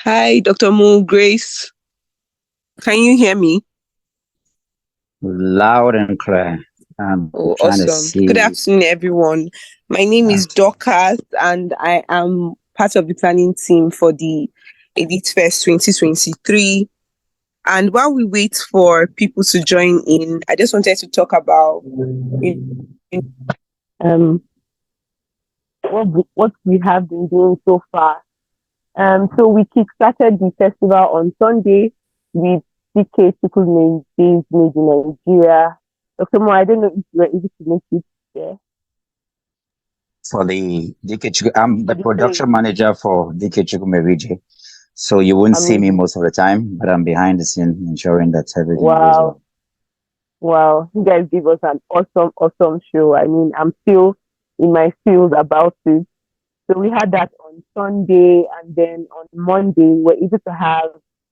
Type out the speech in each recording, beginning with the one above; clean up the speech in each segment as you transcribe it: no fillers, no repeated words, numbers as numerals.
Hi, Dr. Mo, Grace. Can you hear me? Loud and clear. I'm Oh, trying to awesome. Good see. afternoon, everyone. My name is Afternoon. Dorcas, and I am part of the planning team for the ALITFEST 2023. And while we wait for people to join in, I just wanted to talk about you um, what we have been doing so far. So we kickstarted the festival on Sunday with DK Chukwume's Days Made in Nigeria. Dr. Mo, I don't know if you were able to make it there For the DK, I'm for the the place. production manager for DK Chukwumerije. So you won't see me Amazing. most of the time, but I'm behind the scene ensuring that everything goes Wow. well. Wow. You guys give us an awesome show. I mean, I'm still in my field about it. So we had that on Sunday, and then on Monday we were able to have,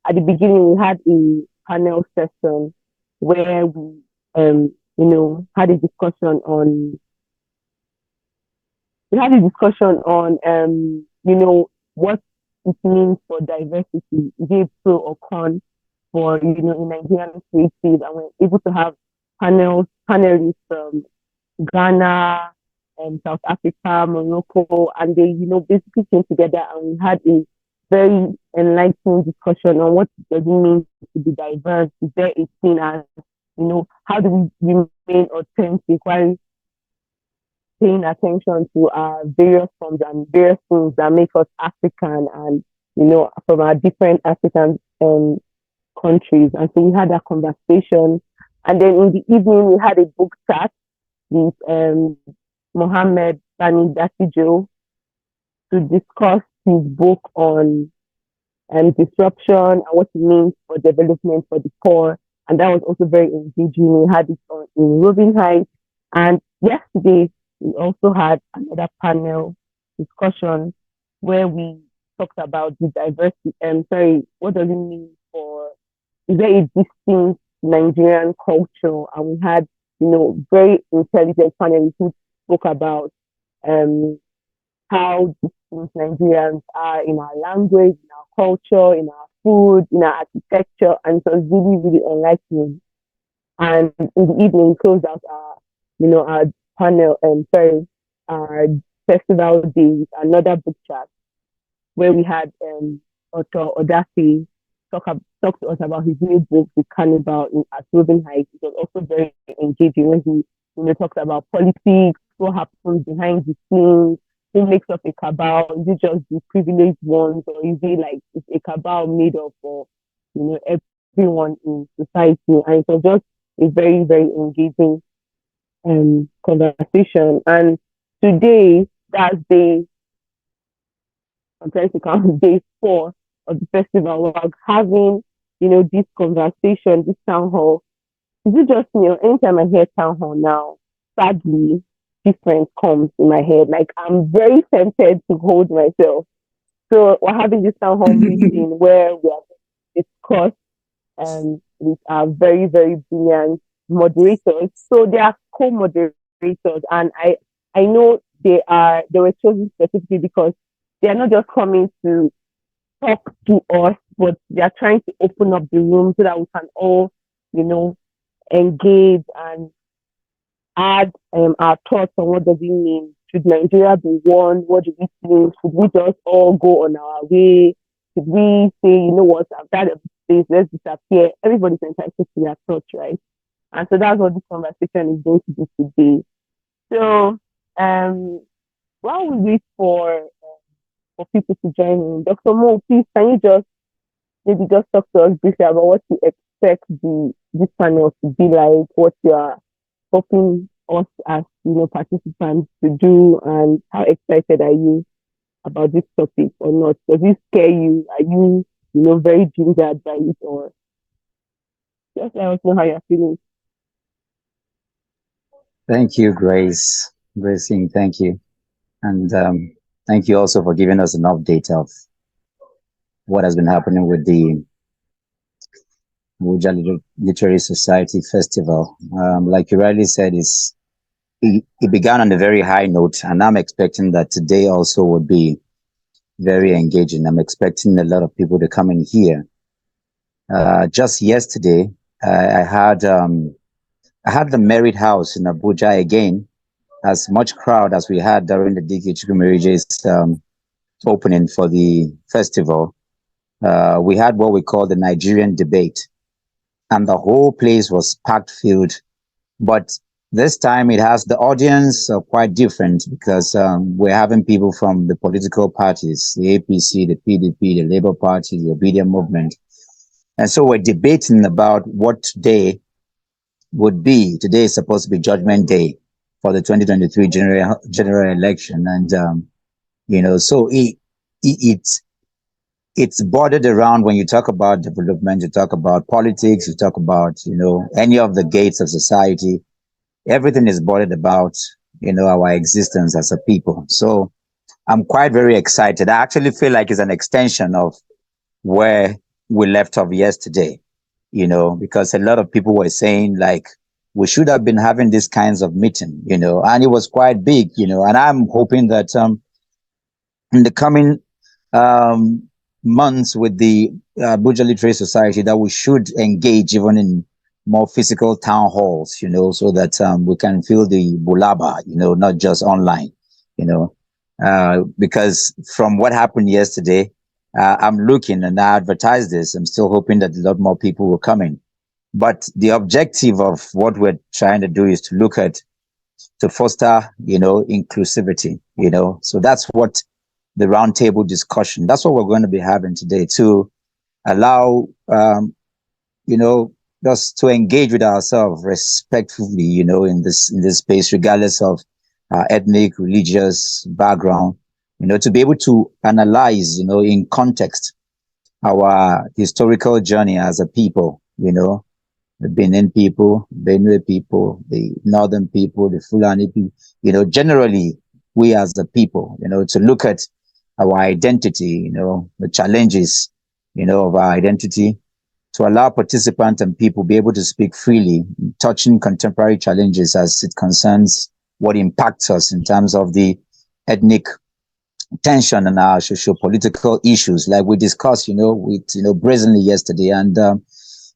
at the beginning we had a panel session where we had a discussion on what it means for diversity. Is it pro or con for, in Nigerian creative, and we're able to have panelists from Ghana, South Africa, Morocco, and they, basically came together and we had a very enlightening discussion on what does it mean to be diverse. Is there a thing as, how do we remain authentic while paying attention to our various forms and various things that make us African and, from our different African countries. And so we had that conversation. And then in the evening, we had a book chat with Mohammed Bani Dasijo to discuss his book on disruption and what it means for development for the poor. And that was also very engaging. We had it on in Roving Heights. And yesterday, we also had another panel discussion where we talked about the diversity. What does it mean for, is there a distinct Nigerian culture? And we had, very intelligent panelists who spoke about um, how distinct Nigerians are in our language, in our culture, in our food, in our architecture, and it was really, really enlightening. And in the evening, we closed out our panel, our festival day with another book chat where we had author Odafe talk to us about his new book, The Cannibal at Ruben Heights. It was also very engaging when he talked about politics, what happens behind the scenes, who makes up a cabal, is it just the privileged ones, or is it like it's a cabal made up for, everyone in society? And it was just a very, very engaging conversation. And today, that's day, I'm trying to count day 4 of the festival. We're having, this conversation, this town hall. Is it just me? Anytime I hear town hall now, sadly, different comes in my head. Like I'm very tempted to hold myself. So we're having this town hall meeting where we are discuss with our very, very brilliant moderators. So they are co-moderators, and I know they were chosen specifically because they are not just coming to talk to us, but they are trying to open up the room so that we can all, you know, engage and add our thoughts on what does it mean. Should Nigeria be one? What do we think? Should we just all go on our way? Should we say, what, I've got a space, let's disappear? Everybody's entitled to their thoughts, right? And so that's what this conversation is going to be today. So while we wait for people to join in, Dr. Mo, please can you just maybe just talk to us briefly about what you expect this panel to be like, what you are hoping us as participants to do, and how excited are you about this topic or not? Does it scare you? Are you very gingered by it, or just let us know how you're feeling? Thank you, Grace. Gracing, thank you. And thank you also for giving us an update of what has been happening with the Abuja Literary Society Festival. Like you rightly said, it began on a very high note, and I'm expecting that today also would be very engaging. I'm expecting a lot of people to come in here. Just yesterday, I had I had the Merit House in Abuja again, as much crowd as we had during the DK Chukwumerije's opening for the festival. We had what we call the Nigerian debate, and the whole place was packed filled. But this time it has the audience quite different because we're having people from the political parties, the APC, the PDP, the Labour Party, the Obedient Movement. And so we're debating about what day would be. Today is supposed to be Judgment Day for the 2023 general election. And, so it's it's bordered around when you talk about development, you talk about politics, you talk about, any of the gates of society. Everything is bordered about, our existence as a people. So I'm quite very excited. I actually feel like it's an extension of where we left off yesterday, because a lot of people were saying like, we should have been having these kinds of meeting, and it was quite big, and I'm hoping that, in the coming um, months with the Abuja Literary Society that we should engage even in more physical town halls, so that we can feel the bulaba, not just online, because from what happened yesterday, I'm looking and I advertise this. I'm still hoping that a lot more people will come in. But the objective of what we're trying to do is to look at to foster, inclusivity, so that's what the roundtable discussion. That's what we're going to be having today to allow, you know, just to engage with ourselves respectfully, in this space, regardless of ethnic, religious background, to be able to analyze, in context, our historical journey as a people, the Benin people, Benue people, the northern people, the Fulani people, generally we as a people, to look at our identity, the challenges, of our identity, to allow participants and people be able to speak freely, touching contemporary challenges as it concerns what impacts us in terms of the ethnic tension and our socio-political issues, like we discussed, brazenly yesterday. And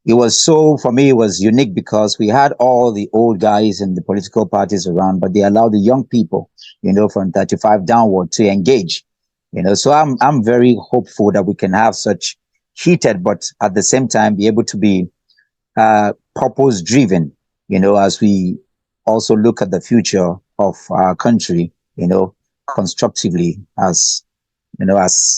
it was for me, it was unique because we had all the old guys in the political parties around, but they allowed the young people, from 35 downward to engage, so I'm very hopeful that we can have such heated, but at the same time be able to be purpose driven, as we also look at the future of our country, constructively as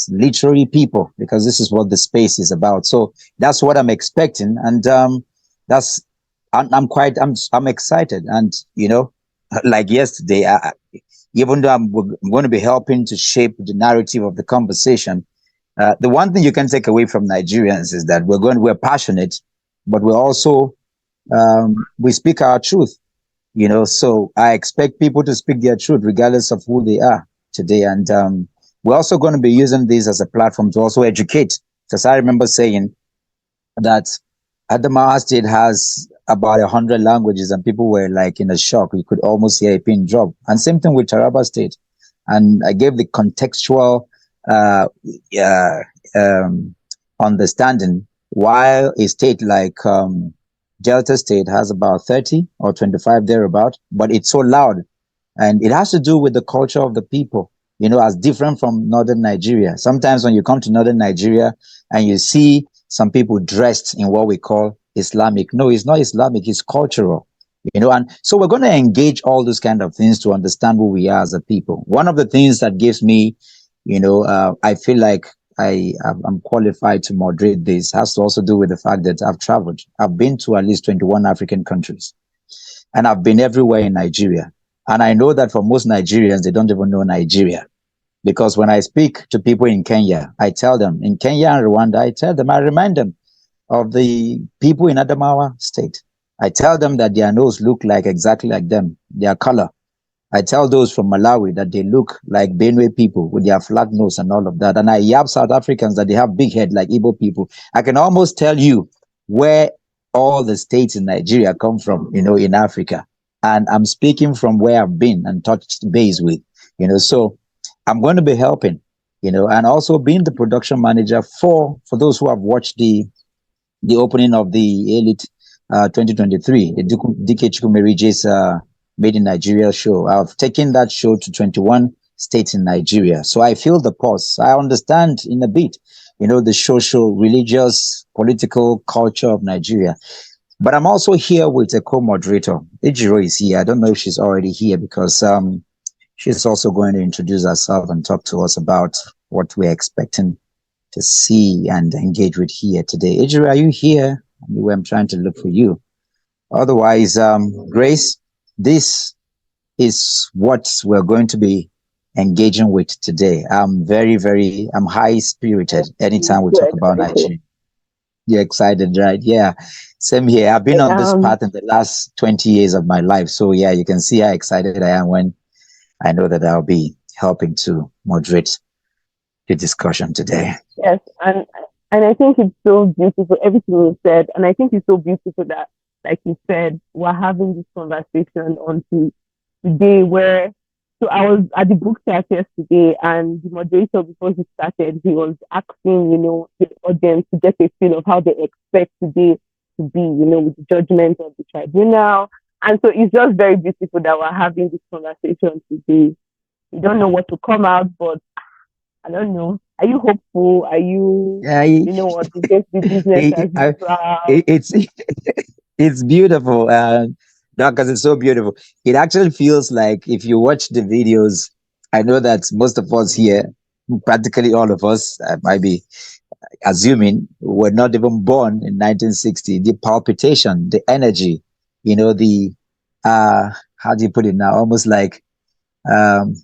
literary people, because this is what the space is about. So that's what I'm expecting. And that's, I'm excited. And, like yesterday, even though I'm going to be helping to shape the narrative of the conversation, the one thing you can take away from Nigerians is that we're passionate, but we're also, we speak our truth, so I expect people to speak their truth regardless of who they are today. And we're also going to be using this as a platform to also educate. Because I remember saying that Adamawa State has about 100 languages, and people were like in a shock. You could almost hear a pin drop. And same thing with Taraba State. And I gave the contextual understanding, while a state like Delta State has about 30 or 25 thereabout, but it's so loud. And it has to do with the culture of the people, as different from northern Nigeria. Sometimes when you come to northern Nigeria and you see some people dressed in what we call Islamic, no, it's not Islamic, it's cultural, and so we're going to engage all those kind of things to understand who we are as a people. One of the things that gives me, I feel like I'm qualified to moderate this has to also do with the fact that I've traveled. I've been to at least 21 African countries, and I've been everywhere in Nigeria. And I know that for most Nigerians, they don't even know Nigeria. Because when I speak to people in Kenya, I tell them, in Kenya and Rwanda, I remind them of the people in Adamawa State. I tell them that their nose look like exactly like them, their color. I tell those from Malawi that they look like Benue people with their flat nose and all of that. And I yap South Africans that they have big head like Igbo people. I can almost tell you where all the states in Nigeria come from, in Africa. And I'm speaking from where I've been and touched base with, so I'm going to be helping. and also being the production manager for those who have watched the opening of the Elite 2023, the DK Chukwumerije's Made in Nigeria show. I've taken that show to 21 states in Nigeria. So I feel the pulse. I understand in a bit, the social, religious, political culture of Nigeria. But I'm also here with a co-moderator. Ejiro is here. I don't know if she's already here because she's also going to introduce herself and talk to us about what we're expecting to see and engage with here today. Ejiro, are you here? Anyway, I'm trying to look for you. Otherwise, Grace, this is what we're going to be engaging with today. I'm I'm high spirited anytime we talk about Nigeria. You're excited, right? Yeah. Same here. I've been on this path in the last 20 years of my life. So yeah, you can see how excited I am when I know that I'll be helping to moderate the discussion today. Yes, and I think it's so beautiful, everything you said, and I think it's so beautiful that, like you said, we're having this conversation on today where, so I was at the book chat yesterday, and the moderator, before he started, he was asking, the audience to get a feel of how they expect today to be, with the judgment of the tribunal. And so it's just very beautiful that we're having this conversation today. We don't know what to come out, but I don't know. Are you hopeful? Are you, Yeah, what, it's going to be business as usual? it's it's beautiful, because it's so beautiful. It actually feels like if you watch the videos, I know that most of us here, practically all of us, might be assuming were not even born in 1960. The palpitation, the energy, the how do you put it now? Almost like um,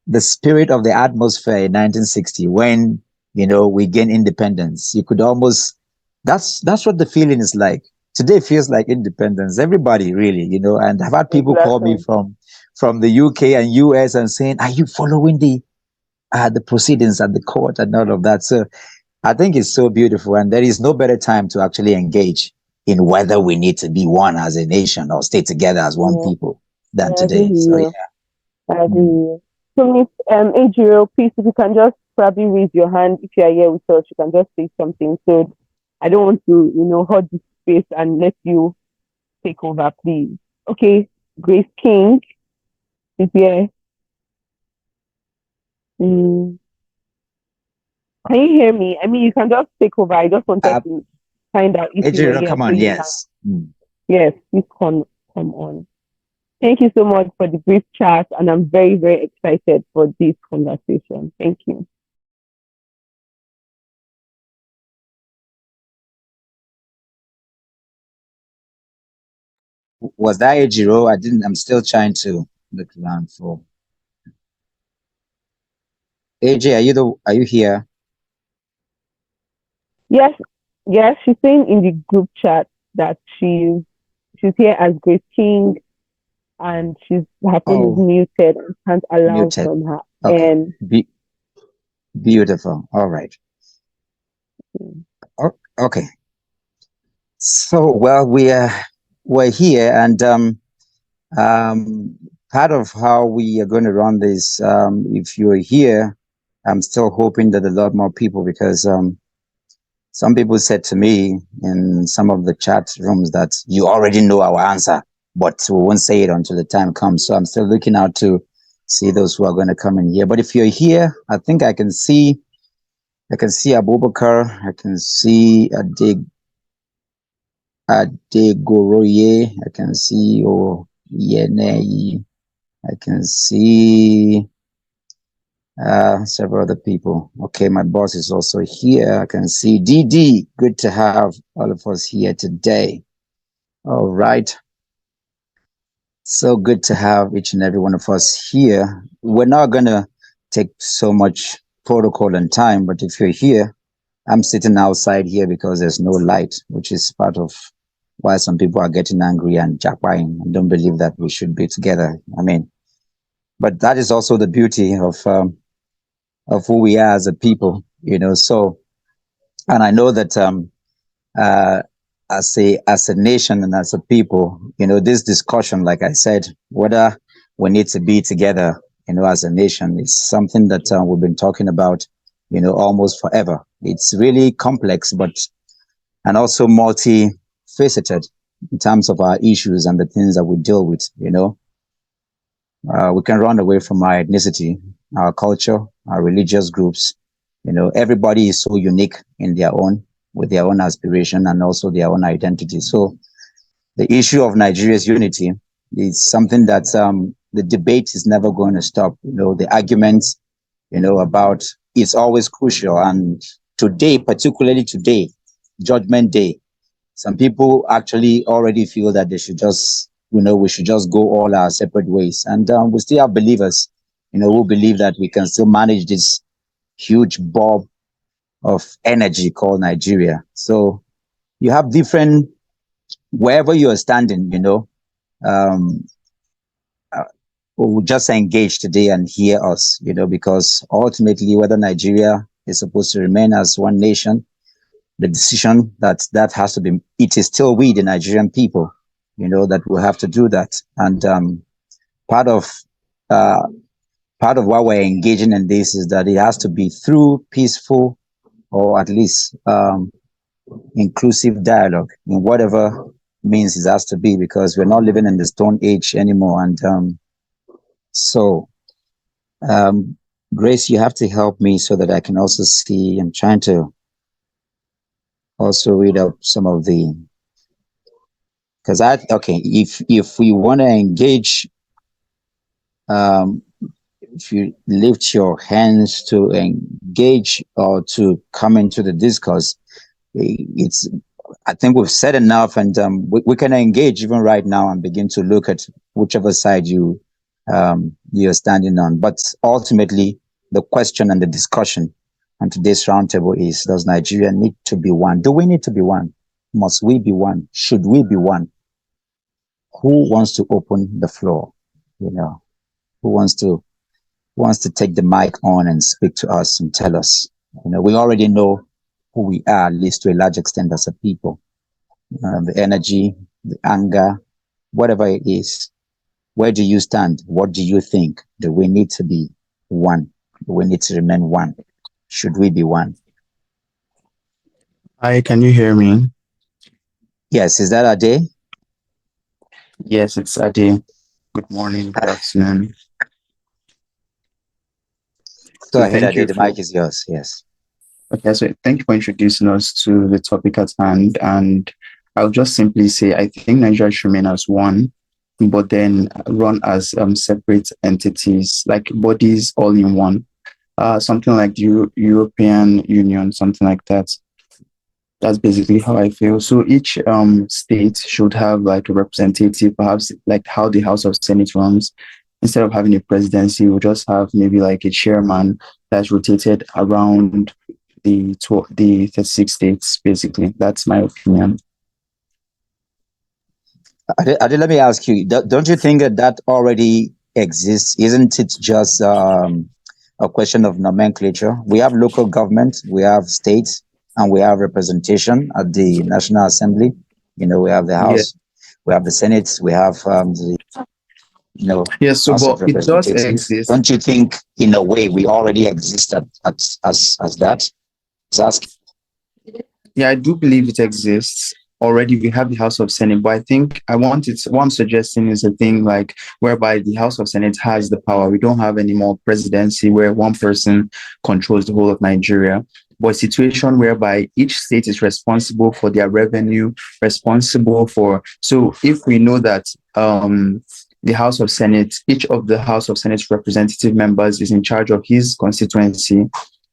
the spirit of the atmosphere in 1960 when we gain independence. You could almost that's what the feeling is like. Today feels like independence. Everybody really, and I've had people call me Exactly. from the UK and US and saying, "Are you following the proceedings at the court and all of that?" So I think it's so beautiful, and there is no better time to actually engage in whether we need to be one as a nation or stay together as one Yeah, people than I agree today. with So yeah. you. I agree Mm. with you. So, Miss Adriel, please, if you can just probably raise your hand if you are here with us, you can just say something. So, I don't want to, hold this space and let you take over, please. Okay, Grace King is here. Mm. Can you hear me? I mean, you can just take over. I just wanted Uh, to find out if you were Ejiro, here come so on, you can. yes. Mm. Yes, please come on. Thank you so much for the brief chat, and I'm very, very excited for this conversation. Thank you. Was that Ejiro? I'm still trying to look around for AJ. Are you here? Yes, yes, she's saying in the group chat that she's here as Grace King, and her phone is Oh, muted and can't allow muted. from her Okay. end. Beautiful. All right. Okay. So, well, we're here, and part of how we are going to run this, if you're here, I'm still hoping that a lot more people, because some people said to me in some of the chat rooms that you already know our answer, but we won't say it until the time comes. So I'm still looking out to see those who are going to come in here. But if you're here, I think I can see Abubakar, I can see Adegoroye, I can see Oyene, I can see several other people. Okay, my boss is also here. I can see DD. Good to have all of us here today. All right. So good to have each and every one of us here. We're not going to take so much protocol and time, but if you're here, I'm sitting outside here because there's no light, which is part of why some people are getting angry and jackpying and don't believe that we should be together. I mean, but that is also the beauty of who we are as a people, So, and I know that uh, as a nation and as a people, this discussion, like I said, whether we need to be together as a nation. It's something that we've been talking about, almost forever. It's really complex, but and also multifaceted in terms of our issues and the things that we deal with. We can run away from our ethnicity, our culture, our religious groups. Everybody is so unique in their own, with their own aspiration and also their own identity. So the issue of Nigeria's unity is something that the debate is never going to stop. The arguments, about it's always crucial. And today, particularly today, Judgment Day, some people actually already feel that they should just, we should just go all our separate ways. And we still have believers, who believe that we can still manage this huge bulb of energy called Nigeria. So you have different, wherever you are standing, um, will just engage today and hear us, because ultimately, whether Nigeria is supposed to remain as one nation, the decision that has to be, it is still we, the Nigerian people, that will have to do that. And part of uh, part of why we're engaging in this is that it has to be through peaceful, or at least inclusive dialogue in whatever means it has to be, because we're not living in the Stone Age anymore. And so, Grace, you have to help me so that I can also see. I'm trying to also read up some of the, because if we want to engage, if you lift your hands to engage or to come into the discourse, it's, I think we've said enough, and we can engage even right now and begin to look at whichever side you're standing on. But ultimately, the question and the discussion on today's roundtable is: does Nigeria need to be one? Do we need to be one? Must we be one? Should we be one? Who wants to open the floor? Who wants to take the mic on and speak to us and tell us? We already know who we are, at least to a large extent, as a people. The energy, the anger, whatever it is. Where do you stand? What do you think? Do we need to be one? Do we need to remain one? Should we be one? Hi, can you hear me? Yes, is that Ade? Yes, it's Ade. Good morning, good afternoon. Go So ahead, thank you Ade. The for mic is yours. Yes. okay, so thank you for introducing us to the topic at hand. And I'll just simply say I think Nigeria should remain as one, but then run as separate entities, like bodies all in one. Something like the European Union, something like that. That's basically how I feel. So each state should have like a representative, perhaps like how the House of Senate runs. Instead of having a presidency, we'll just have maybe like a chairman that's rotated around the 36 states. Basically, that's my opinion. Ade, let me ask you: don't you think that already exists? Isn't it just a question of nomenclature? We have local government, we have states, and we have representation at the National Assembly. We have the Yeah. House, we have the Senate, we have the Yes. So, House of but it does Representatives. exist. Don't you think, in a way, we already exist as that? Yeah, I do believe it exists. Already we have the House of Senate, but I think what I'm suggesting is a thing like whereby the House of Senate has the power. We don't have any more presidency where one person controls the whole of Nigeria, but a situation whereby each state is responsible for their revenue, responsible for, so if we know that the House of Senate, each of the House of Senate representative members is in charge of his constituency,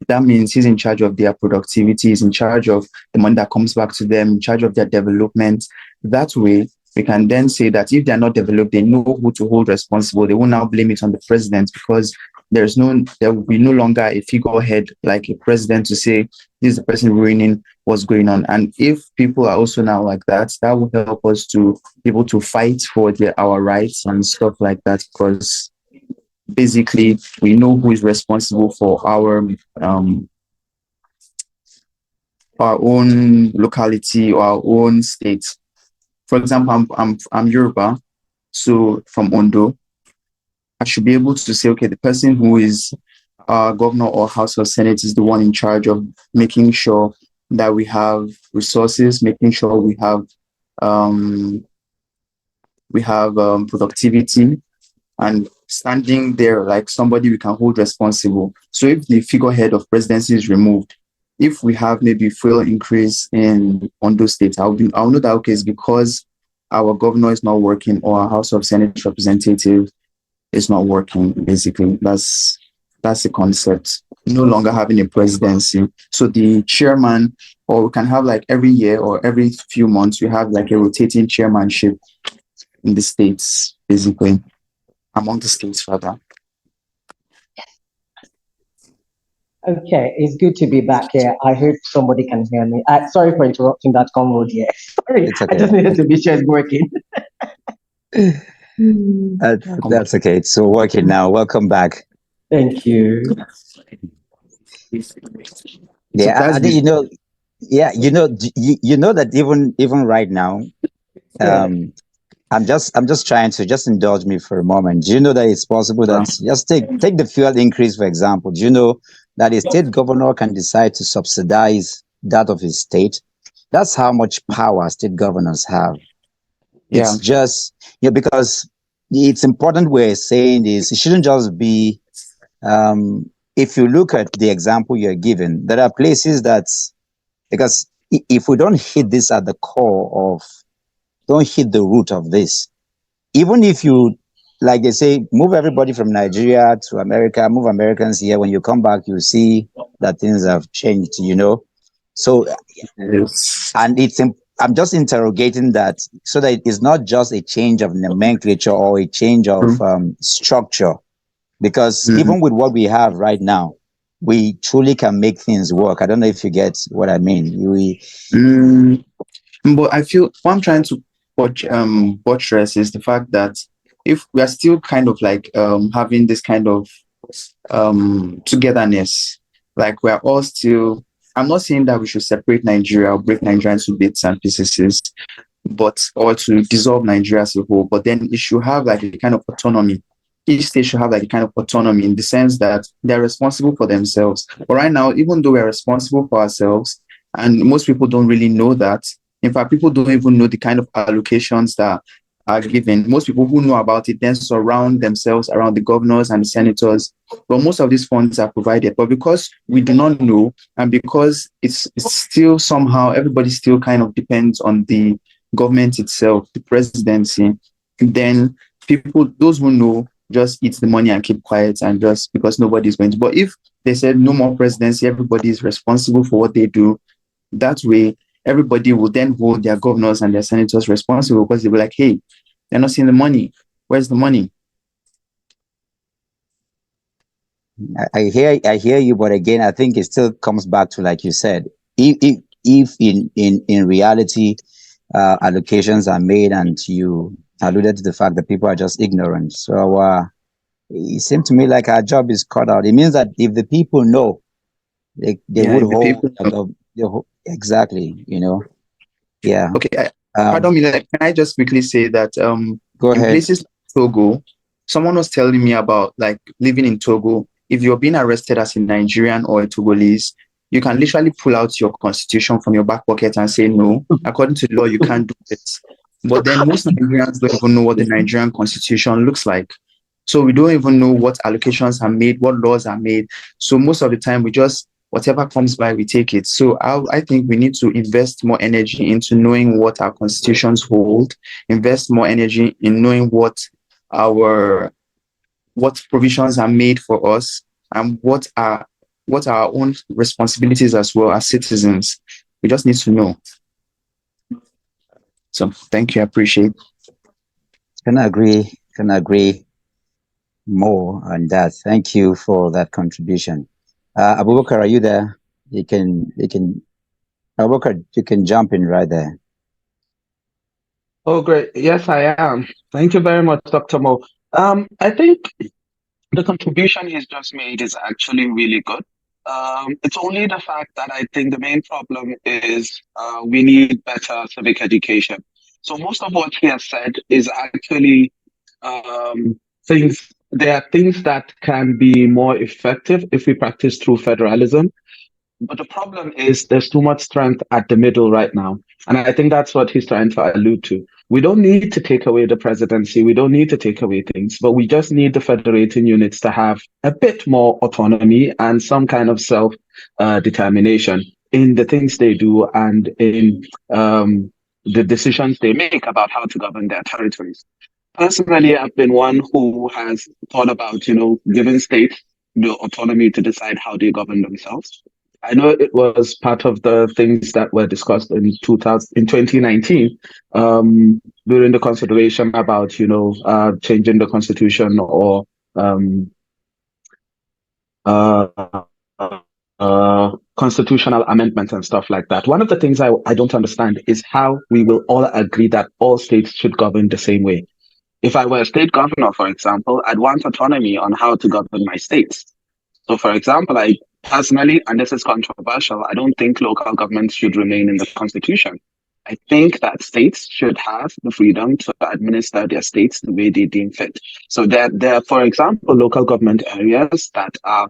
that means he's in charge of their productivity, he's in charge of the money that comes back to them, in charge of their development. That way, we can then say that if they're not developed, they know who to hold responsible. They will now blame it on the president because there will be no longer a figurehead like a president to say this is the person ruining what's going on. And if people are also now like that, that will help us to be able to fight for our rights and stuff like that, because basically we know who is responsible for our own locality or our own state. For example, I'm Yoruba, so from Ondo. I should be able to say, okay, the person who is governor or House of Senate is the one in charge of making sure that we have resources, making sure we have productivity, and standing there like somebody we can hold responsible. So if the figurehead of presidency is removed, if we have maybe fuel increase on those states, I'll know that okay, it's because our governor is not working or our House of Senate representative is not working. Basically, that's the concept. No longer having a presidency. So the chairman, or we can have like every year or every few months, we have like a rotating chairmanship in the states, basically, among the states rather. Okay, it's good to be back here. I hope somebody can hear me. Sorry for interrupting that convo here. Sorry, It's okay. I just needed to be sure it's working. That's okay. It's still working now. Welcome back. Thank you. Yeah, I think you know that even right now, Yeah. I'm just trying to just indulge me for a moment. Do you know that it's possible that just take the fuel increase for example? Do you know that a state governor can decide to subsidize that of his state? That's how much power state governors have. It's just because it's important we're saying is it shouldn't just be if you look at the example you're given, there are places that's because if we don't hit this at the core of don't hit the root of this, even if you like they say move everybody from Nigeria to America, move Americans here, when you come back you see that things have changed, so and I'm just interrogating that so that it's not just a change of nomenclature or a change of structure, because even with what we have right now, we truly can make things work. I don't know if you get what I mean. But I feel what I'm trying to buttress is the fact that if we are still kind of like having this kind of togetherness, like we are all still. I'm not saying that we should separate Nigeria or break Nigeria into bits and pieces, or to dissolve Nigeria as a whole. But then it should have like a kind of autonomy. Each state should have like a kind of autonomy in the sense that they're responsible for themselves. But right now, even though we're responsible for ourselves, and most people don't really know that. In fact, people don't even know the kind of allocations that are given. Most people who know about it then surround themselves around the governors and the senators. But most of these funds are provided. But because we do not know, and because it's still somehow everybody still kind of depends on the government itself, the presidency, then people, those who know, just eat the money and keep quiet, and just because nobody's going to. But if they said no more presidency, everybody is responsible for what they do, that way everybody will then hold their governors and their senators responsible, because they'll be like, hey, they're not seeing the money. Where's the money? I hear you, but again, I think it still comes back to, like you said, if in reality allocations are made, and you alluded to the fact that people are just ignorant. So it seemed to me like our job is cut out. It means that if the people know, they would hold exactly, Yeah. Okay. Pardon me. Can I just quickly say that Go ahead. in places like Togo, someone was telling me about like living in Togo. If you're being arrested as a Nigerian or a Togolese, you can literally pull out your constitution from your back pocket and say, no, according to the law, you can't do this. But then most Nigerians don't even know what the Nigerian constitution looks like. So we don't even know what allocations are made, what laws are made. So most of the time we just, whatever comes by, we take it. So I think we need to invest more energy into knowing what our constitutions hold, invest more energy in knowing what provisions are made for us, and what are our own responsibilities as well as citizens. We just need to know. So thank you. I appreciate it. Can agree more on that. Thank you for that contribution. Abubakar, are you there? Abubakar, you can jump in right there. Oh, great. Yes, I am. Thank you very much, Dr. Mo. I think the contribution he's just made is actually really good. It's only the fact that I think the main problem is we need better civic education. So most of what he has said is actually things there are things that can be more effective if we practice through federalism. But the problem is there's too much strength at the middle right now. And I think that's what he's trying to allude to. We don't need to take away the presidency. We don't need to take away things, but we just need the federating units to have a bit more autonomy and some kind of self determination in the things they do and in the decisions they make about how to govern their territories. Personally, I've been one who has thought about, giving states the autonomy to decide how they govern themselves. I know it was part of the things that were discussed in 2019 during the consideration about changing the constitution or uh, constitutional amendments and stuff like that. One of the things I don't understand is how we will all agree that all states should govern the same way. If I were a state governor, for example, I'd want autonomy on how to govern my states. So, for example, I personally, and this is controversial, I don't think local governments should remain in the constitution. I think that states should have the freedom to administer their states the way they deem fit. So there are, for example, local government areas that are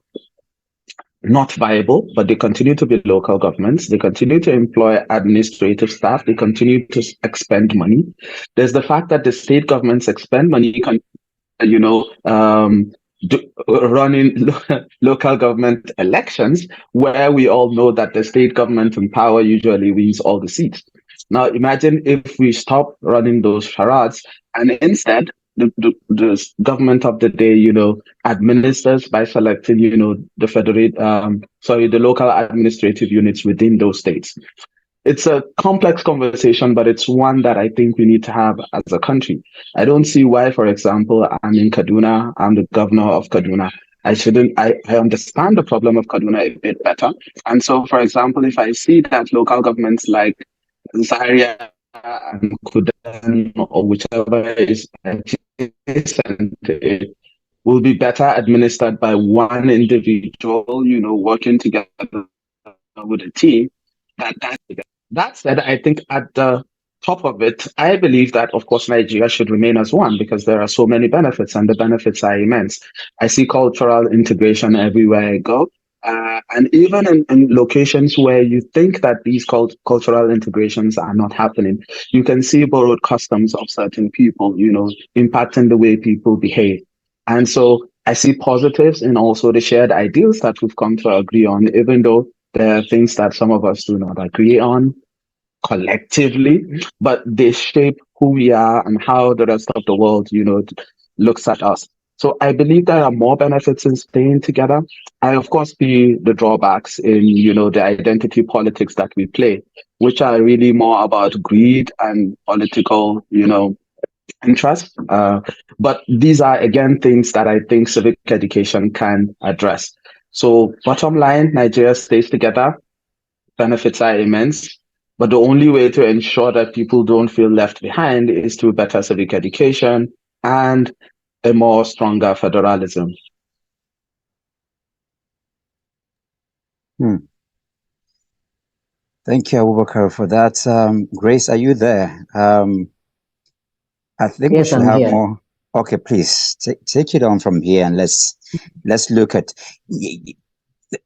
not viable, but they continue to be local governments. They continue to employ administrative staff. They continue to expend money. There's the fact that the state governments expend money, running local government elections, where we all know that the state government in power usually wins all the seats. Now, imagine if we stop running those charades and instead the government of the day, administers by selecting, the local administrative units within those states. It's a complex conversation, but it's one that I think we need to have as a country. I don't see why, for example, I'm in Kaduna, I'm the governor of Kaduna. I understand the problem of Kaduna a bit better. And so, for example, if I see that local governments like Zaria and Kudan or whichever is adjacent, it will be better administered by one individual, working together with a team. That said, I think at the top of it, I believe that, of course, Nigeria should remain as one because there are so many benefits and the benefits are immense. I see cultural integration everywhere I go. And even in locations where you think that these cultural integrations are not happening, you can see borrowed customs of certain people, impacting the way people behave. And so I see positives in also the shared ideals that we've come to agree on, even though there are things that some of us do not agree on collectively, but they shape who we are and how the rest of the world, looks at us. So I believe there are more benefits in staying together. I, of course, see the drawbacks in, the identity politics that we play, which are really more about greed and political, interest. But these are, again, things that I think civic education can address. So bottom line, Nigeria stays together. Benefits are immense. But the only way to ensure that people don't feel left behind is through better civic education and a more stronger federalism. Thank you, Abubakar, for that. Grace, are you there? I think we Yes, should I'm have here. more. Okay, please take it on from here and let's look at.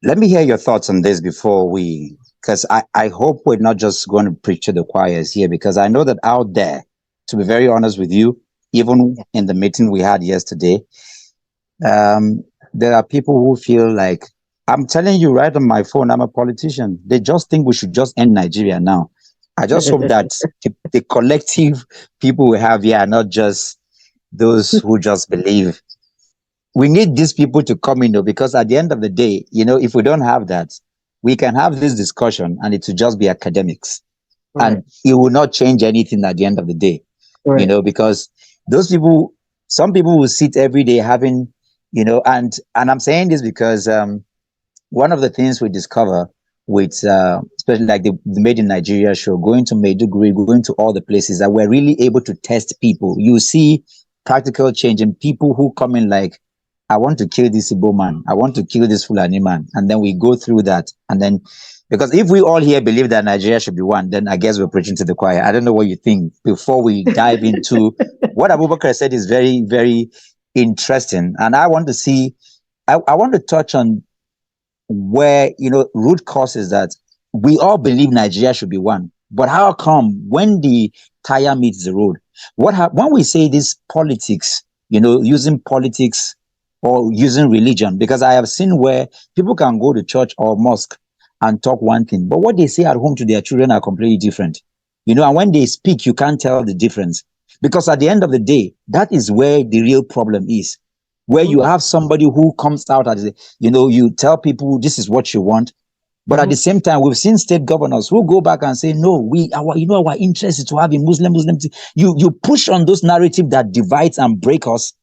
Let me hear your thoughts on this before we, because I hope we're not just going to preach to the choirs here, because I know that out there, to be very honest with you, even in the meeting we had yesterday, there are people who feel like, I'm telling you right on my phone, I'm a politician. They just think we should just end Nigeria now. I just hope that the collective people we have here are not just those who just believe. We need these people to come in, though, because at the end of the day, if we don't have that, we can have this discussion and it will just be academics. Right. And it will not change anything at the end of the day, Right. because those people, some people will sit every day having, and I'm saying this because one of the things we discover with, especially like the Made in Nigeria show, going to Maiduguri, going to all the places, that we're really able to test people. You see practical change in people who come in like, I want to kill this Igbo man, I want to kill this Fulani man. And then we go through that. And then, because if we all here believe that Nigeria should be one, then I guess we're preaching to the choir. I don't know what you think before we dive into what Abubakar said is very, very interesting. And I want to see, I want to touch on where, root causes that we all believe Nigeria should be one. But how come when the tire meets the road, when we say this politics, using politics or using religion, because I have seen where people can go to church or mosque and talk one thing, but what they say at home to their children are completely different. And when they speak, you can't tell the difference. Because at the end of the day, that is where the real problem is. Where you have somebody who comes out as, you tell people this is what you want. But at the same time, we've seen state governors who go back and say, no, our interest is to have a Muslim. You push on those narrative that divides and break us.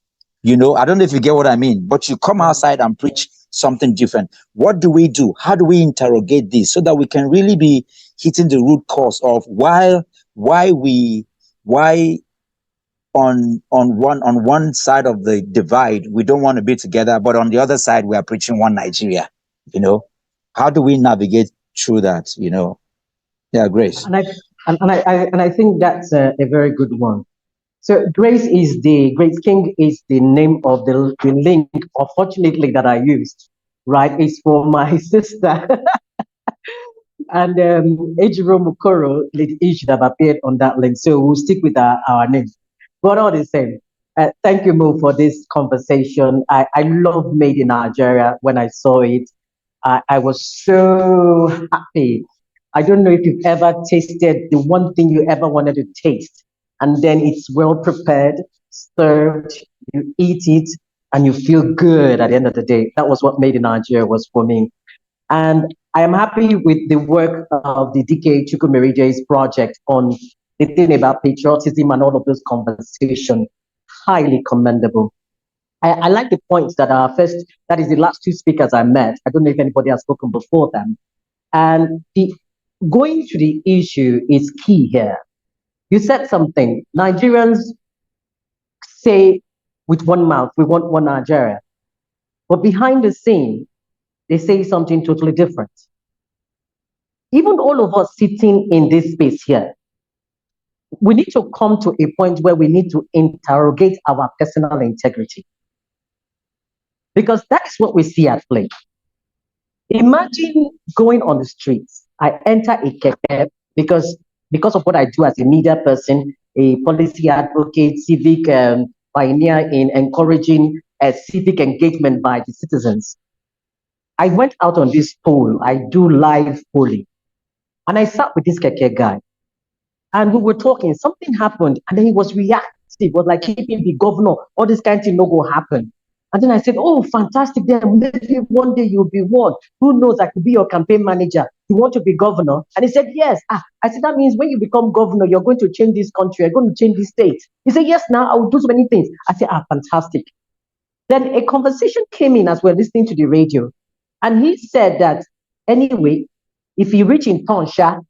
I don't know if you get what I mean, but you come outside and preach something different. What do we do? How do we interrogate this so that we can really be hitting the root cause of why on one side of the divide we don't want to be together, but on the other side we are preaching one Nigeria. How do we navigate through that? Yeah, Grace. And I think that's a very good one. So Grace King is the name of the link, unfortunately, that I used, right? It's for my sister. And Ejiro Mukoro should have appeared on that link. So we'll stick with our name. But all the same, thank you, Mo, for this conversation. I love Made in Nigeria. When I saw it, I was so happy. I don't know if you've ever tasted the one thing you ever wanted to taste, and then it's well prepared, served, you eat it, and you feel good at the end of the day. That was what Made in Nigeria was for me. And I am happy with the work of the DK Chukwumerije's project on the thing about patriotism and all of those conversations. Highly commendable. I like the points that that is the last two speakers I met. I don't know if anybody has spoken before them. And going to the issue is key here. You said something. Nigerians say with one mouth, we want one Nigeria. But behind the scene, they say something totally different. Even all of us sitting in this space here, we need to come to a point where we need to interrogate our personal integrity. Because that is what we see at play. Imagine going on the streets. I enter a keke because of what I do as a media person, a policy advocate, civic pioneer in encouraging civic engagement by the citizens. I went out on this poll. I do live polling. And I sat with this keke guy. And we were talking. Something happened. And then he was reactive. It was like keeping the governor. All this kind of thing no go happen. And then I said, oh, fantastic. Then maybe one day you'll be one. Who knows? I could be your campaign manager. You want to be governor? And he said, yes. I said, that means when you become governor, you're going to change this country. You're going to change this state. He said, yes, now I will do so many things. I said, fantastic. Then a conversation came in as we're listening to the radio. And he said that, anyway, if he reach in Tonsha,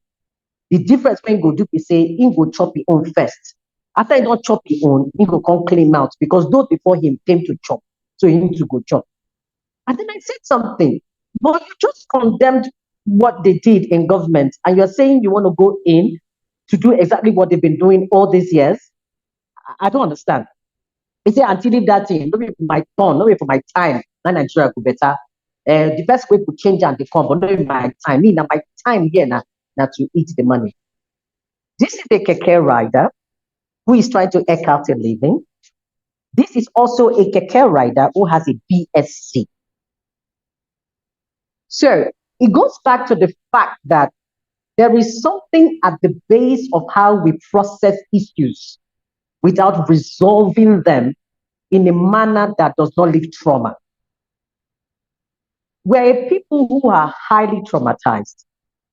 the difference when go do is say, he go chop his own first. After he don't chop his own, he go come claim out because those before him came to chop. So he need to go chop. And then I said something, but you just condemned what they did in government, and you're saying you want to go in to do exactly what they've been doing all these years. I don't understand. He said, until leave that thing, not for my turn, not for my time, then Nigeria go better. The best way to change and become, but not my time. Me, now my time here now to eat the money. This is a keke rider who is trying to eke out a living. This is also a keke rider who has a BSc. So it goes back to the fact that there is something at the base of how we process issues without resolving them in a manner that does not leave trauma. We're a people who are highly traumatized.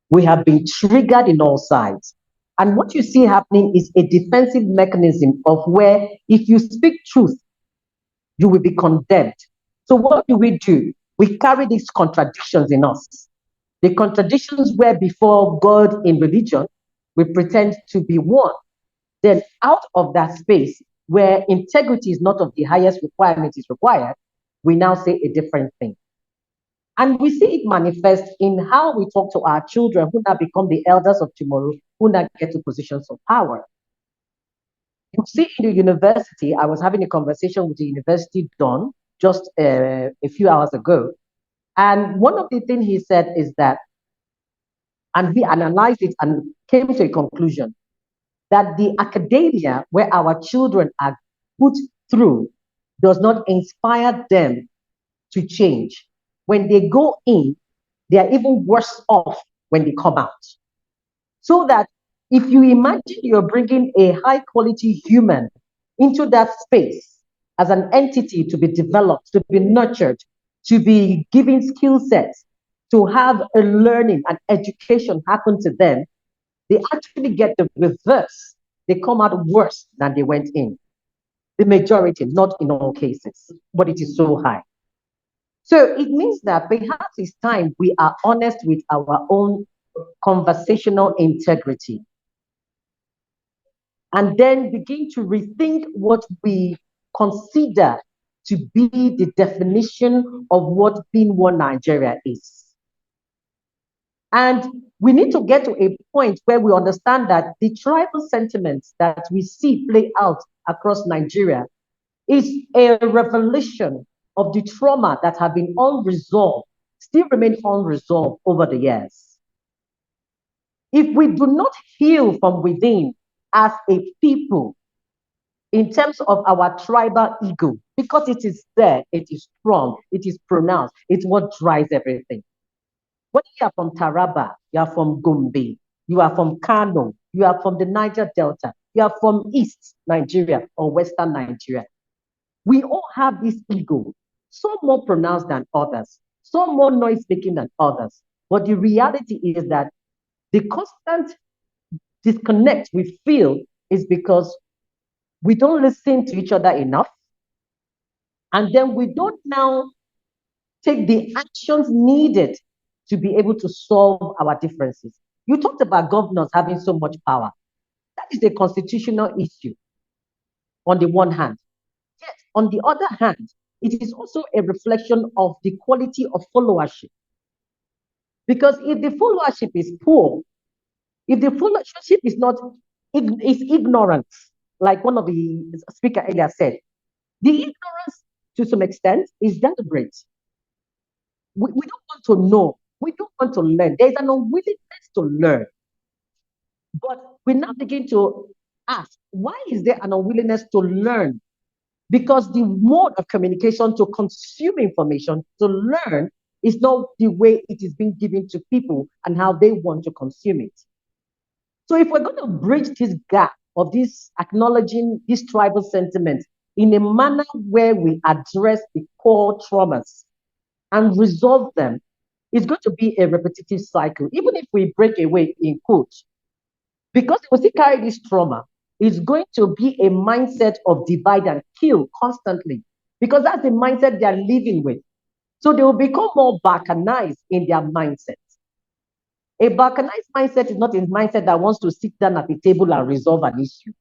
We have been triggered in all sides. And what you see happening is a defensive mechanism of where if you speak truth, you will be condemned. So what do? We carry these contradictions in us. The contradictions where before God in religion, we pretend to be one. Then out of that space where integrity is not of the highest requirement is required, we now say a different thing. And we see it manifest in how we talk to our children who now become the elders of tomorrow, who now get to positions of power. You see, in the university, I was having a conversation with the university don just a few hours ago, and one of the things he said is that, and we analyzed it and came to a conclusion that the academia where our children are put through does not inspire them to change. When they go in, they are even worse off when they come out. So that if you imagine you're bringing a high quality human into that space as an entity to be developed, to be nurtured, to be given skill sets, to have a learning and education happen to them, they actually get the reverse. They come out worse than they went in. The majority, not in all cases, but it is so high. So it means that perhaps it's time we are honest with our own conversational integrity and then begin to rethink what we consider to be the definition of what being one Nigeria is. And we need to get to a point where we understand that the tribal sentiments that we see play out across Nigeria is a revelation of the trauma that have been unresolved, still remain unresolved over the years. If we do not heal from within as a people in terms of our tribal ego, because it is there, it is strong, it is pronounced, it's what drives everything. Whether you are from Taraba, you are from Gombe, you are from Kano, you are from the Niger Delta, you are from East Nigeria or Western Nigeria, we all have this ego, some more pronounced than others, some more noise-making than others. But the reality is that the constant disconnect we feel is because we don't listen to each other enough. And then we don't now take the actions needed to be able to solve our differences. You talked about governors having so much power. That is a constitutional issue on the one hand. Yet, on the other hand, it is also a reflection of the quality of followership. Because if the followership is poor, if the followership is not, is ignorance, like one of the speaker earlier said, the ignorance to some extent is deliberate. We don't want to know. We don't want to learn. There's an unwillingness to learn. But we now begin to ask, why is there an unwillingness to learn? Because the mode of communication to consume information, to learn, is not the way it is being given to people and how they want to consume it. So if we're going to bridge this gap of this acknowledging these tribal sentiments in a manner where we address the core traumas and resolve them, it's going to be a repetitive cycle. Even if we break away in quotes, because we still carry this trauma, it's going to be a mindset of divide and kill constantly, because that's the mindset they are living with. So they will become more balkanized in their mindset. A balkanized mindset is not a mindset that wants to sit down at the table and resolve an issue.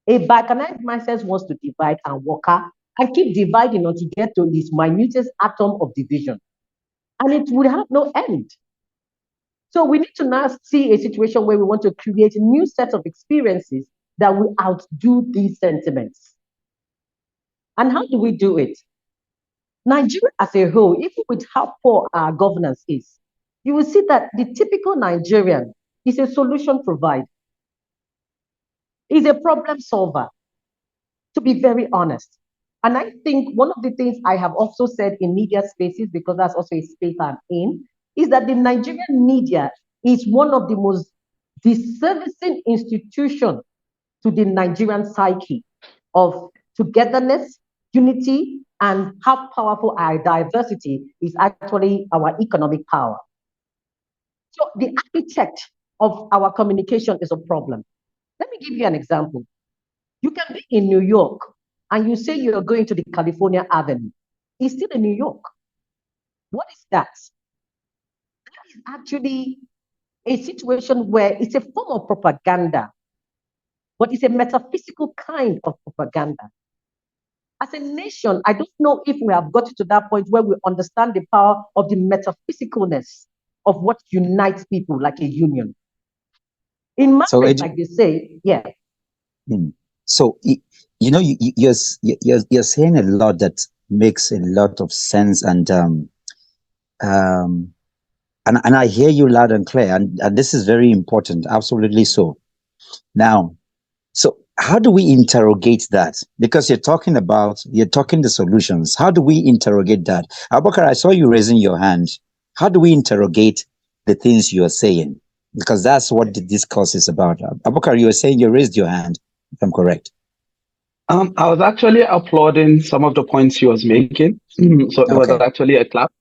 A balkanized mindset wants to divide and worker and keep dividing until you get to this minutest atom of division. And it will have no end. So we need to now see a situation where we want to create a new set of experiences that will outdo these sentiments. And how do we do it? Nigeria as a whole, even with how poor our governance is, you will see that the typical Nigerian is a solution provider, is a problem solver, to be very honest. And I think one of the things I have also said in media spaces, because that's also a space I'm in, is that the Nigerian media is one of the most disservicing institutions to the Nigerian psyche of togetherness, unity, and how powerful our diversity is actually our economic power. So the architect of our communication is a problem. Let me give you an example. You can be in New York and you say you're going to the California Avenue. It's still in New York. What is that? That is actually a situation where it's a form of propaganda, but it's a metaphysical kind of propaganda. As a nation, I don't know if we have got to that point where we understand the power of the metaphysicalness of what unites people like a union. In marriage, like they say, yeah. So you know, you're saying a lot that makes a lot of sense, um, and I hear you loud and clear, and this is very important, absolutely so. Now, so how do we interrogate that? Because you're talking the solutions. How do we interrogate that? Abubakar, I saw you raising your hand. How do we interrogate the things you are saying? Because that's what the discourse is about. Abubakar, you were saying you raised your hand, if I'm correct. I was actually applauding some of the points she was making. So it was Okay. actually a clap.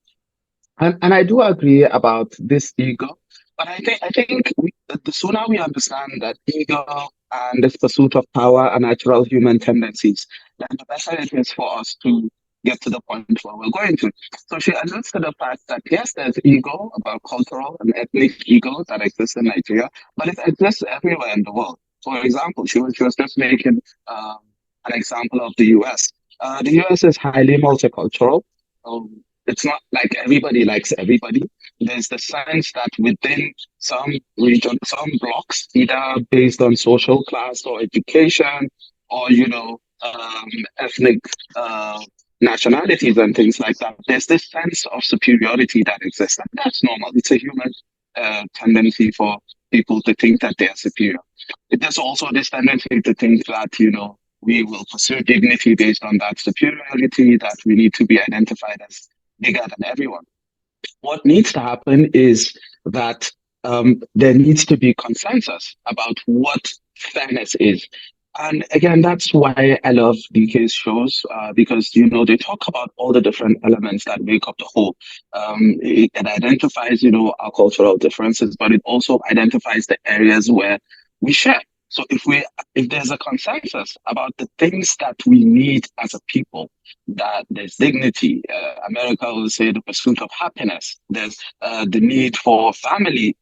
And I do agree about this ego, but I think the sooner we understand that ego and this pursuit of power are natural human tendencies, then the better it is for us to get to the point where we're going to. So she alludes to the fact that yes, there's ego about cultural and ethnic ego that exists in Nigeria, but it exists everywhere in the world. For example, she was just making um, an example of the U.S. The U.S. is highly multicultural. It's not like everybody likes everybody. There's the sense that within some region, some blocks, either based on social class or education or, ethnic nationalities and things like that, there's this sense of superiority that exists. And that's normal. It's a human tendency for people to think that they are superior. There's also this tendency to think that, we will pursue dignity based on that superiority, that we need to be identified as bigger than everyone. What needs to happen is that there needs to be consensus about what fairness is. And again, that's why I love DK's shows, because, they talk about all the different elements that make up the whole. It identifies, our cultural differences, but it also identifies the areas where we share. So if there's a consensus about the things that we need as a people, that there's dignity. America will say the pursuit of happiness. There's the need for family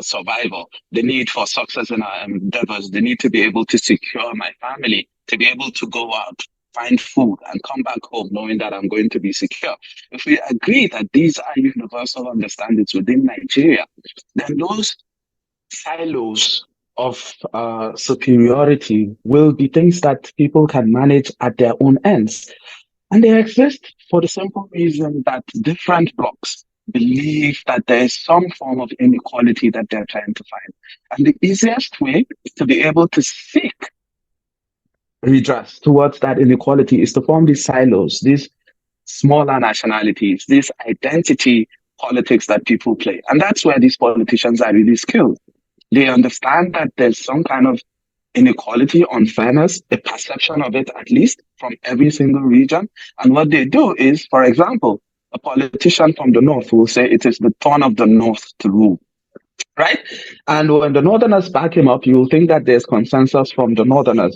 survival, the need for success in our endeavors, the need to be able to secure my family, to be able to go out, find food, and come back home knowing that I'm going to be secure. If we agree that these are universal understandings within Nigeria, then those silos of superiority will be things that people can manage at their own ends. And they exist for the simple reason that different blocks believe that there is some form of inequality that they're trying to find. And the easiest way to be able to seek redress towards that inequality is to form these silos, these smaller nationalities, these identity politics that people play. And that's where these politicians are really skilled. They understand that there's some kind of inequality, unfairness, a perception of it at least from every single region. And what they do is, for example, a politician from the north will say it is the turn of the north to rule, right? And when the northerners back him up, you'll think that there's consensus from the northerners.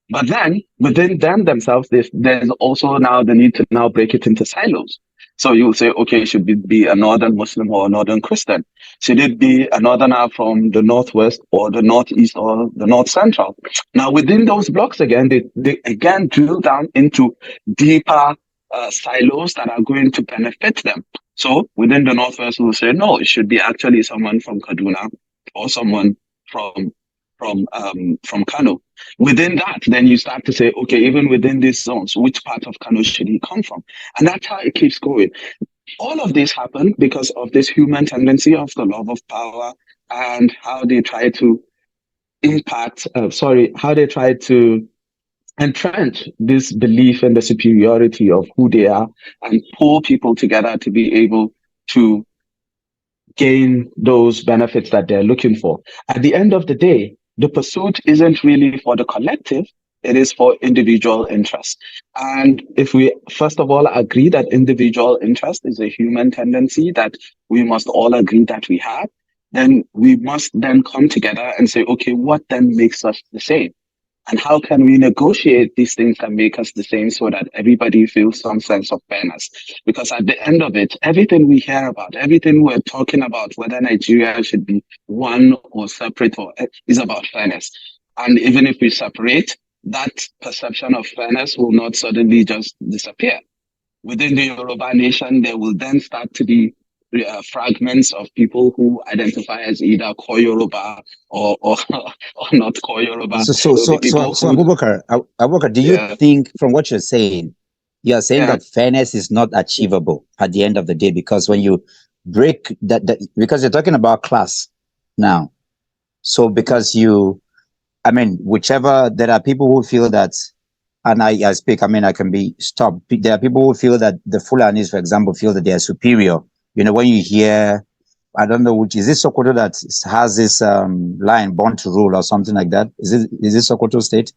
But then within them themselves, there's also now the need to now break it into silos. So you'll say, okay, should it be a northern Muslim or a northern Christian? Should it be a northerner from the northwest or the northeast or the north central? Now, within those blocks again, they again drill down into deeper silos that are going to benefit them. So within the northwest, we'll say, no, it should be actually someone from Kaduna or someone from from Kano. Within that, then you start to say, okay, even within these zones, which part of Kano should he come from? And that's how it keeps going. All of this happened because of this human tendency of the love of power and how they try to how they try to entrench this belief in the superiority of who they are and pull people together to be able to gain those benefits that they're looking for. At the end of the day, the pursuit isn't really for the collective, it is for individual interest. And if we, first of all, agree that individual interest is a human tendency that we must all agree that we have, then we must then come together and say, okay, what then makes us the same? And how can we negotiate these things that make us the same so that everybody feels some sense of fairness? Because at the end of it, everything we hear about, everything we're talking about, whether Nigeria should be one or separate or is about fairness. And even if we separate, that perception of fairness will not suddenly just disappear. Within the Yoruba nation, there will then start to be fragments of people who identify as either core Yoruba or or not core Yoruba. There will be people who, Abubakar, do you yeah, think, from what you're saying yeah, that fairness is not achievable at the end of the day? Because when you break because you're talking about class now. So because I mean, whichever, there are people who feel that, and I speak, I mean, I can be stopped. There are people who feel that the Fulanis, for example, feel that they are superior. You know, when you hear, I don't know which, is this Sokoto that has this line, born to rule or something like that? Is it Sokoto State?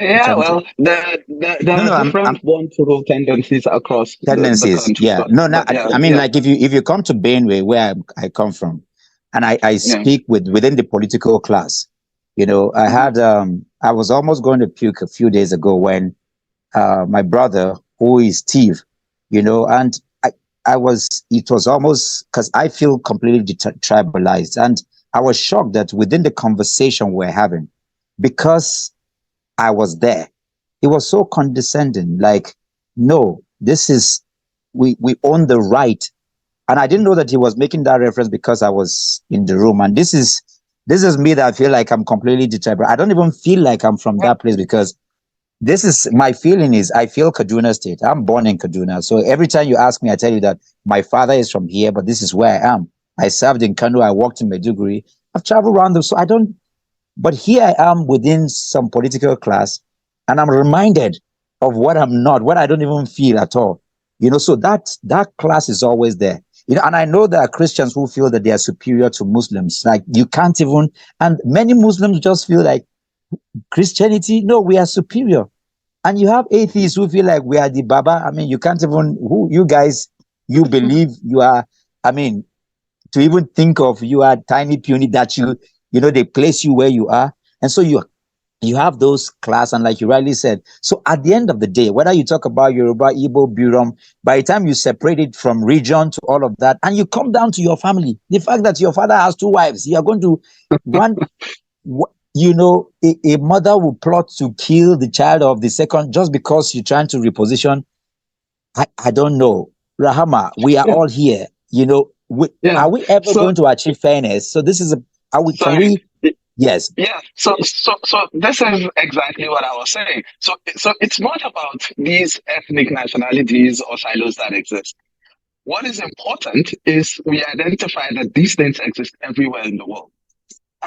Which yeah. Well, there no, are no, I'm different born to rule tendencies across the tendencies. country, Yeah. No, no, but yeah, I mean, yeah, like if you come to Benue, where I come from, and I yeah. speak within the political class, you know, Mhm. I was almost going to puke a few days ago when my brother, who is Steve, you know, and it was almost, because I feel completely tribalized. And I was shocked that within the conversation we're having, because I was there, it was so condescending. Like, no, we own the right. And I didn't know that he was making that reference because I was in the room. And this is me that I feel like I'm completely detribal. I don't even feel like I'm from that place because this is my feeling is I feel Kaduna State. I'm born in Kaduna. So every time you ask me, I tell you that my father is from here, but this is where I am. I served in Kano. I worked in Maiduguri. I've traveled around them. So I don't, but here I am within some political class and I'm reminded of what I'm not, what I don't even feel at all. You know, so that class is always there. You know, and I know there are Christians who feel that they are superior to Muslims. Like you can't even, and many Muslims just feel like Christianity, no, we are superior. And you have atheists who feel like we are the Baba. I mean, you can't even, who you guys, you believe you are, I mean, to even think of you are tiny puny that you know, they place you where you are. And so you have those class, and like you rightly said, so at the end of the day, whether you talk about Yoruba, Igbo, Birom, by the time you separate it from region to all of that, and you come down to your family, the fact that your father has two wives, you are going to one you know, a mother will plot to kill the child of the second just because you're trying to reposition. I don't know. Rahama, we are Yeah, all here. You know, yeah. are we ever So going to achieve fairness? So this is can sorry. we, yes. Yeah, so this is exactly what I was saying. So it's not about these ethnic nationalities or silos that exist. What is important is we identify that these things exist everywhere in the world.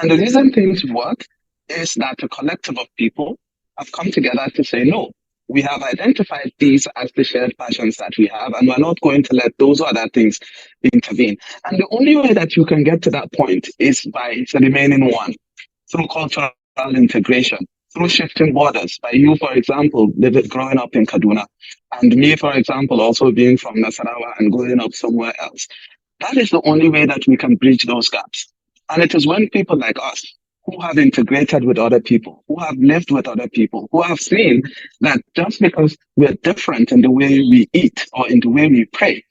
And the reason things work is that a collective of people have come together to say, no, we have identified these as the shared passions that we have, and we're not going to let those other things intervene. And the only way that you can get to that point is by remaining one through cultural integration, through shifting borders. By you, for example, growing up in Kaduna, and me, for example, also being from Nasarawa and growing up somewhere else. That is the only way that we can bridge those gaps. And it is when people like us, who have integrated with other people, who have lived with other people, who have seen that just because we're different in the way we eat or in the way we pray,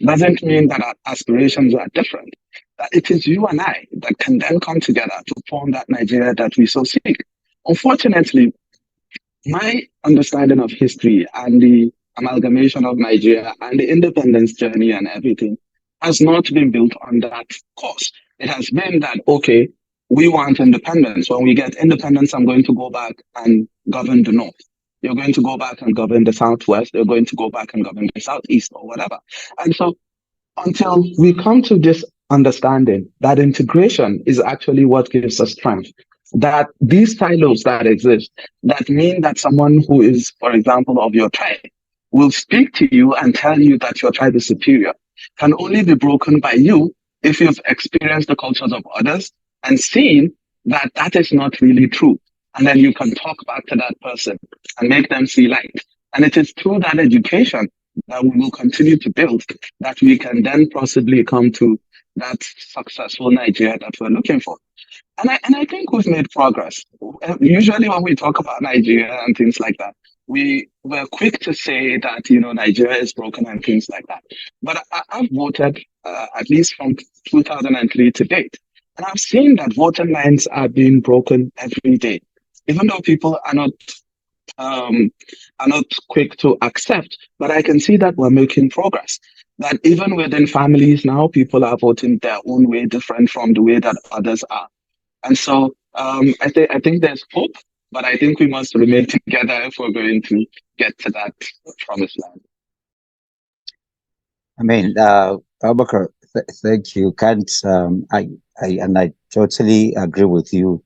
doesn't mean that our aspirations are different. That it is you and I that can then come together to form that Nigeria that we so seek. Unfortunately, my understanding of history and the amalgamation of Nigeria and the independence journey and everything has not been built on that course. It has been that, okay, we want independence. When we get independence, I'm going to go back and govern the North. You're going to go back and govern the Southwest. You're going to go back and govern the Southeast or whatever. And so until we come to this understanding that integration is actually what gives us strength, that these silos that exist, that mean that someone who is, for example, of your tribe will speak to you and tell you that your tribe is superior, can only be broken by you if you've experienced the cultures of others and seen that that is not really true. And then you can talk back to that person and make them see light. And it is through that education that we will continue to build that we can then possibly come to that successful Nigeria that we're looking for. And I think we've made progress. Usually when we talk about Nigeria and things like that, we're quick to say that, you know, Nigeria is broken and things like that. But I've voted at least from 2003 to date. And I've seen that voting lines are being broken every day. Even though people um, are not quick to accept, but I can see that we're making progress. that even within families now, people are voting their own way, different from the way that others are. And so I think there's hope, but I think we must remain together if we're going to get to that promised land. I mean, Abubakar, thank you. Can't I totally agree with you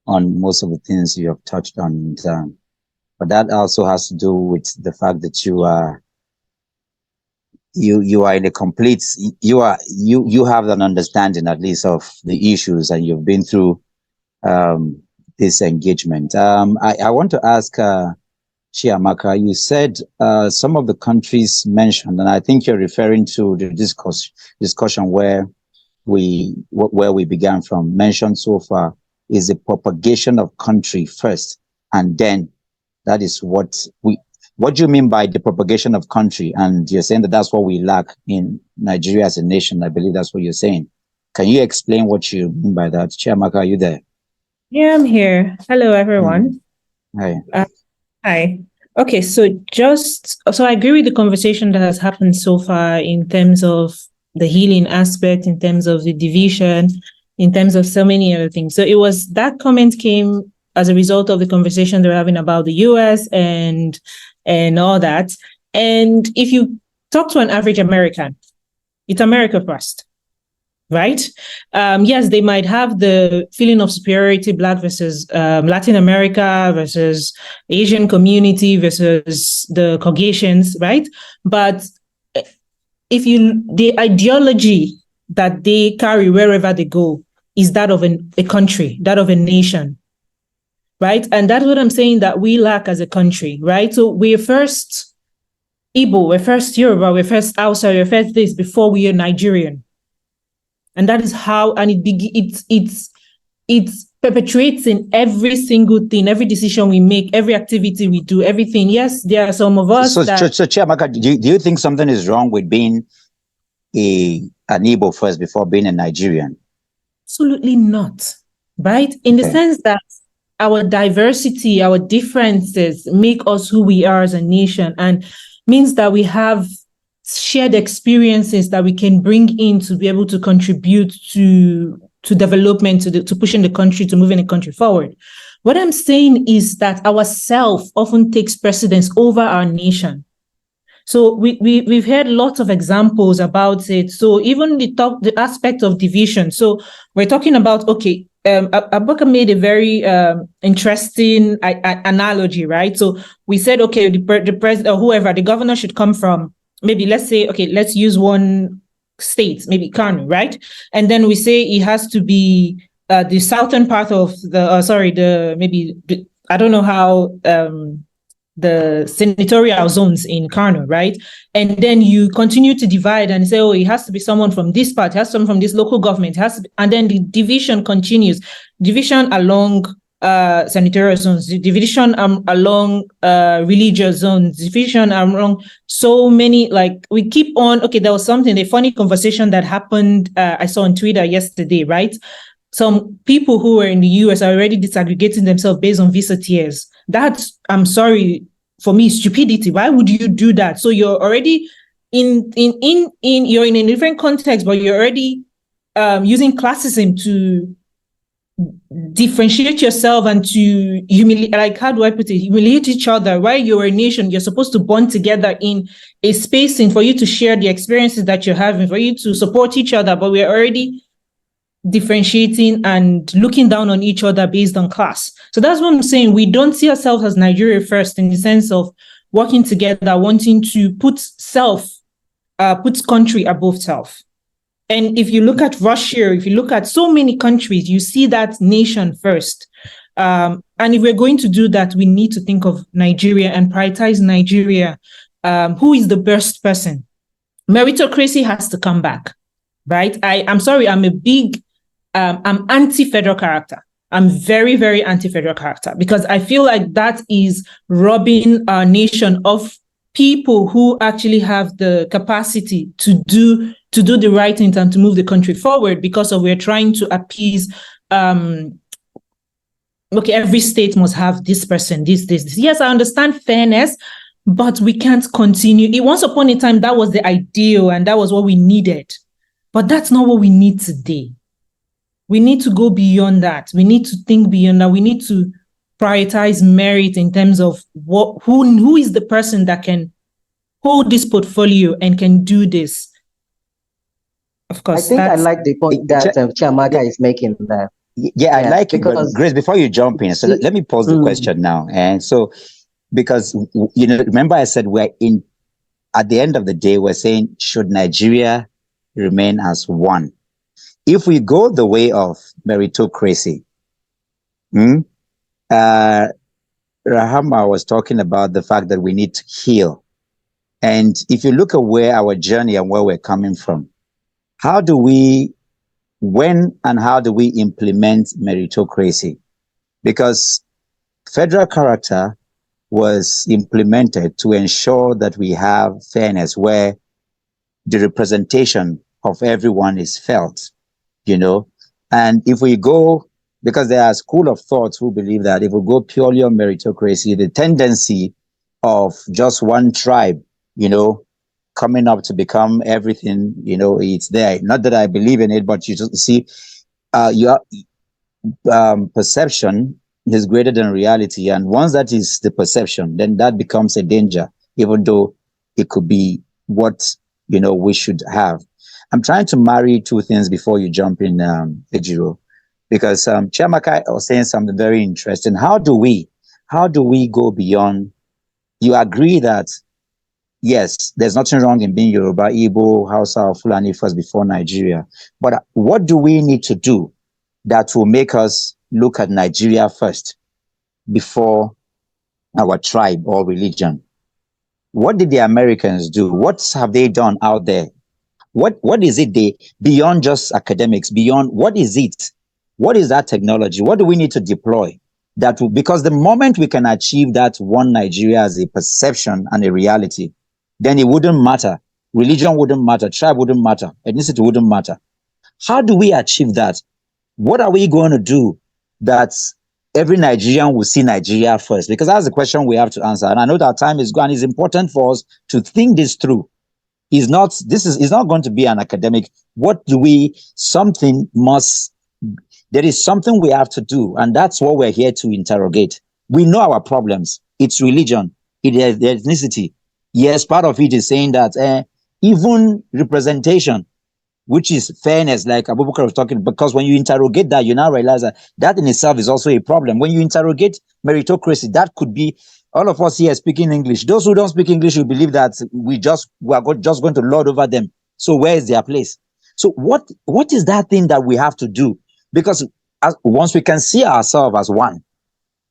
on most of the things you have touched on. But that also has to do with the fact that you are in a complete you have an understanding at least of the issues, and you've been through this engagement. I want to ask Chiamaka, you said some of the countries mentioned, and I think you're referring to the discussion where we began from, mentioned so far, is the propagation of country first, and then that is what do you mean by the propagation of country? And you're saying that that's what we lack in Nigeria as a nation. I believe that's what you're saying. Can you explain what you mean by that? Chiamaka, are you there? Yeah, I'm here. Hello, everyone. Hi. Hi. Okay, so I agree with the conversation that has happened so far in terms of the healing aspect, in terms of the division, in terms of so many other things. So that comment came as a result of the conversation they were having about the US and all that. And if you talk to an average American, it's America first, right? Yes, they might have the feeling of superiority, Black versus Latin America versus Asian community versus the Caucasians, right? But the ideology that they carry wherever they go is that of a country, that of a nation, right? And that's what I'm saying that we lack as a country, right? So we're first Igbo, we're first Yoruba, we're first Hausa, we're first this before we are Nigerian. And that is how, and it perpetuates in every single thing, every decision we make, every activity we do, everything. Yes, there are some of us so Chiamaka, do you think something is wrong with being an Igbo first before being a Nigerian? Absolutely not, right? In the sense that our diversity, our differences make us who we are as a nation, and means that we have shared experiences that we can bring in to be able to contribute to development, to pushing the country, to moving the country forward. What I'm saying is that our self often takes precedence over our nation. So we've heard lots of examples about it. So even the aspect of division. So we're talking about, Abubakar made a very interesting analogy, right? So we said, okay, the president or whoever, the governor should come from, maybe let's say, okay, let's use one state, maybe Kano, right? And then we say it has to be the southern part of I don't know how the senatorial zones in Kano, right? And then you continue to divide and say, oh, it has to be someone from this part, it has someone from this local government, and then the division continues. Division along senatorial zones, division along religious zones, division along so many, like we keep on. Okay, there was a funny conversation that happened, I saw on Twitter yesterday, right? Some people who were in the US are already disaggregating themselves based on visa tiers. That's, I'm sorry, for me, stupidity. Why would you do that? So you're already you're in a different context, but you're already using classism to differentiate yourself and to humiliate, like, how do I put it? Humiliate each other. While you're a nation, you're supposed to bond together in a spacing for you to share the experiences that you're having, for you to support each other, but we're already differentiating and looking down on each other based on class. So that's what I'm saying. We don't see ourselves as Nigeria first in the sense of working together, wanting to put country above self. And if you look at Russia, if you look at so many countries, you see that nation first. And if we're going to do that, we need to think of Nigeria and prioritize Nigeria. Who is the best person? Meritocracy has to come back, right? I'm sorry, I'm anti-federal character. I'm very, very anti-federal character because I feel like that is robbing our nation of people who actually have the capacity to do the right things and to move the country forward, because we're trying to appease, every state must have this person, this. Yes, I understand fairness, but we can't continue. Once upon a time, that was the ideal and that was what we needed. But that's not what we need today. We need to go beyond that. We need to think beyond that. We need to prioritize merit in terms of who is the person that can hold this portfolio and can do this. Of course, I think I like the point that Chiamaka is making there. Yeah, I like it. But Grace, before you jump in, so let me pose the question now. And so, because remember I said at the end of the day, we're saying, should Nigeria remain as one? If we go the way of meritocracy, Rahama was talking about the fact that we need to heal. And if you look at where our journey and where we're coming from, when and how do we implement meritocracy? Because federal character was implemented to ensure that we have fairness, where the representation of everyone is felt, and if we go, because there are school of thought who believe that if we go purely on meritocracy, the tendency of just one tribe, coming up to become everything, it's there. Not that I believe in it, but you just see, your perception is greater than reality. And once that is the perception, then that becomes a danger, even though it could be what, we should have. I'm trying to marry two things before you jump in, Ejiro, because Chiamaka was saying something very interesting. How do we go beyond? You agree that, yes, there's nothing wrong in being Yoruba, Igbo, Hausa, or Fulani first before Nigeria. But what do we need to do that will make us look at Nigeria first before our tribe or religion? What did the Americans do? What have they done out there? What is it beyond just academics, beyond what is it? What is that technology? What do we need to deploy? Because the moment we can achieve that one Nigeria as a perception and a reality, then it wouldn't matter. Religion wouldn't matter. Tribe wouldn't matter. Ethnicity wouldn't matter. How do we achieve that? What are we going to do that every Nigerian will see Nigeria first? Because that's the question we have to answer. And I know that time is gone. It's important for us to think this through. It's not going to be an academic. There is something we have to do. And that's what we're here to interrogate. We know our problems. It's religion. It is ethnicity. Yes, part of it is saying that even representation, which is fairness, like Abubakar was talking, because when you interrogate that, you now realize that in itself is also a problem. When you interrogate meritocracy, that could be all of us here speaking English. Those who don't speak English will believe that we are just going to lord over them. So where is their place? So what is that thing that we have to do? Because once we can see ourselves as one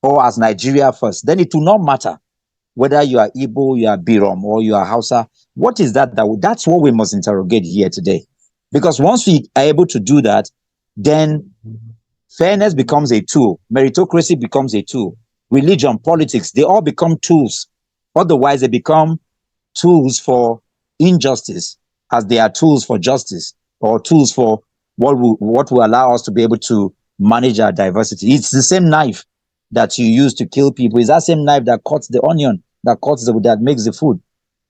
or as Nigeria first, then it will not matter whether you are Igbo, you are Birom, or you are Hausa. What is that's what we must interrogate here today. Because once we are able to do that, then fairness becomes a tool. Meritocracy becomes a tool. Religion, politics, they all become tools. Otherwise, they become tools for injustice as they are tools for justice, or tools for what will allow us to be able to manage our diversity. It's the same knife that you use to kill people. It's that same knife that cuts the onion, that makes the food.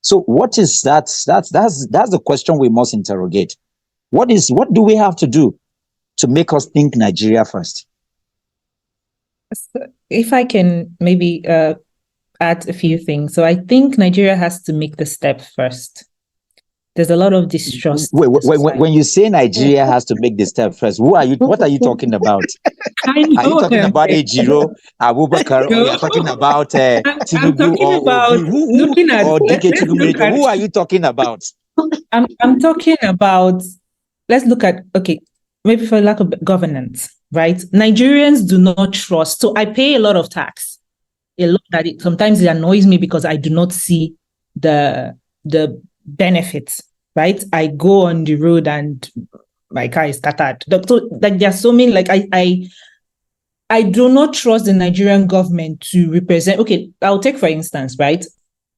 So what is that? That's the question we must interrogate. What do we have to do to make us think Nigeria first? If I can maybe add a few things. So I think Nigeria has to make the step first. There's a lot of distrust. When you say Nigeria has to make the step first, what are you talking about? I know. Are you talking about Ejiro, Abubakar, or you're talking about Tinubu, or DK Chukwuemeka? Who are you talking about? I'm talking about, let's look at, maybe for lack of governance, right? Nigerians do not trust. So I pay a lot of tax. Sometimes it annoys me because I do not see the benefits, right? I go on the road and my car is scattered. So like there are so many, like I do not trust the Nigerian government to represent. Okay, I'll take for instance, right?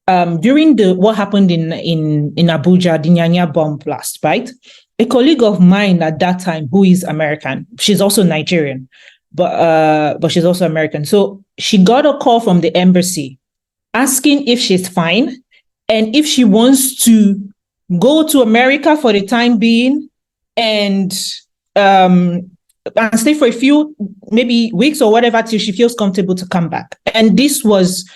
During what happened in Abuja, the Nyanya bomb blast, right? A colleague of mine at that time, who is American, she's also Nigerian, but she's also American. So she got a call from the embassy asking if she's fine and if she wants to go to America for the time being and stay for a few maybe weeks or whatever till she feels comfortable to come back. And this was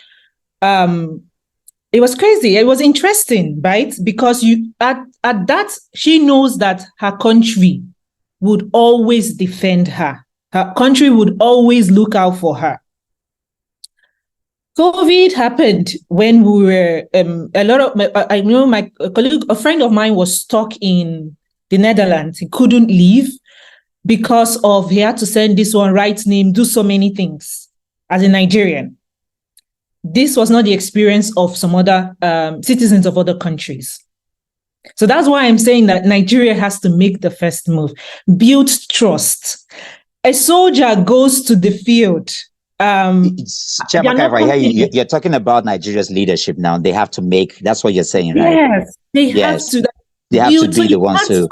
it was crazy. It was interesting, right? Because at that, she knows that her country would always defend her. Her country would always look out for her. COVID happened when we were a lot of I know my colleague, a friend of mine was stuck in the Netherlands. He couldn't leave because of he had to send this one right name, do so many things as a Nigerian. This was not the experience of some other citizens of other countries. So that's why I'm saying that Nigeria has to make the first move, build trust. A soldier goes to the field. Chiamaka, if I hear you, you're talking about Nigeria's leadership now. They have to make, that's what you're saying, right? Yes, they have to. They have to be the ones who.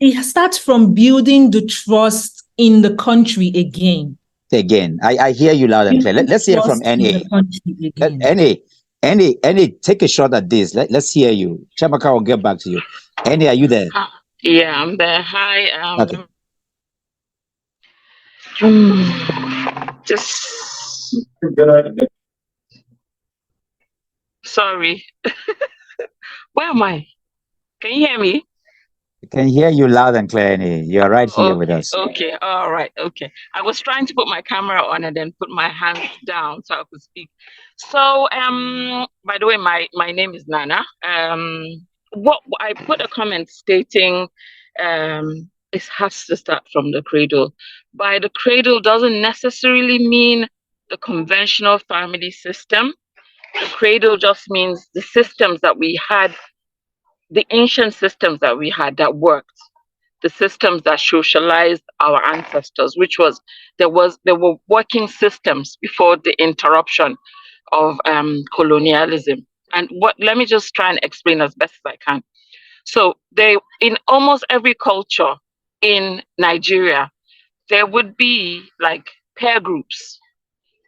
It starts from building the trust in the country again. I hear you loud and clear. Let's hear from NA. NA, take a shot at this. Let's hear you. Chiamaka will get back to you. NA, are you there? Yeah, I'm there. Hi. Okay. Just sorry. Where am I? Can you hear me? I can hear you loud and clear, NA. You're right here with us. Okay. All right. Okay. I was trying to put my camera on and then put my hands down so I could speak. So, by the way, my name is Nana. What I put a comment stating, it has to start from the cradle. By the cradle doesn't necessarily mean the conventional family system. The cradle just means the systems that we had, the ancient systems that we had that worked, the systems that socialized our ancestors, which was there were working systems before the interruption of colonialism. And let me just try and explain as best as I can. So in almost every culture in Nigeria, there would be like pair groups,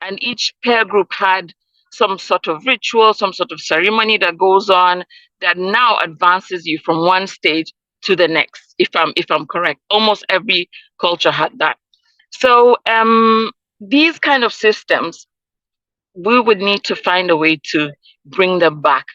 and each pair group had some sort of ritual, some sort of ceremony that goes on that now advances you from one stage to the next. If I'm correct, almost every culture had that. So these kind of systems, we would need to find a way to bring them back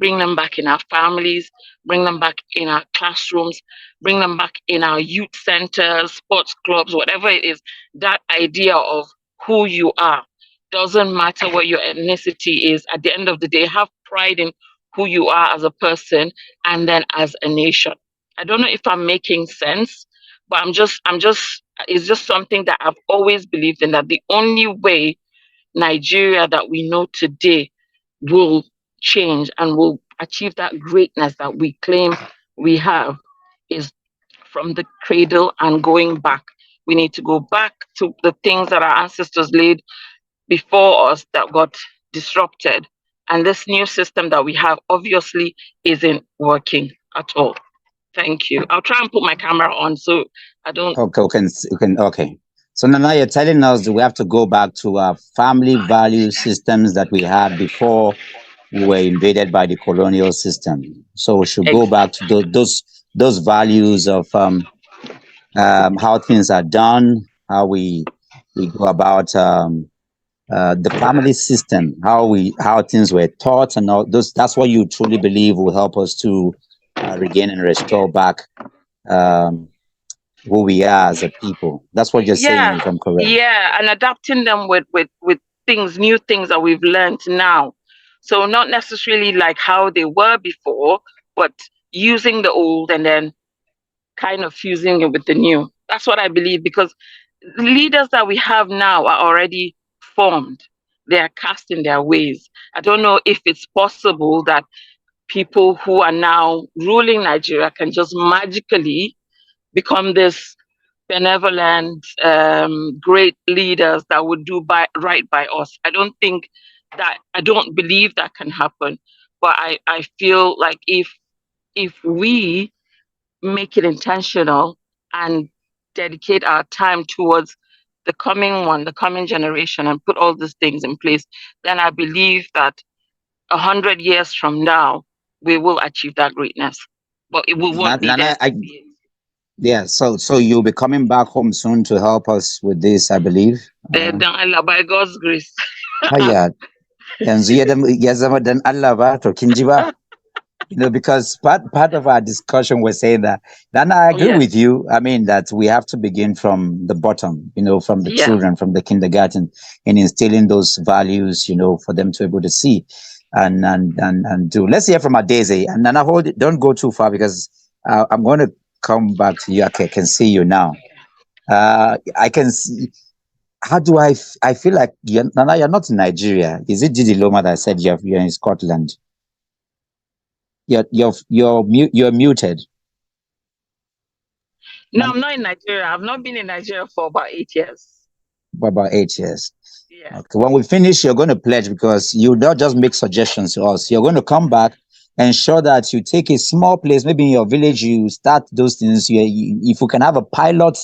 in our families, bring them back in our classrooms, bring them back in our youth centers, sports clubs, whatever it is. That idea of who you are doesn't matter what your ethnicity is. At the end of the day, have pride in who you are as a person and then as a nation. I don't know if I'm making sense, but it's just something that I've always believed in, that the only way Nigeria that we know today will change and will achieve that greatness that we claim we have is from the cradle and going back. We need to go back to the things that our ancestors laid before us that got disrupted. And this new system that we have obviously isn't working at all. Thank you. I'll try and put my camera on so I don't. Okay. So now you're telling us that we have to go back to our family value systems that we had before we were invaded by the colonial system. So we should go back to those values of how things are done, how we go about the family system, how things were taught, and all those. That's what you truly believe will help us to regain and restore back who we are as a people. That's what you're saying, if I'm correct. Yeah, and adapting them with things, new things that we've learned now. So not necessarily like how they were before, but using the old and then kind of fusing it with the new. That's what I believe, because the leaders that we have now are already formed. They are cast in their ways. I don't know if it's possible that people who are now ruling Nigeria can just magically become this benevolent, great leaders that would do right by us. I don't believe that can happen. But I feel like if we make it intentional and dedicate our time towards the coming generation and put all these things in place, then I believe that 100 years from now, we will achieve that greatness. But we won't be there. Yeah, so you'll be coming back home soon to help us with this, I believe. By God's grace. Yeah, yanzu ya zama dan Allah ba to kin ji ba? Because part of our discussion was saying that, and I agree with you. I mean that we have to begin from the bottom, from the children, from the kindergarten, and instilling those values, for them to be able to see and do. Let's hear from Daisy. And Nana, hold it, don't go too far because I'm going to come back to you. I can see you now. I can see. How do I feel like Nana? You're not in Nigeria. Is it Didi Loma that said you're in Scotland? You're muted. No, I'm not in Nigeria. I've not been in Nigeria for about 8 years. For about 8 years. Yeah. Okay. When we finish, you're going to pledge because you don't just make suggestions to us. You're going to come back, ensure that you take a small place, maybe in your village, you start those things. If we can have a pilot,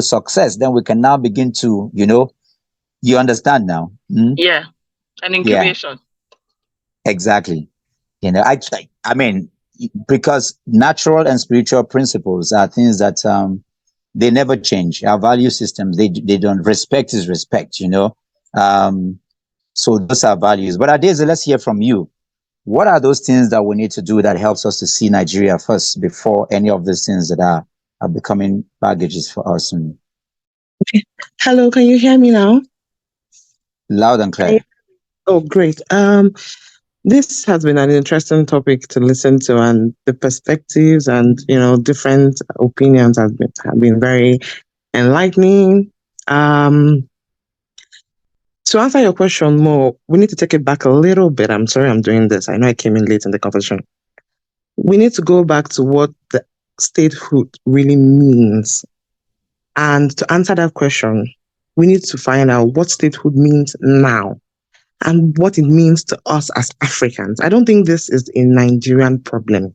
success, then we can now begin to, you understand now. Yeah. An incubation. Yeah. Exactly. I mean, because natural and spiritual principles are things that they never change. Our value systems, they don't. Respect is respect, so those are values. But Adeze, let's hear from you. What are those things that we need to do that helps us to see Nigeria first before any of those things that are becoming baggages for us? Okay. Hello, can you hear me now? Loud and clear. Oh, great. This has been an interesting topic to listen to, and the perspectives and different opinions have been very enlightening. To answer your question more, we need to take it back a little bit. I'm sorry I'm doing this. I know I came in late in the conversation. We need to go back to what the statehood really means. And to answer that question, we need to find out what statehood means now and what it means to us as Africans. I don't think this is a Nigerian problem,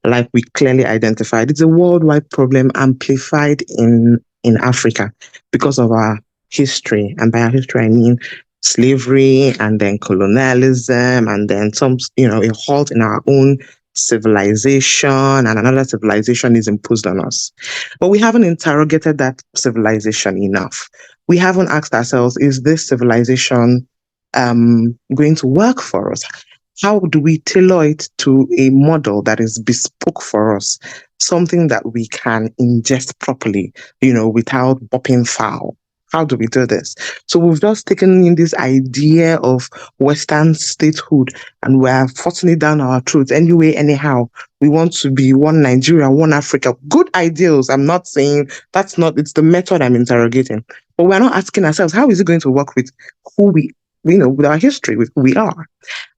like we clearly identified. It's a worldwide problem amplified in Africa because of our history. And by our history, I mean slavery and then colonialism and then a halt in our own civilization, and another civilization is imposed on us. But we haven't interrogated that civilization enough. We haven't asked ourselves, is this civilization going to work for us? How do we tailor it to a model that is bespoke for us, something that we can ingest properly, without bopping foul? How do we do this? So we've just taken in this idea of Western statehood and we're forcing it down our throats anyway, anyhow. We want to be one Nigeria, one Africa. Good ideals. I'm not saying it's the method I'm interrogating. But we're not asking ourselves, how is it going to work with who with our history, with who we are?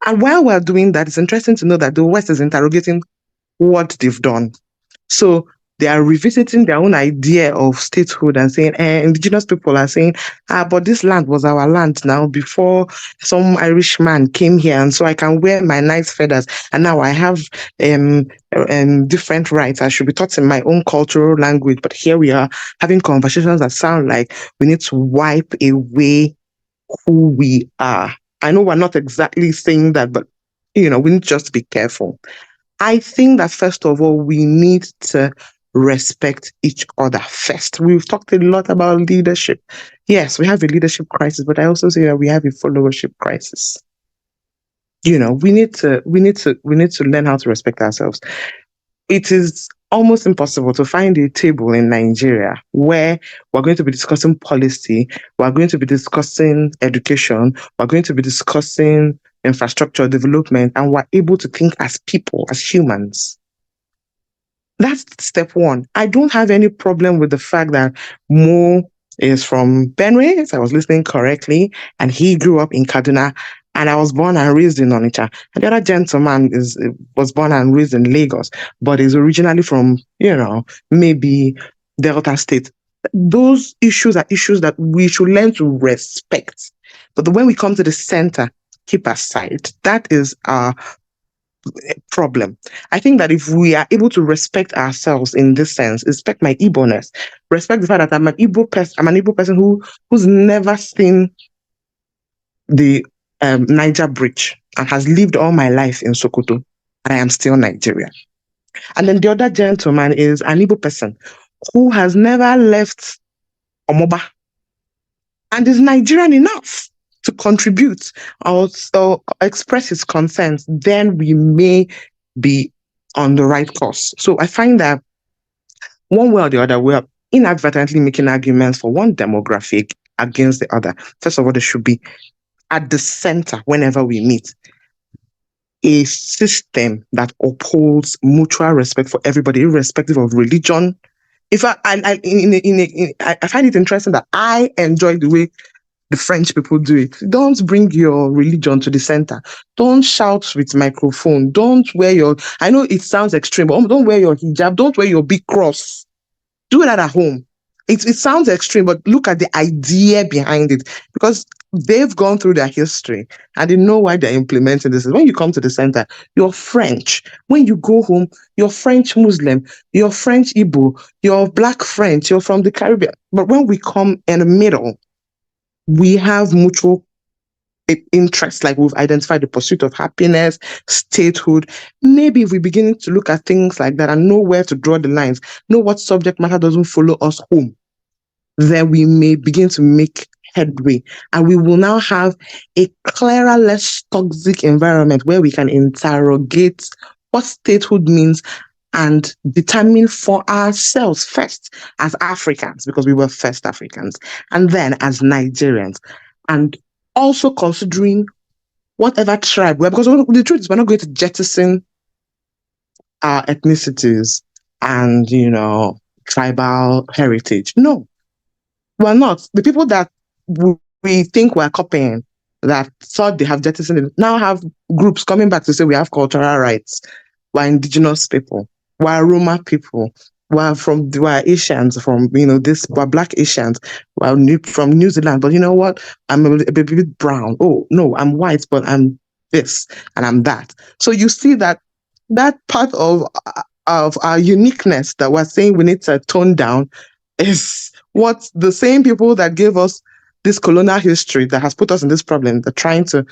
And while we're doing that, it's interesting to know that the West is interrogating what they've done. So they are revisiting their own idea of statehood and saying, indigenous people are saying, but this land was our land now before some Irishman came here, and so I can wear my nice feathers, and now I have different rights. I should be taught in my own cultural language, but here we are having conversations that sound like we need to wipe away who we are. I know we're not exactly saying that, but we need just to be careful. I think that first of all, we need to respect each other first. We've talked a lot about leadership. Yes, we have a leadership crisis, but I also say that we have a followership crisis. We need to learn how to respect ourselves. It is almost impossible to find a table in Nigeria where we're going to be discussing policy, we're going to be discussing education, we're going to be discussing infrastructure development, and we're able to think as people, as humans. That's step one. I don't have any problem with the fact that Mo is from Benue, if I was listening correctly, and he grew up in Kaduna, and I was born and raised in Onitsha. And the other gentleman was born and raised in Lagos, but is originally from, maybe Delta State. Those issues are issues that we should learn to respect. But when we come to the center, keep aside. That is our problem. I think that if we are able to respect ourselves in this sense, respect my Igbo-ness, respect the fact that I'm an Igbo person who's never seen the Niger Bridge. and has lived all my life in Sokoto, and I am still Nigerian. And then the other gentleman is an Igbo person who has never left Omoba and is Nigerian enough to contribute or express his concerns. Then we may be on the right course. So I find that one way or the other, we are inadvertently making arguments for one demographic against the other. First of all, there should be at the center whenever we meet a system that upholds mutual respect for everybody, irrespective of religion. I find it interesting that I enjoy the way the French people do it. Don't bring your religion to the center. Don't shout with microphone. Don't wear your, I know it sounds extreme, but don't wear your hijab. Don't wear your big cross. Do that at home. It sounds extreme, but look at the idea behind it, because they've gone through their history and they know why they're implementing this. When you come to the center, you're French. When you go home, you're French Muslim, you're French Igbo, you're Black French, you're from the Caribbean. But when we come in the middle, we have mutual interests, like we've identified the pursuit of happiness, statehood. Maybe if we begin to look at things like that and know where to draw the lines, know what subject matter doesn't follow us home, then we may begin to make headway. And we will now have a clearer, less toxic environment where we can interrogate what statehood means and determine for ourselves first as Africans, because we were first Africans, and then as Nigerians, and also considering whatever tribe we're, because the truth is we're not going to jettison our ethnicities and, tribal heritage. No, we're not. The people that we think we're copying, that thought they have jettisoned it, now have groups coming back to say we have cultural rights. We're indigenous people. We're Roma people. We're Asians, we're Black Asians. We're from New Zealand, but you know what? I'm a bit brown. Oh, no, I'm white, but I'm this and I'm that. So you see that part of our uniqueness that we're saying we need to tone down is what the same people that gave us this colonial history that has put us in this problem, they're trying to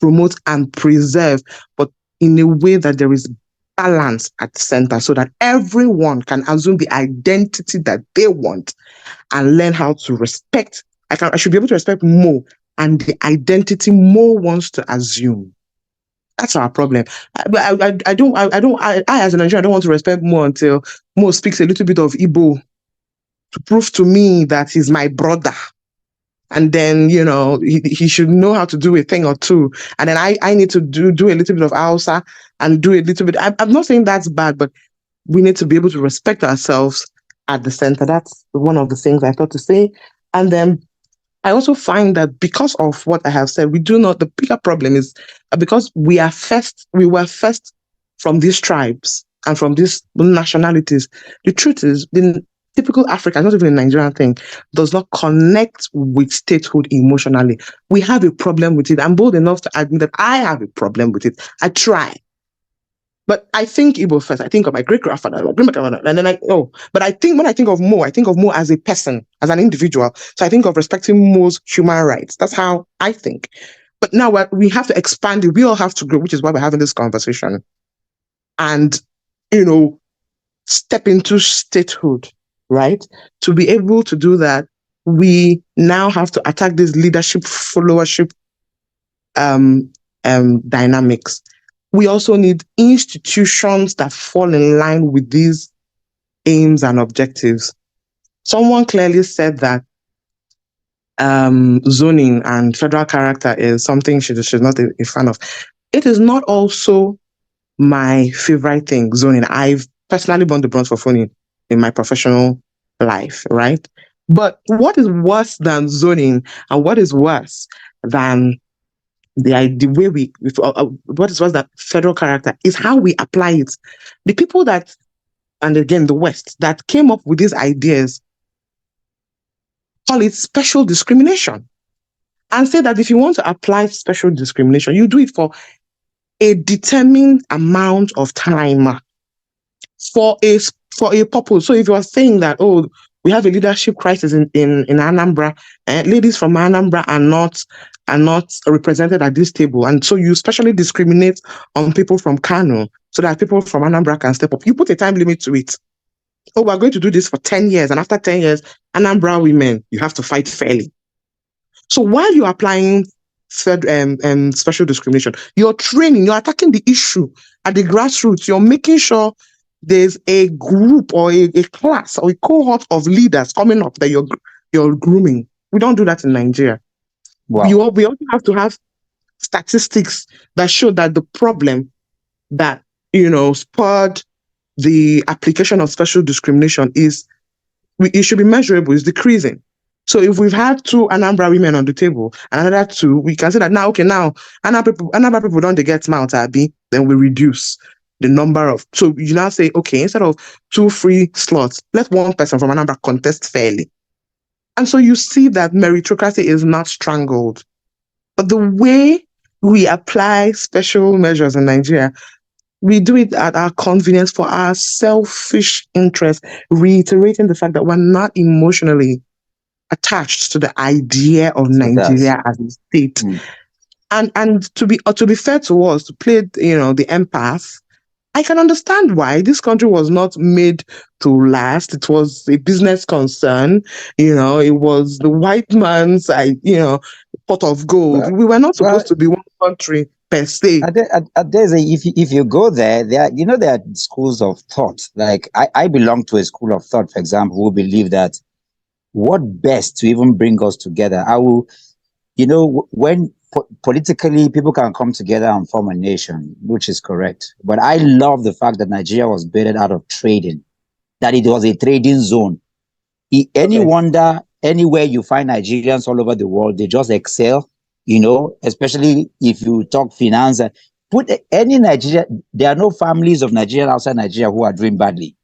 promote and preserve, but in a way that there is balance at the center so that everyone can assume the identity that they want and learn how to respect. I should be able to respect more and the identity more wants to assume. That's our problem. But I as a Nigerian, I don't want to respect more until Mo speaks a little bit of Igbo to prove to me that he's my brother. And then, he should know how to do a thing or two. And then I need to do a little bit of Hausa and do a little bit. I'm not saying that's bad, but we need to be able to respect ourselves at the center. That's one of the things I thought to say. And then I also find that because of what I have said, the bigger problem is because we were first from these tribes and from these nationalities. The truth is, the typical African, not even a Nigerian thing, does not connect with statehood emotionally. We have a problem with it. I'm bold enough to admit that I have a problem with it. I try. But I think Igbo first. I think of my great-grandfather, and then but when I think of Mo as a person, as an individual. So I think of respecting Mo's human rights. That's how I think. But now we have to expand it. We all have to grow, which is why we're having this conversation. And, step into statehood, right? To be able to do that, we now have to attack this leadership, followership dynamics. We also need institutions that fall in line with these aims and objectives. Someone clearly said that zoning and federal character is something she's not a fan of. It is not also my favorite thing, zoning. I've personally borne the brunt for phoning in my professional life, right? But what is worse than zoning and what is worse than what is that federal character is how we apply it. The people that, and again, the West, that came up with these ideas call it special discrimination and say that if you want to apply special discrimination, you do it for a determined amount of time for a purpose. So if you are saying that, we have a leadership crisis in Anambra. Ladies from Anambra are not represented at this table. And so you specially discriminate on people from Kano so that people from Anambra can step up. You put a time limit to it. Oh, we're going to do this for 10 years. And after 10 years, Anambra women, you have to fight fairly. So while you're applying special discrimination, you're attacking the issue at the grassroots. You're making sure there's a group or a class or a cohort of leaders coming up that you're grooming. We don't do that in Nigeria. Wow. We also have to have statistics that show that the problem that spurred the application of special discrimination it should be measurable, is decreasing. So if we've had 2 Anambra women on the table and another 2, we can say that now Anambra people don't get mount Abi, then we reduce the number of. So you now say, okay, instead of 2 free slots, let 1 person from Anambra contest fairly. And so you see that meritocracy is not strangled. But the way we apply special measures in Nigeria, we do it at our convenience for our selfish interest, reiterating the fact that we're not emotionally attached to the idea of Nigeria as a state. And to be fair to us, to play the empath, I can understand why this country was not made to last. It was a business concern. It was the white man's pot of gold. We were not supposed to be one country per se. If you go there are schools of thought. Like I belong to a school of thought, for example, who believe that what best to even bring us together. When politically people can come together and form a nation, which is correct. But I love the fact that Nigeria was built out of trading, that it was a trading zone. Any wonder, anywhere you find Nigerians all over the world, they just excel, especially if you talk finance. Put any Nigeria, there are no families of Nigeria outside Nigeria who are doing badly,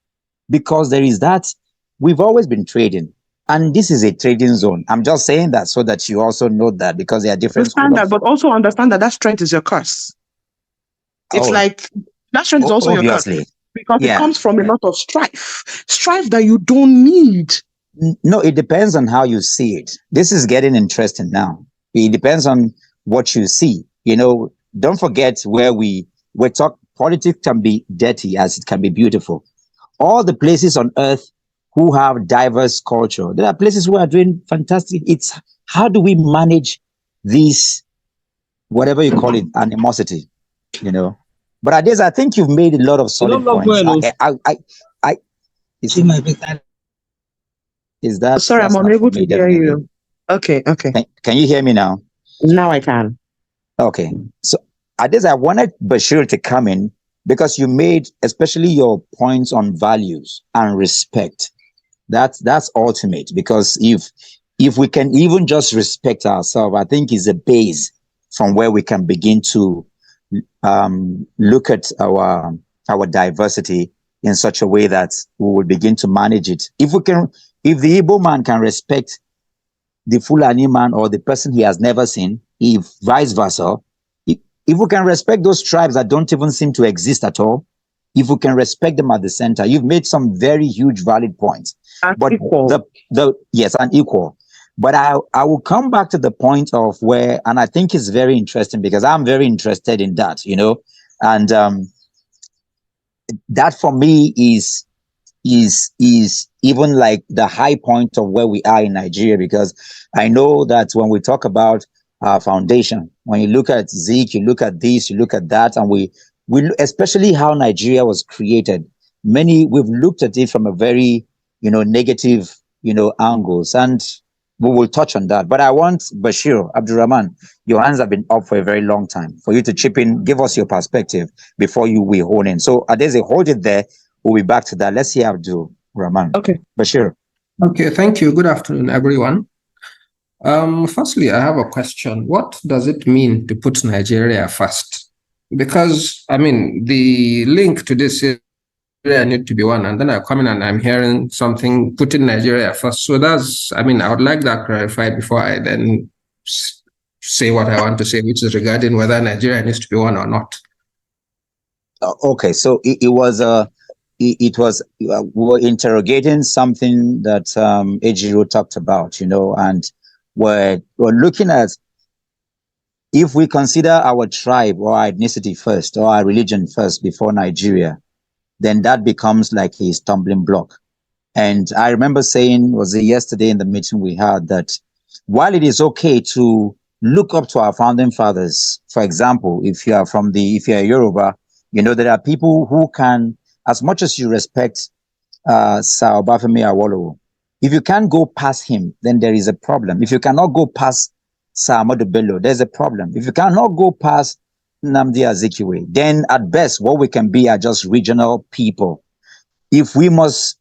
because there is that. We've always been trading. And this is a trading zone. I'm just saying that so that you also know that, because there are different schools. But also understand that strength is your curse. It's like that strength is also your curse, because it comes from a lot of strife that you don't need. No, it depends on how you see it. This is getting interesting now. It depends on what you see. Don't forget where we talk. Politics can be dirty as it can be beautiful. All the places on earth who have diverse culture, there are places who are doing fantastic. It's how do we manage this, whatever you call it, animosity, But Ades, I think you've made a lot of solid points. Is that? Sorry, I'm unable to hear you. Okay. Can you hear me now? Now I can. Okay. So Ades, I wanted Bashir to come in because you made especially your points on values and respect. That's ultimate, because if we can even just respect ourselves, I think is a base from where we can begin to look at our diversity in such a way that we will begin to manage it. If the Igbo man can respect the Fulani man or the person he has never seen, if vice versa, if we can respect those tribes that don't even seem to exist at all, if we can respect them at the center, you've made some very huge valid points. But equal. Yes, and equal. But I will come back to the point of where, and I think it's very interesting because I'm very interested in that, and that for me is even like the high point of where we are in Nigeria, because I know that when we talk about our foundation, when you look at Zeke, you look at this, you look at that, and we especially how Nigeria was created. We've looked at it from a very negative, angles, and we will touch on that. But I want Bashir Abdurrahman, your hands have been up for a very long time, for you to chip in, give us your perspective before we hone in. So Adeze, hold it there. We'll be back to that. Let's hear Abdurrahman. Okay. Bashir. Okay, thank you. Good afternoon, everyone. Firstly, I have a question. What does it mean to put Nigeria first? Because, the link to this is Nigeria need to be one, and then I come in and I'm hearing something putting Nigeria first. So I would like that clarified before I then say what I want to say, which is regarding whether Nigeria needs to be one or not. Okay, so it was it was we were interrogating something that Ejiro talked about, and we're looking at, if we consider our tribe or our ethnicity first or our religion first before Nigeria, then that becomes like a stumbling block. And I remember saying, was it yesterday in the meeting we had, that while it is okay to look up to our founding fathers, for example, if you're Yoruba, there are people who can, as much as you respect Sir Obafemi Awolowo, if you can't go past him, then there is a problem. If you cannot go past Sir Ahmadu Bello, there's a problem. If you cannot go past Nnamdi Azikiwe, then at best, what we can be are just regional people. If we must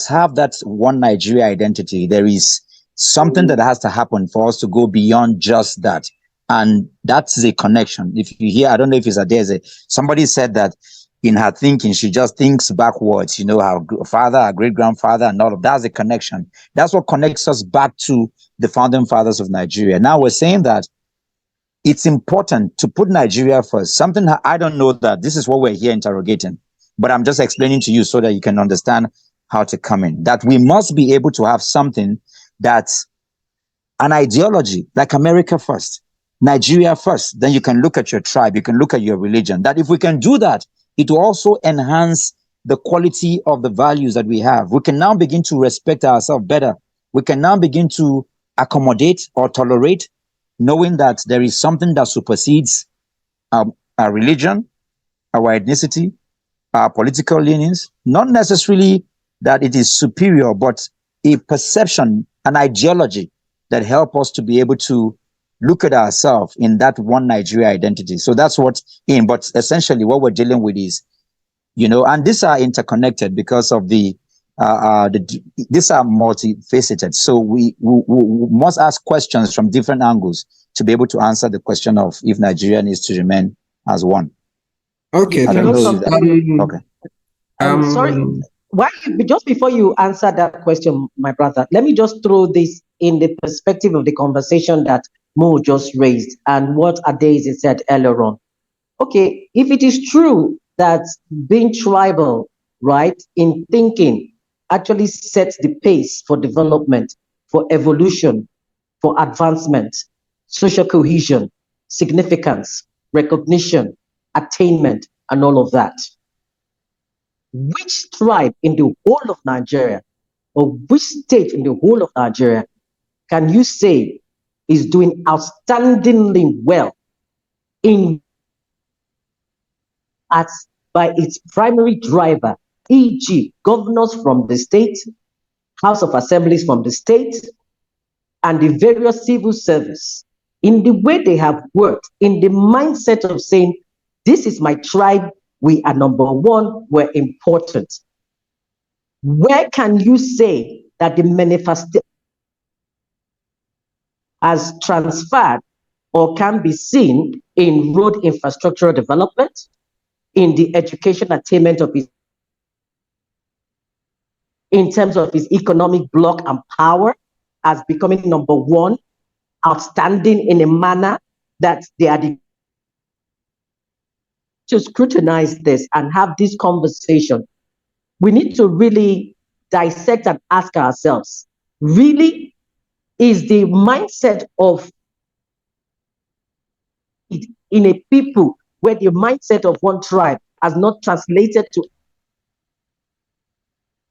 have that one Nigeria identity, there is something that has to happen for us to go beyond just that. And that's the connection. If you hear, I don't know if it's somebody said that in her thinking, she just thinks backwards, her father, her great-grandfather, and all of that's the connection. That's what connects us back to the founding fathers of Nigeria. Now we're saying that it's important to put Nigeria first. Something I don't know that this is what we're here interrogating, but I'm just explaining to you so that you can understand how to come in. That we must be able to have something that's an ideology, like America first, Nigeria first. Then you can look at your tribe, you can look at your religion. That if we can do that, it will also enhance the quality of the values that we have. We can now begin to respect ourselves better. We can now begin to accommodate or tolerate, knowing that there is something that supersedes our religion, our ethnicity, our political leanings. Not necessarily that it is superior, but a perception, an ideology that help us to be able to look at ourselves in that one Nigeria identity. So that's what's in. But essentially what we're dealing with is, and these are interconnected because of these are multifaceted. So we must ask questions from different angles to be able to answer the question of if Nigeria needs to remain as one. Okay. I don't know if that, okay. Sorry. Just before you answer that question, my brother, let me just throw this in the perspective of the conversation that Mo just raised and what Adeze said earlier on. Okay, if it is true that being tribal, right, in thinking actually sets the pace for development, for evolution, for advancement, social cohesion, significance, recognition, attainment, and all of that. Which tribe in the whole of Nigeria, or which state in the whole of Nigeria, can you say is doing outstandingly well in by its primary driver, e.g., governors from the state, House of Assemblies from the state, and the various civil service, in the way they have worked, in the mindset of saying, this is my tribe, we are number one, we're important. Where can you say that the manifestation has transferred or can be seen in road infrastructural development, in the education attainment of his, in terms of his economic bloc and power as becoming number one, outstanding in a manner that they are to scrutinize this and have this conversation? We need to really dissect and ask ourselves, really, is the mindset of in a people where the mindset of one tribe has not translated to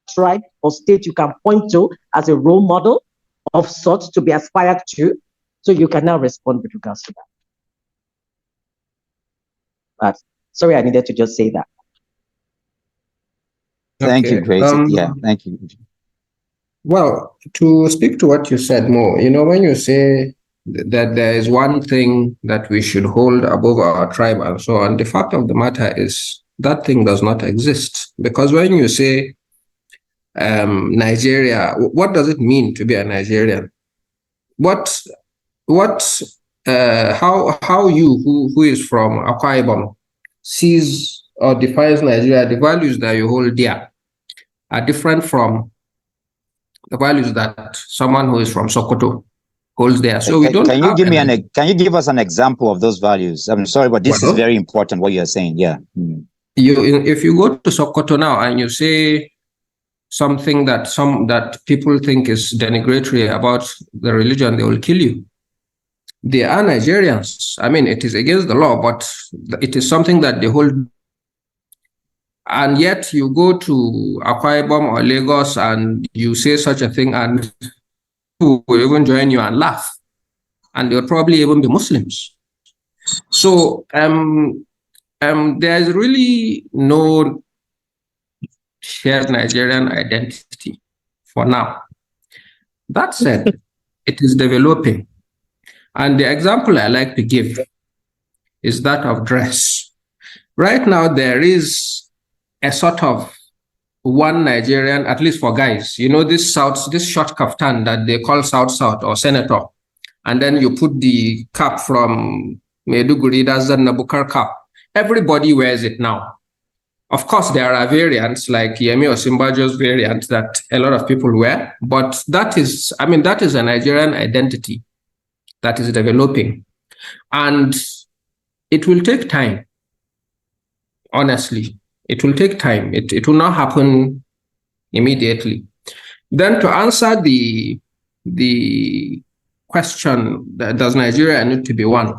tribe or state you can point to as a role model of sorts to be aspired to? So you can now respond with regards to that. But sorry, I needed to just say that. Thank you, Grace. Yeah, thank you. Well, to speak to what you said more, when you say that there is one thing that we should hold above our tribe and so on, the fact of the matter is that thing does not exist. Because when you say Nigeria, what does it mean to be a Nigerian? How you who is from Akwa Ibom sees or defines Nigeria, the values that you hold there are different from the values that someone who is from Sokoto holds there. So we don't. Can you give us an example of those values? I'm sorry, but this is very important what you're saying. Yeah. if you go to Sokoto now and you say something that people think is denigratory about the religion, they will kill you. They are Nigerians. I mean, it is against the law, but it is something that they hold. And yet you go to Akwa Ibom or Lagos and you say such a thing, and people will even join you and laugh. And they'll probably even be Muslims. So there's really no shared Nigerian identity for now. That said, it is developing. And the example I like to give is that of dress. Right now, there is a sort of one Nigerian, at least for guys, you know, this short kaftan that they call South or senator. And then you put the cap from Maiduguri, that's the Nabukar cap. Everybody wears it now. Of course, there are variants like Yemi Osinbajo's variant that a lot of people wear, but that is a Nigerian identity that is developing. And it will take time, honestly. It will take time. It will not happen immediately. Then to answer the question, does Nigeria need to be one?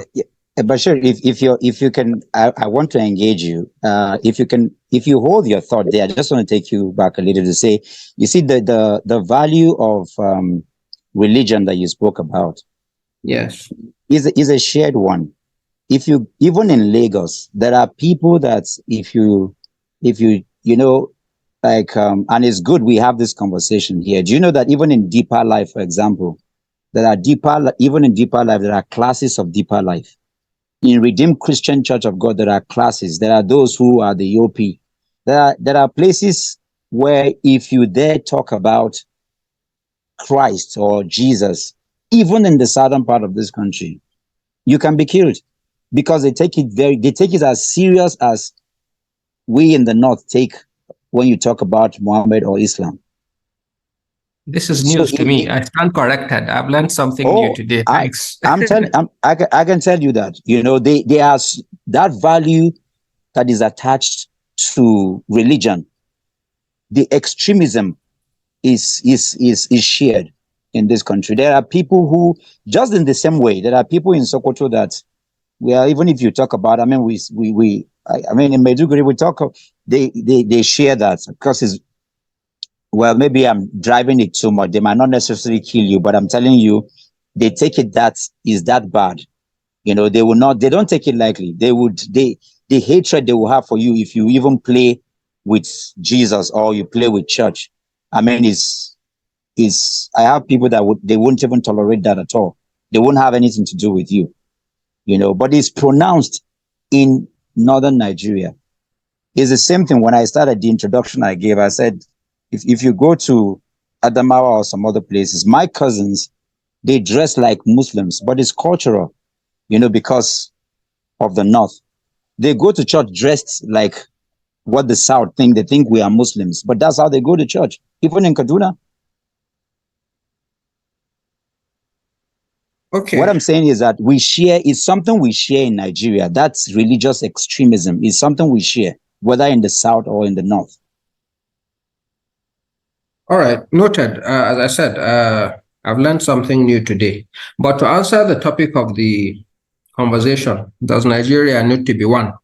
Bashir, if you can, I want to engage you. If you hold your thought there, I just want to take you back a little to say, you see the value of religion that you spoke about. Yes, is a shared one. If you, even in Lagos, there are people that if you like, and it's good we have this conversation here. Do you know that even in deeper life, for example, even in deeper life, there are classes of deeper life. In Redeemed Christian Church of God, there are classes. There are those who are the OP. There are places where if you dare talk about Christ or Jesus, even in the southern part of this country, you can be killed, because they take it as serious as we in the north take when you talk about Muhammad or Islam. This is news to me. I stand corrected. I've learned something new today. Thanks. I can tell you that, you know, they are that value that is attached to religion. The extremism is shared in this country. There are people who, just in the same way, there are people in Sokoto that even if you talk about, I mean, in Maiduguri, we talk, they share that, because well, maybe I'm driving it too much. They might not necessarily kill you, but I'm telling you, they take it that is that bad. You know, they don't take it lightly. The hatred they will have for you if you even play with Jesus or you play with church. I mean, I have people that they wouldn't even tolerate that at all. They won't have anything to do with you, you know, but it's pronounced in northern Nigeria. It's the same thing. When I started the introduction I gave, I said, if you go to Adamawa or some other places, my cousins, they dress like Muslims, but it's cultural, you know, because of the north. They go to church dressed like what the south think. They think we are Muslims, but that's how they go to church, even in Kaduna. Okay. What I'm saying is that it's something we share in Nigeria. That's religious extremism. It's something we share, whether in the south or in the north. All right, noted. As I said, I've learned something new today. But to answer the topic of the conversation, does Nigeria need to be one?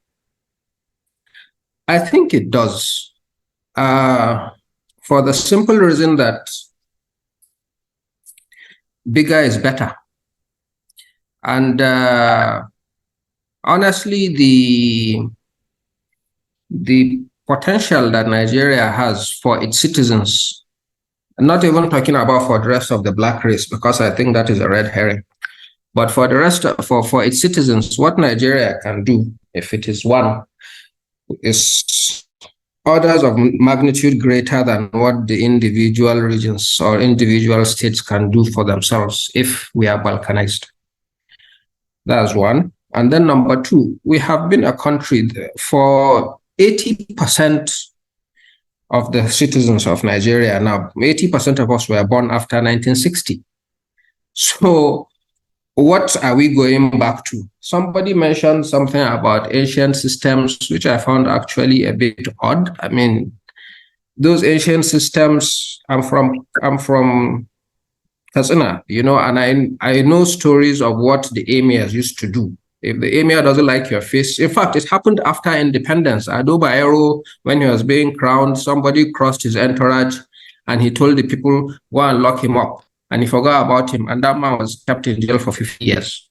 I think it does. For the simple reason that bigger is better. And honestly, the potential that Nigeria has for its citizens, not even talking about for the rest of the black race, because I think that is a red herring, but for the rest for its citizens, what Nigeria can do if it is one is orders of magnitude greater than what the individual regions or individual states can do for themselves if we are balkanized. That's one. And then number two, we have been a country for 80% of the citizens of Nigeria now, 80% of us were born after 1960. So what are we going back to? Somebody mentioned something about ancient systems, which I found actually a bit odd. I mean, those ancient systems, I'm from Katsina, and I know stories of what the emirs used to do. If the emir doesn't like your face, in fact, it happened after independence. Ado Bayero, when he was being crowned, somebody crossed his entourage and he told the people, go and lock him up. And he forgot about him. And that man was kept in jail for 50 years.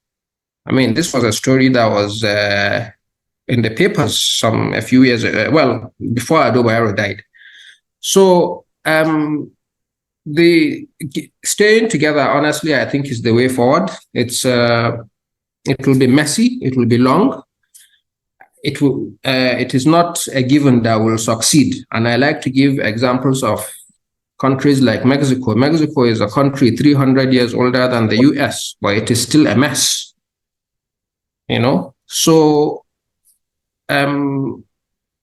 I mean, this was a story that was in the papers a few years, well, before Ado Bayero died. So, the staying together, honestly, I think is the way forward. It will be messy, it will be long. It is not a given that will succeed. And I like to give examples of countries like Mexico. Mexico is a country 300 years older than the US, but it is still a mess. So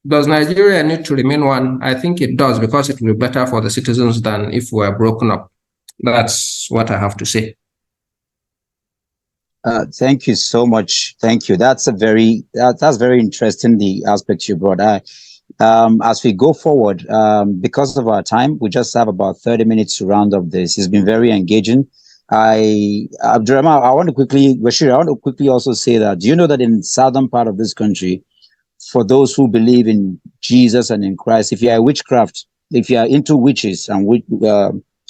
does Nigeria need to remain one? I think it does, because it will be better for the citizens than if we are broken up. That's what I have to say. Thank you so much. Thank you. That's very interesting, the aspect you brought. As we go forward, because of our time, we just have about 30 minutes to round up this. It's been very engaging. Abdurrahman, I want to quickly also say that, do you know that in southern part of this country, for those who believe in Jesus and in Christ, if you are witchcraft, if you are into witches and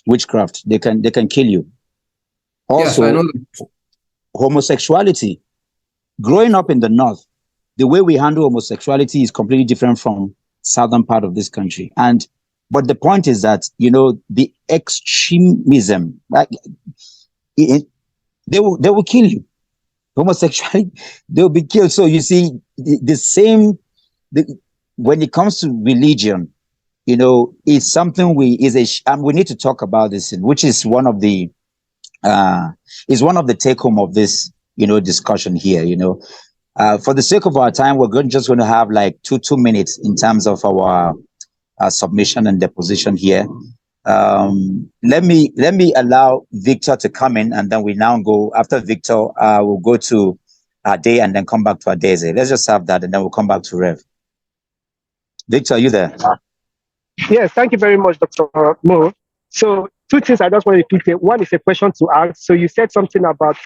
witchcraft, they can kill you. Also, yes, I know. Homosexuality. Growing up in the north, the way we handle homosexuality is completely different from southern part of this country. But the point is that, the extremism, like, they will kill you. Homosexuality, they'll be killed. So you see, when it comes to religion, it's something we need to talk about this, which is one of the take home of this, discussion here. For the sake of our time, we're just going to have like two minutes in terms of our submission and deposition here. Let me allow Victor to come in, and then we now go after Victor. We'll go to Ade and then come back to Adeze. Let's just have that, and then we'll come back to Rev. Victor, are you there? Yes, thank you very much, Dr. Mo. So, two things I just want to quickly. One is a question to ask. So, you said something about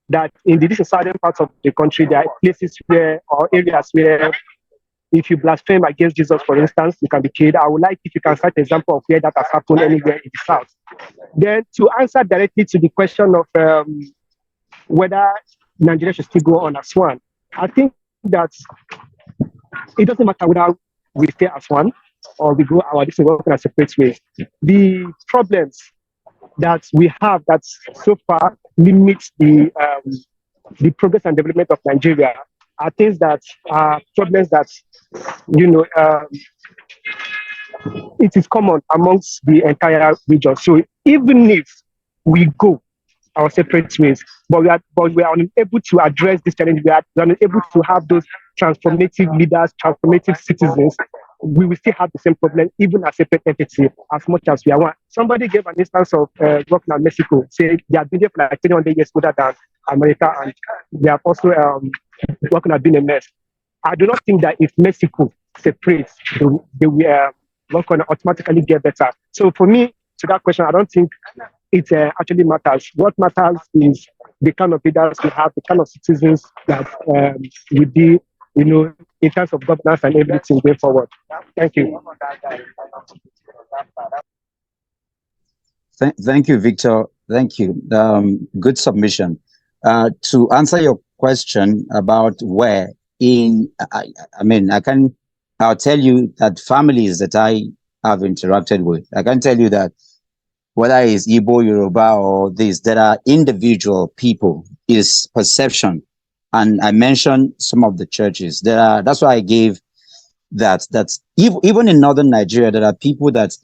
that in the southern parts of the country, there are places or areas where, if you blaspheme against Jesus, for instance, you can be killed. I would like if you can cite an example of where that has happened anywhere in the south. Then, to answer directly to the question of whether Nigeria should still go on as one, I think that it doesn't matter whether we stay as one or we go our different work in a separate way. The problems that we have that so far limits the progress and development of Nigeria are things that are problems that it is common amongst the entire region. So even if we go our separate ways, but we are unable to address this challenge, we are unable to have those transformative leaders, transformative citizens, we will still have the same problem, even as a separate entity, as much as we are one. Somebody gave an instance of working in Mexico, saying they have been there for like 300 years older than America, and they have also working at being a mess. I do not think that if Mexico separates, they will work on automatically get better. So for me, to that question, I don't think it actually matters. What matters is the kind of leaders we have, the kind of citizens that will be, in terms of governance and everything going forward. Thank you. Thank you, Victor. Thank you. Good submission. To answer your question about where I'll tell you that families that I have interacted with, I can tell you that whether it's Igbo, Yoruba, or this, there are individual people, is perception. And I mentioned some of the churches. That's why I gave that even in northern Nigeria, there are people that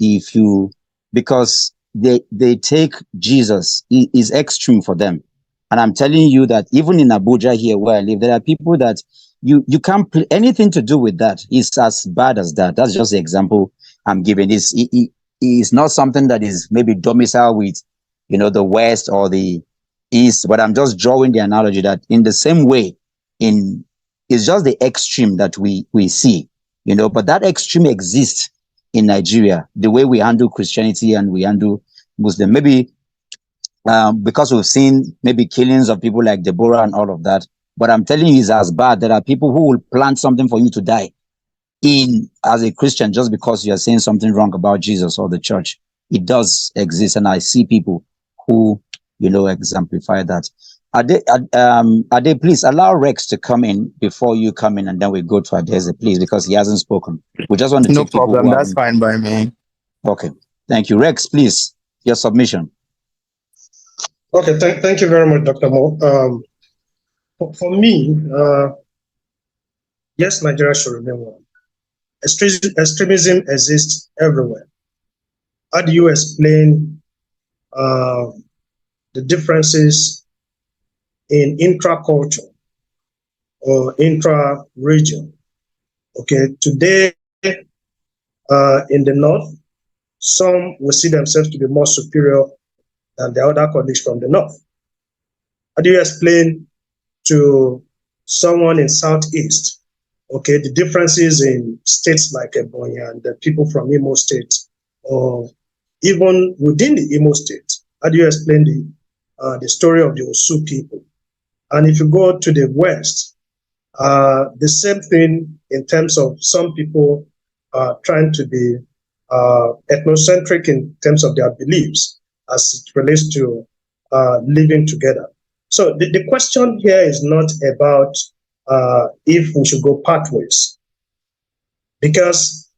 because they take Jesus is extreme for them. And I'm telling you that even in Abuja here where I live, there are people that you can't play anything to do with that. It's as bad as that. That's just the example I'm giving. It's not something that is maybe domicile with, the West or the is, but I'm just drawing the analogy that in the same way, it's just the extreme that we see, but that extreme exists in Nigeria, the way we handle Christianity and we handle Muslim. Maybe because we've seen maybe killings of people like Deborah and all of that. But I'm telling you, it's as bad. There are people who will plant something for you to die as a Christian just because you're saying something wrong about Jesus or the church. It does exist, and I see people who exemplify that. Ade, please allow Rex to come in before you come in, and then we go to Adeze, please, because he hasn't spoken. We just want to No take people problem. who That's fine by me. Okay, thank you, Rex. Please, your submission. Okay, thank you very much, Dr. Mo. For me, yes, Nigeria should remain one. Extremism exists everywhere. How do you explain the differences in intra-culture or intra-region? Okay, today in the north, some will see themselves to be more superior than the other colleagues from the north. How do you explain to someone in southeast, okay, the differences in states like Ebonyi and the people from Imo State, or even within the Imo State? How do you explain the story of the Osu people? And if you go to the west, the same thing in terms of some people trying to be ethnocentric in terms of their beliefs as it relates to living together. So the question here is not about if we should go pathways, because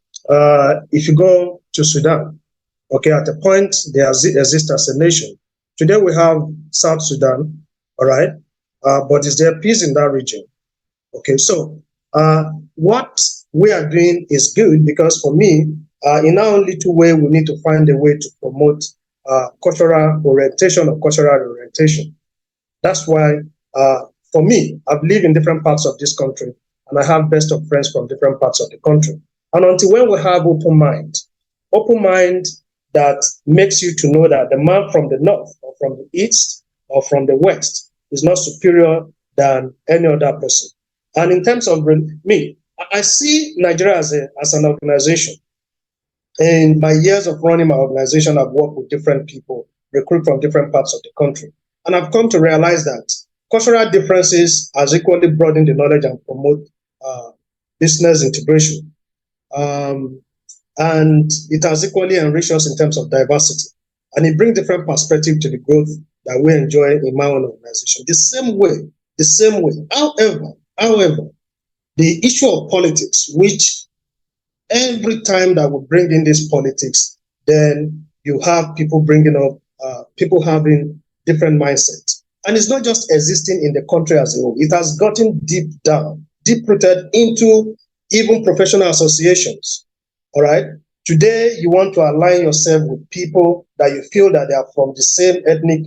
if you go to Sudan, okay, at a point they exist as a nation. Today we have South Sudan, all right, but is there peace in that region? Okay, so what we are doing is good, because for me, in our only two ways, we need to find a way to promote cultural orientation or cultural orientation. That's why, for me, I've lived in different parts of this country, and I have best of friends from different parts of the country. And until when we have open mind that makes you to know that the man from the north or from the east or from the west is not superior than any other person. And in terms of me, I see Nigeria as an organization. In my years of running my organization, I've worked with different people, recruit from different parts of the country. And I've come to realize that cultural differences has equally broadened the knowledge and promote business integration. And it has equally enriched us in terms of diversity. And it brings different perspective to the growth that we enjoy in my own organization. The same way. However, the issue of politics, which every time that we bring in this politics, then you have people bringing up, people having different mindsets. And it's not just existing in the country as a whole. It has gotten deep down, deep-rooted into even professional associations, all right? Today, you want to align yourself with people that you feel that they are from the same ethnic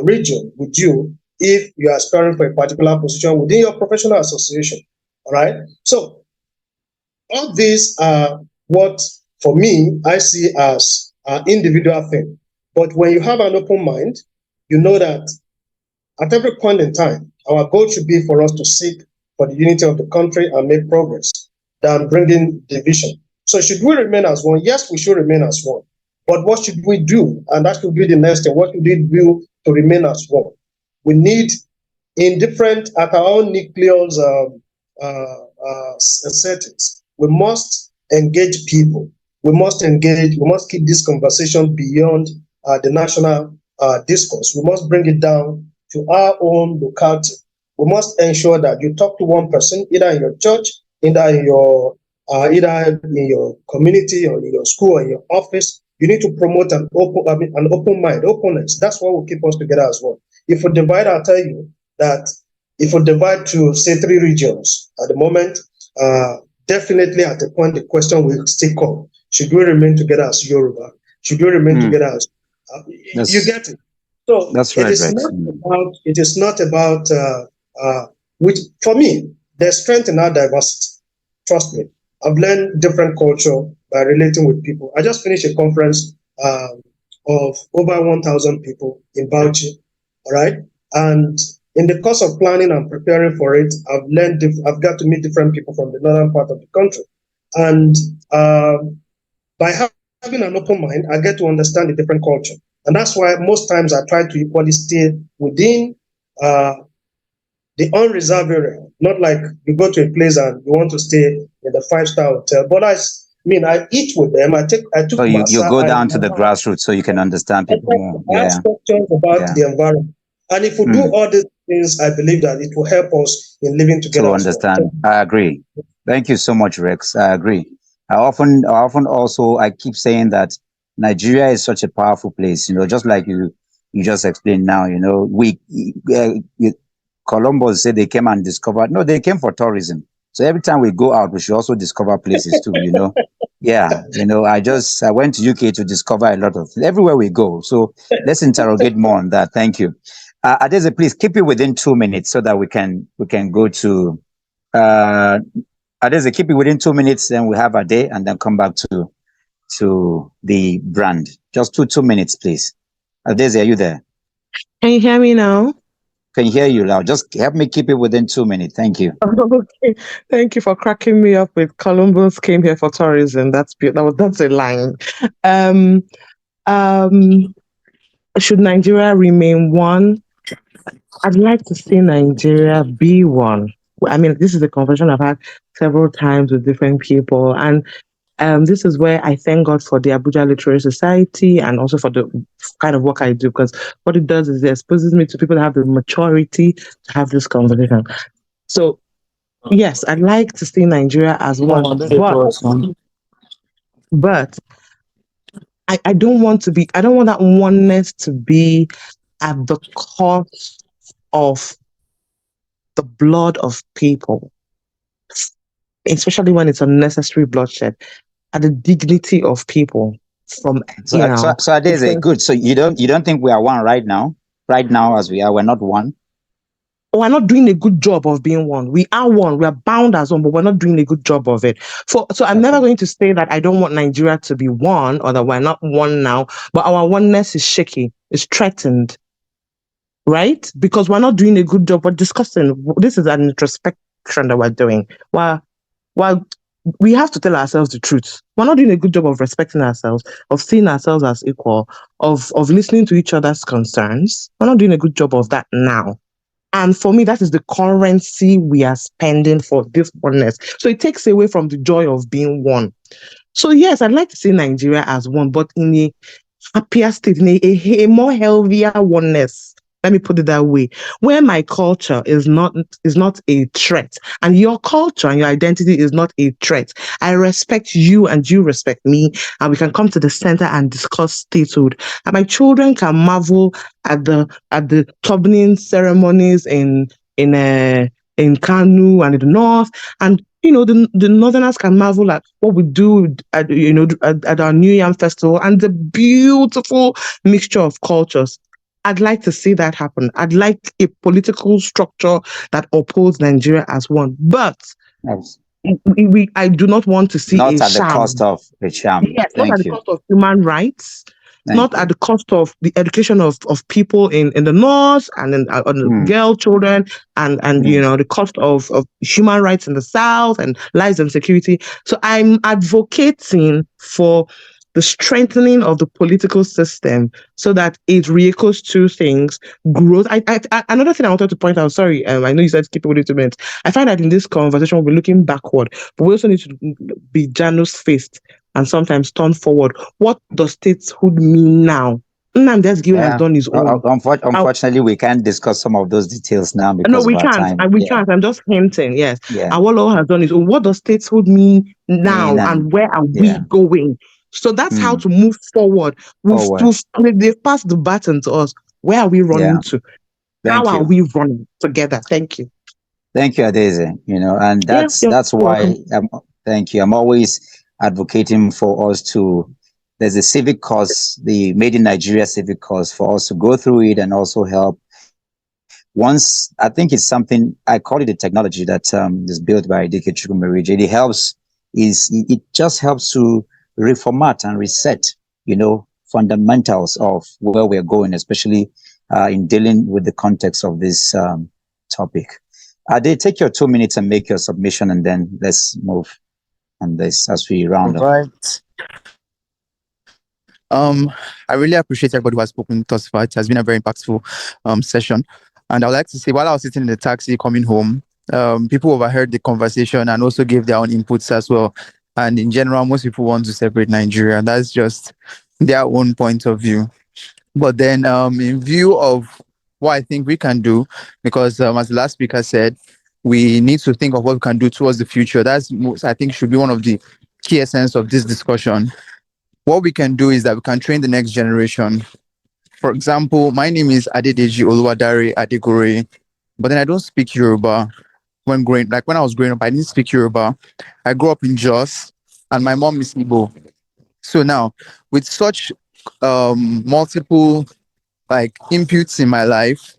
region with you if you are aspiring for a particular position within your professional association, all right? So all these are what, for me, I see as an individual thing. But when you have an open mind, you know that at every point in time, our goal should be for us to seek for the unity of the country and make progress than bringing division. So should we remain as one? Yes, we should remain as one. But what should we do? And that should be the next thing. What should we do to remain as one? We need, at our own nucleus settings, we must engage people. We must keep this conversation beyond the national discourse. We must bring it down to our own locality. We must ensure that you talk to one person, either in your church, either in your community or in your school or in your office. You need to promote an open mind, openness. That's what will keep us together as well. If we divide, I'll tell you that if we divide to, say, 3 regions at the moment, definitely at the point the question will still come. Should we remain together as Yoruba? Should we remain together as... you get it. So that's right, it is not about which, for me, there's strength in our diversity. Trust me. I've learned different culture by relating with people. I just finished a conference of over 1,000 people in Bauchi, all right? And in the course of planning and preparing for it, I've got to meet different people from the northern part of the country. And by having an open mind, I get to understand the different culture. And that's why most times I try to equally stay within the unreserved area, not like you go to a place and you want to stay in the 5-star hotel. But I eat with them. I took So you go down to the I grassroots so you can understand people more. ask Yeah. questions about Yeah. the environment. And if we do all these things, I believe that it will help us in living together To as well. understand. I agree. Thank you so much, Rex. I agree. I often also I keep saying that Nigeria is such a powerful place. Just like you just explained now. Uh, Columbus said they came and discovered. No, they came for tourism. So every time we go out, we should also discover places too. Yeah. I went to UK to discover a lot of everywhere we go. So let's interrogate more on that. Thank you. Adeze, please keep it within 2 minutes so that we can go to Adeze, keep it within 2 minutes, then we have a day and then come back to the brand. Just 2 minutes, please. Adeze, are you there? Can you hear me now? Can hear you now. Just help me keep it within 2 minutes. Thank you. Okay. Thank you for cracking me up with Columbus came here for tourism. That's that's a line. Um, should Nigeria remain one? I'd like to see Nigeria be one. I mean, this is a conversation I've had several times with different people, and this is where I thank God for the Abuja Literary Society and also for the kind of work I do, because what it does is it exposes me to people that have the maturity to have this conversation. So, yes, I'd like to see Nigeria as one, but I don't want that oneness to be at the cost of the blood of people, especially when it's unnecessary bloodshed, at the dignity of people. So Adeze, good. So you don't think we are one right now? Right now, as we are, we're not one. We're not doing a good job of being one. We are one. We are bound as one, but we're not doing a good job of it. So I'm never going to say that I don't want Nigeria to be one or that we're not one now, but our oneness is shaky, is threatened, right? Because we're not doing a good job. We're discussing. This is an introspection that we're doing. While we have to tell ourselves the truth. We're not doing a good job of respecting ourselves, of seeing ourselves as equal, of listening to each other's concerns. We're not doing a good job of that now. And for me, that is the currency we are spending for this oneness. So it takes away from the joy of being one. So yes, I'd like to see Nigeria as one, but in a happier state, in a more healthier oneness. Let me put it that way, where my culture is not a threat, and your culture and your identity is not a threat. I respect you and you respect me, and we can come to the center and discuss statehood. And my children can marvel at the turbaning ceremonies in Kanu and in the north, and the Northerners can marvel at what we do at our New Yam Festival and the beautiful mixture of cultures. I'd like to see that happen. I'd like a political structure that upholds Nigeria as one. But I do not want to see not a at sham. The cost of a sham. Yes, not at the cost of human rights. Not at the cost of the education of people in the north and the girl children and the cost of human rights in the south and lives and security. So I'm advocating for the strengthening of the political system so that it re-echoes two things: growth. Another thing I wanted to point out, sorry, I know you said keep it within 2 minutes. I find that in this conversation we'll be looking backward, but we also need to be Janus-faced and sometimes turn forward. What does statehood mean now? Nnamdi Azikiwe has done his own. Unfortunately, we can't discuss some of those details now because we of our time. We can't. I'm just hinting. Yes. Yeah. Awolowo has done his own. What does statehood mean now, and where are we going? So that's how to move forward. They've passed the baton to us. Where are we running to? How are we running together? Thank you. Thank you, Adeze. And that's why. Thank you. I'm always advocating for us to. There's a civic cause, the Made in Nigeria civic cause, for us to go through it and also help. Once, I think it's something, I call it a technology that is built by Dike Chukwumerije. It just helps to reformat and reset, fundamentals of where we're going, especially in dealing with the context of this topic. Ade, take your 2 minutes and make your submission, and then let's move on this as we round up. Right. I really appreciate everybody who has spoken thus far. It has been a very impactful session. And I would like to say, while I was sitting in the taxi coming home, people overheard the conversation and also gave their own inputs as well. And in general, most people want to separate Nigeria. That's just their own point of view. But then in view of what I think we can do, because as the last speaker said, we need to think of what we can do towards the future. That's I think should be one of the key essence of this discussion. What we can do is that we can train the next generation. For example, my name is Adedeji Oluwadare Adegore, but then I don't speak Yoruba. When I was growing up, I didn't speak Yoruba. I grew up in Jos, and my mom is Igbo. So now, with such multiple inputs in my life,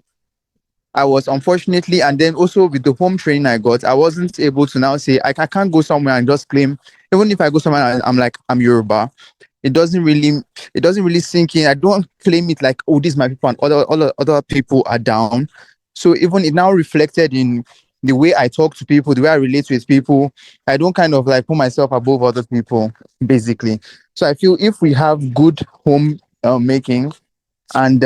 I was unfortunately, and then also with the home training I got, I wasn't able to now say I can't go somewhere and just claim. Even if I go somewhere, I'm Yoruba. It doesn't really sink in. I don't claim it like, oh, these my people and other people are down. So even it now reflected in the way I talk to people, the way I relate with people. I don't kind of put myself above other people, basically. So I feel if we have good home making and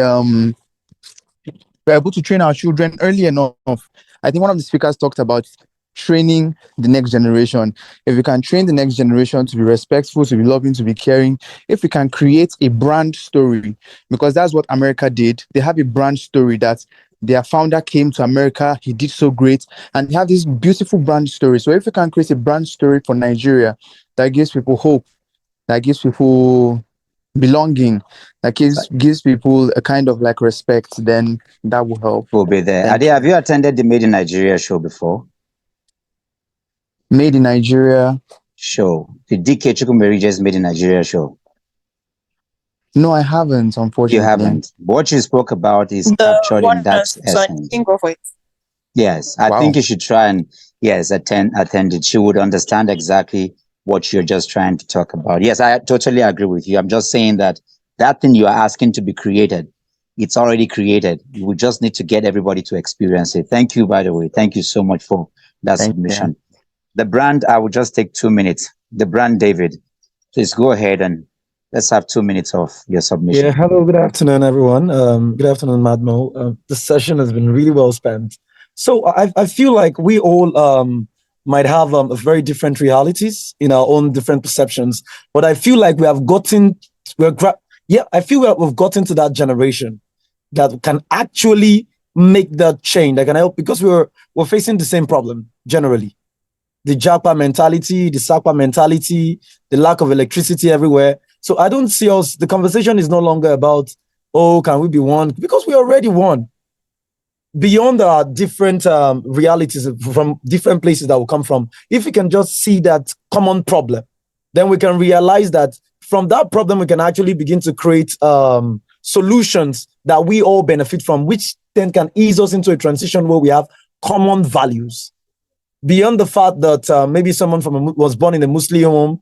we're able to train our children early enough. I think one of the speakers talked about training the next generation. If we can train the next generation to be respectful, to be loving, to be caring, if we can create a brand story, because that's what America did. They have a brand story that their founder came to America, he did so great, and they have this beautiful brand story. So if we can create a brand story for Nigeria that gives people hope, that gives people belonging, that gives people a kind of respect, then that will help. We'll be there. Ade, have you attended the Made in Nigeria show before? Made in Nigeria show. The DK Chukwumerije's Made in Nigeria show. No, I haven't, unfortunately. You haven't. What you spoke about is captured in that essence. Go for it. Yes, I think you should try and attend it. She would understand exactly what you're just trying to talk about. Yes, I totally agree with you. I'm just saying that thing you are asking to be created, it's already created. We just need to get everybody to experience it. Thank you, by the way. Thank you so much for that submission. You. The brand, I will just take 2 minutes. The brand, David, please go ahead and let's have 2 minutes of your submission. Yeah, hello, good afternoon, everyone. Good afternoon, Madmo. The session has been really well spent. So I feel like we all might have very different realities in our own different perceptions, but I feel like we have gotten, we've gotten to that generation that can actually make that change, that can help, because we're facing the same problem generally. The Japa mentality, the Sapa mentality, the lack of electricity everywhere. So I don't see us, the conversation is no longer about, oh, can we be one? Because we already won. Beyond our different realities from different places that will come from, if we can just see that common problem, then we can realize that from that problem, we can actually begin to create solutions that we all benefit from, which then can ease us into a transition where we have common values. Beyond the fact that maybe someone was born in a Muslim home,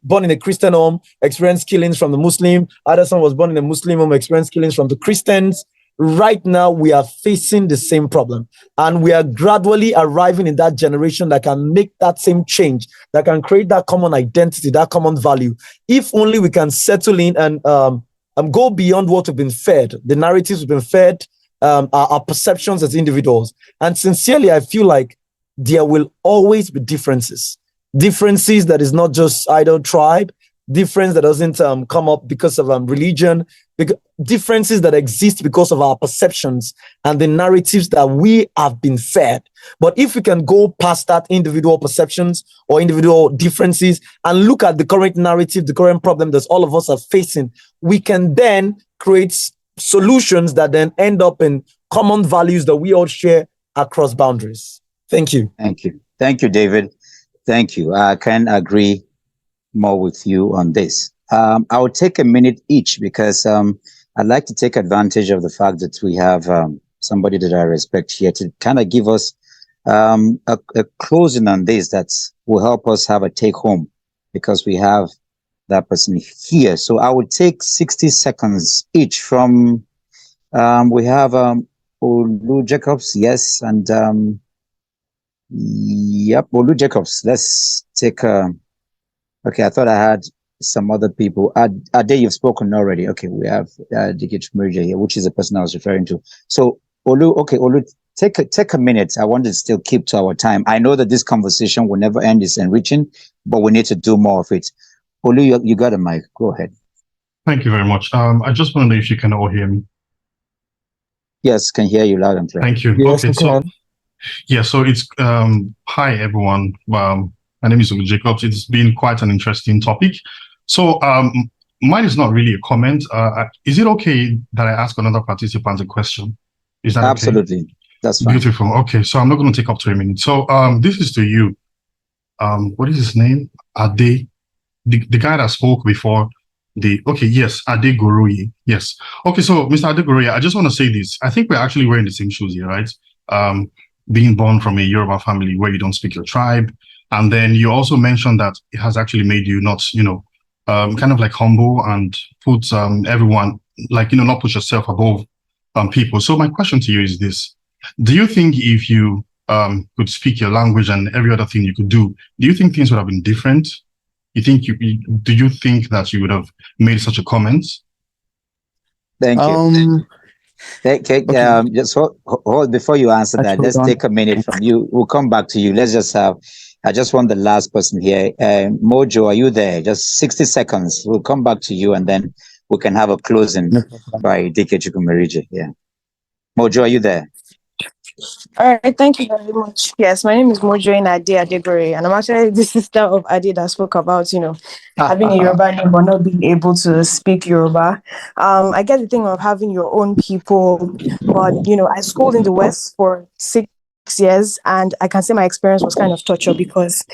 born in a Christian home, experienced killings from the Muslim. Other son was born in a Muslim home, experienced killings from the Christians. Right now, we are facing the same problem. And we are gradually arriving in that generation that can make that same change, that can create that common identity, that common value. If only we can settle in and go beyond what we've been fed, the narratives we've been fed, our perceptions as individuals. And sincerely, I feel like there will always be differences that is not just either tribe, difference that doesn't come up because of religion, differences that exist because of our perceptions and the narratives that we have been fed. But if we can go past that individual perceptions or individual differences and look at the current narrative, the current problem that all of us are facing, we can then create solutions that then end up in common values that we all share across boundaries. Thank you. Thank you. Thank you, David. Thank you. I can agree more with you on this. I will take a minute each because I'd like to take advantage of the fact that we have somebody that I respect here to kind of give us a closing on this that will help us have a take home, because we have that person here. So I would take 60 seconds each from We have Olu Jacobs, yes, and yep, Olu Jacobs. Let's take. Okay, I thought I had some other people. Ade, you've spoken already. Okay, we have Dikich Merja here, which is the person I was referring to. So Olu, okay, Olu, take a minute. I want to still keep to our time. I know that this conversation will never end. It's enriching, but we need to do more of it. Olu, you got a mic. Go ahead. Thank you very much. I just want to know if you can all hear me. Yes, can hear you loud and clear. Thank you. Yes, Okay, we so can. yeah, so it's hi everyone. My name is Olu Jacobs. It's been quite an interesting topic. So mine is not really a comment. Is it okay that I ask another participant a question? Is that okay? Absolutely. That's fine. Beautiful. Okay, so I'm not going to take up to a minute. So this is to you. What is his name? Ade, the guy that spoke before. Okay, yes, Ade Goroye. Yes. Okay, so Mr. Ade Goroye, I just want to say this. I think we're actually wearing the same shoes here, right? Being born from a Yoruba family where you don't speak your tribe. And then you also mentioned that it has actually made you not, kind of like humble and put everyone, like, not put yourself above people. So my question to you is this. Do you think if you could speak your language and every other thing you could do you think things would have been different? Do you think that you would have made such a comment? Thank you. Okay, Okay. just hold before you answer that. Actually, Let's take a minute from you. We'll come back to you. Let's just have. I just want the last person here. Mojo, are you there? Just 60 seconds. We'll come back to you, and then we can have a closing by DK Chukwumerije. Yeah. Mojo, are you there? All right, thank you very much. Yes, my name is Mojoin Ade Adegore, and I'm actually the sister of Ade that spoke about, having a Yoruba name but not being able to speak Yoruba. I get the thing of having your own people, but I schooled in the West for 6 years, and I can say my experience was kind of torture because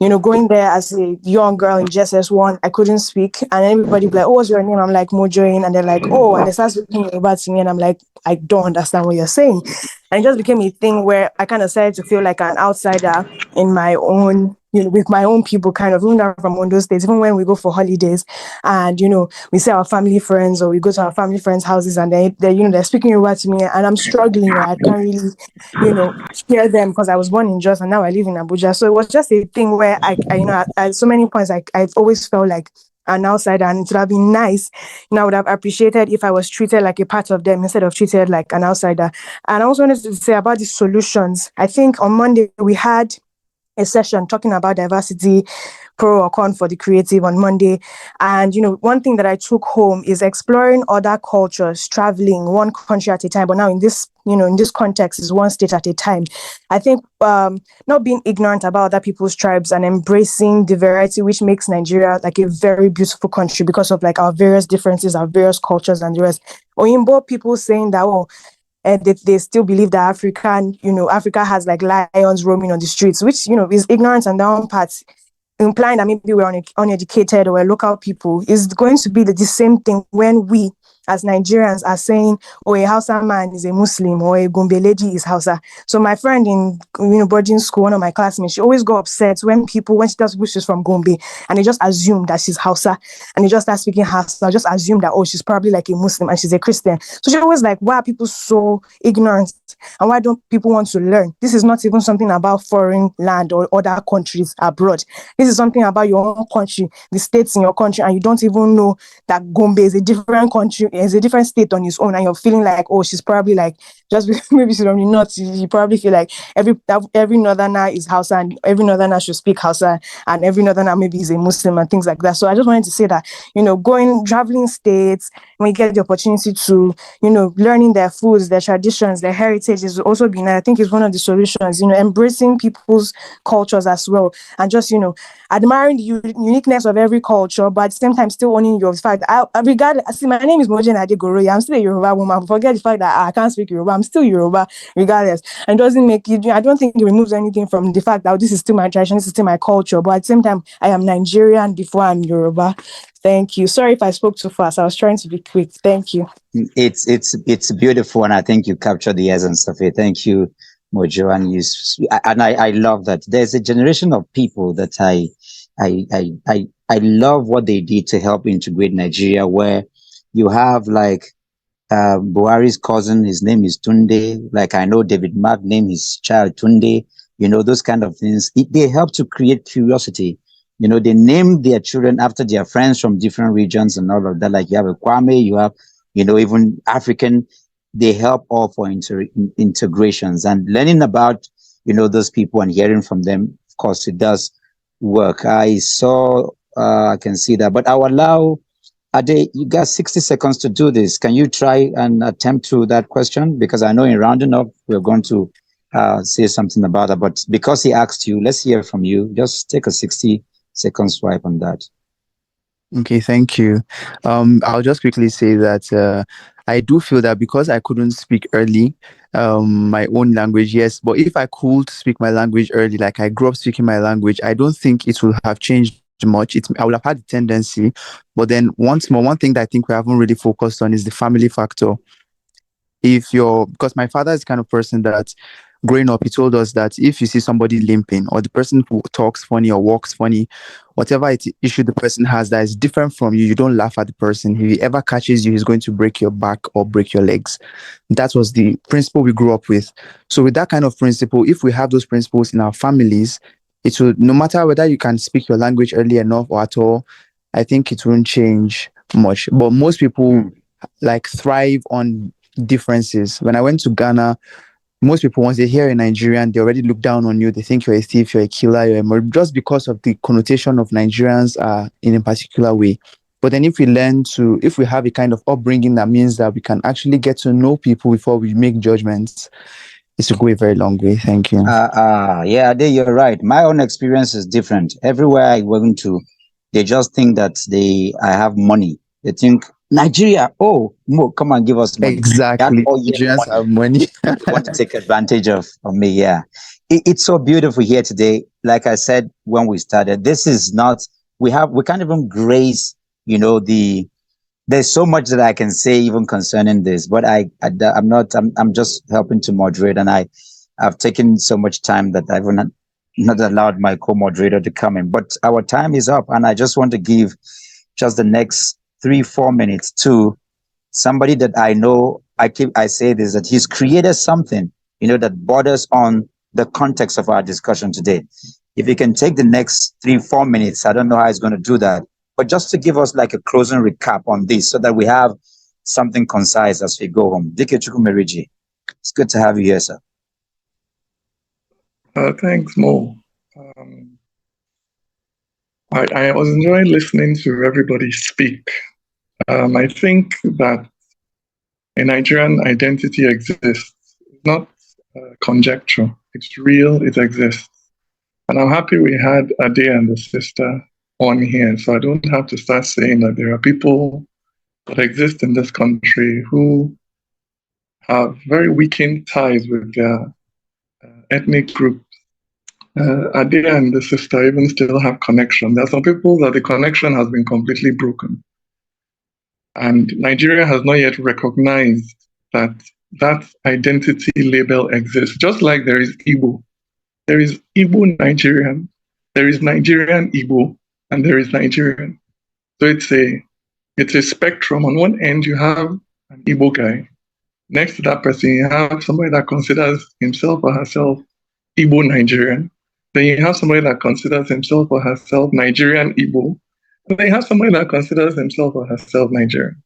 going there as a young girl in GSS1, I couldn't speak. And everybody be like, oh, what's your name? I'm like, Mojoin. And they're like, oh, and they start speaking Yoruba to me. And I'm like, I don't understand what you're saying. And it just became a thing where I kind of started to feel like an outsider in my own, with my own people, kind of, even though I'm from Ondo State, even when we go for holidays and, we see our family friends or we go to our family friends' houses and they're speaking Yoruba to me and I'm struggling. I can't really, hear them because I was born in Jos and now I live in Abuja. So it was just a thing where at so many points, I've always felt like an outsider, and it would have been nice. I would have appreciated if I was treated like a part of them instead of treated like an outsider. And I also wanted to say about the solutions. I think on Monday we had a session talking about diversity, pro or con for the creative on Monday. And, one thing that I took home is exploring other cultures, traveling one country at a time. But now in this context is one state at a time. I think not being ignorant about other people's tribes and embracing the variety, which makes Nigeria like a very beautiful country because of like our various differences, our various cultures and the rest. Oyinbo people saying that, and they still believe that Africa has like lions roaming on the streets, which, is ignorance on their own part, implying that maybe we're uneducated or we're local people. Is going to be the same thing when we, as Nigerians, are saying, oh, a Hausa man is a Muslim or a Gombe lady is Hausa. So my friend in boarding school, one of my classmates, she always got upset when she tells people she's from Gombe and they just assume that she's Hausa and they just start speaking Hausa, just assume that, oh, she's probably like a Muslim and she's a Christian. So she always like, why are people so ignorant and why don't people want to learn? This is not even something about foreign land or other countries abroad. This is something about your own country, the states in your country, and you don't even know that Gombe is a different country, is a different state on its own, and you're feeling like, oh, she's probably like, just maybe she's only not, you probably feel like every northerner is Hausa and every northerner should speak Hausa and every northerner maybe is a Muslim and things like that. So I just wanted to say that, traveling states, when you get the opportunity to, learning their foods, their traditions, their heritage is also being, I think, is one of the solutions, embracing people's cultures as well, and just, admiring the uniqueness of every culture, but at the same time still owning your fact. My name is Mojen Adegoroye. I'm still a Yoruba woman. Forget the fact that I can't speak Yoruba. I'm still Yoruba, regardless. And it doesn't make it, I don't think it removes anything from the fact that this is still my tradition, this is still my culture. But at the same time, I am Nigerian before I'm Yoruba. Thank you. Sorry if I spoke too fast. I was trying to be quick. Thank you. It's beautiful, and I think you captured the essence of it. Thank you, Mojo, and I love that. There's a generation of people that I love what they did to help integrate Nigeria, where you have like Buhari's cousin, his name is Tunde. Like I know David Mark named his child Tunde. You know, those kind of things. They help to create curiosity. You know, they name their children after their friends from different regions and all of that. Like you have a Kwame, you have, you know, even African. They help all for integrations and learning about, you know, those people and hearing from them. Of course, it does work. I saw, I can see that, but I'll allow Ade, you got 60 seconds to do this. Can you try and attempt to that question? Because I know in rounding up, we're going to say something about that. But because he asked you, let's hear from you. Just take a 60-second swipe on that. Okay, thank you. I'll just quickly say that I do feel that because I couldn't speak early, my own language, yes, but if I could speak my language early, like I grew up speaking my language, I don't think it will have changed much. I would have had the tendency, but then once more, one thing that I think we haven't really focused on is the family factor. Because my father is the kind of person that growing up, he told us that if you see somebody limping or the person who talks funny or walks funny, whatever issue the person has that is different from you, you don't laugh at the person. If he ever catches you, he's going to break your back or break your legs. That was the principle we grew up with. So with that kind of principle, if we have those principles in our families, it will, no matter whether you can speak your language early enough or at all, I think it won't change much. But most people like thrive on differences. When I went to Ghana, most people, once they hear a Nigerian, they already look down on you. They think you're a thief, you're a killer, you're a murderer, just because of the connotation of Nigerians in a particular way. But then if we have a kind of upbringing that means that we can actually get to know people before we make judgments, it will go a very long way. Thank you. Yeah, Ade, you're right. My own experience is different. Everywhere I went to, they just think that I have money. They think Nigeria, oh, Mo, come and give us money. Exactly. Nigerians have money. They want to take advantage of me. Yeah. It's so beautiful here today. Like I said when we started, this is not, we can't even grace, you know, there's so much that I can say even concerning this, but I'm just helping to moderate, and I've taken so much time that I've not allowed my co-moderator to come in. But our time is up, and I just want to give just the next 3-4 minutes to somebody that I know. I say this, that he's created something, you know, that borders on the context of our discussion today. If he can take the next 3-4 minutes, I don't know how he's going to do that, but just to give us like a closing recap on this so that we have something concise as we go home. Dike Chukwumeriji, it's good to have you here, sir. Thanks, Mo. I was enjoying listening to everybody speak. I think that a Nigerian identity exists. It's not conjecture. It's real. It exists. And I'm happy we had Ade and the sister on here, so I don't have to start saying that there are people that exist in this country who have very weakened ties with their ethnic groups. Ade and the sister even still have connection. There are some people that the connection has been completely broken. And Nigeria has not yet recognized that that identity label exists. Just like there is Igbo. There is Igbo Nigerian, there is Nigerian Igbo, and there is Nigerian. So it's a spectrum. On one end, you have an Igbo guy. Next to that person, you have somebody that considers himself or herself Igbo Nigerian. Then you have somebody that considers himself or herself Nigerian Igbo. And then you have somebody that considers himself or herself Nigerian.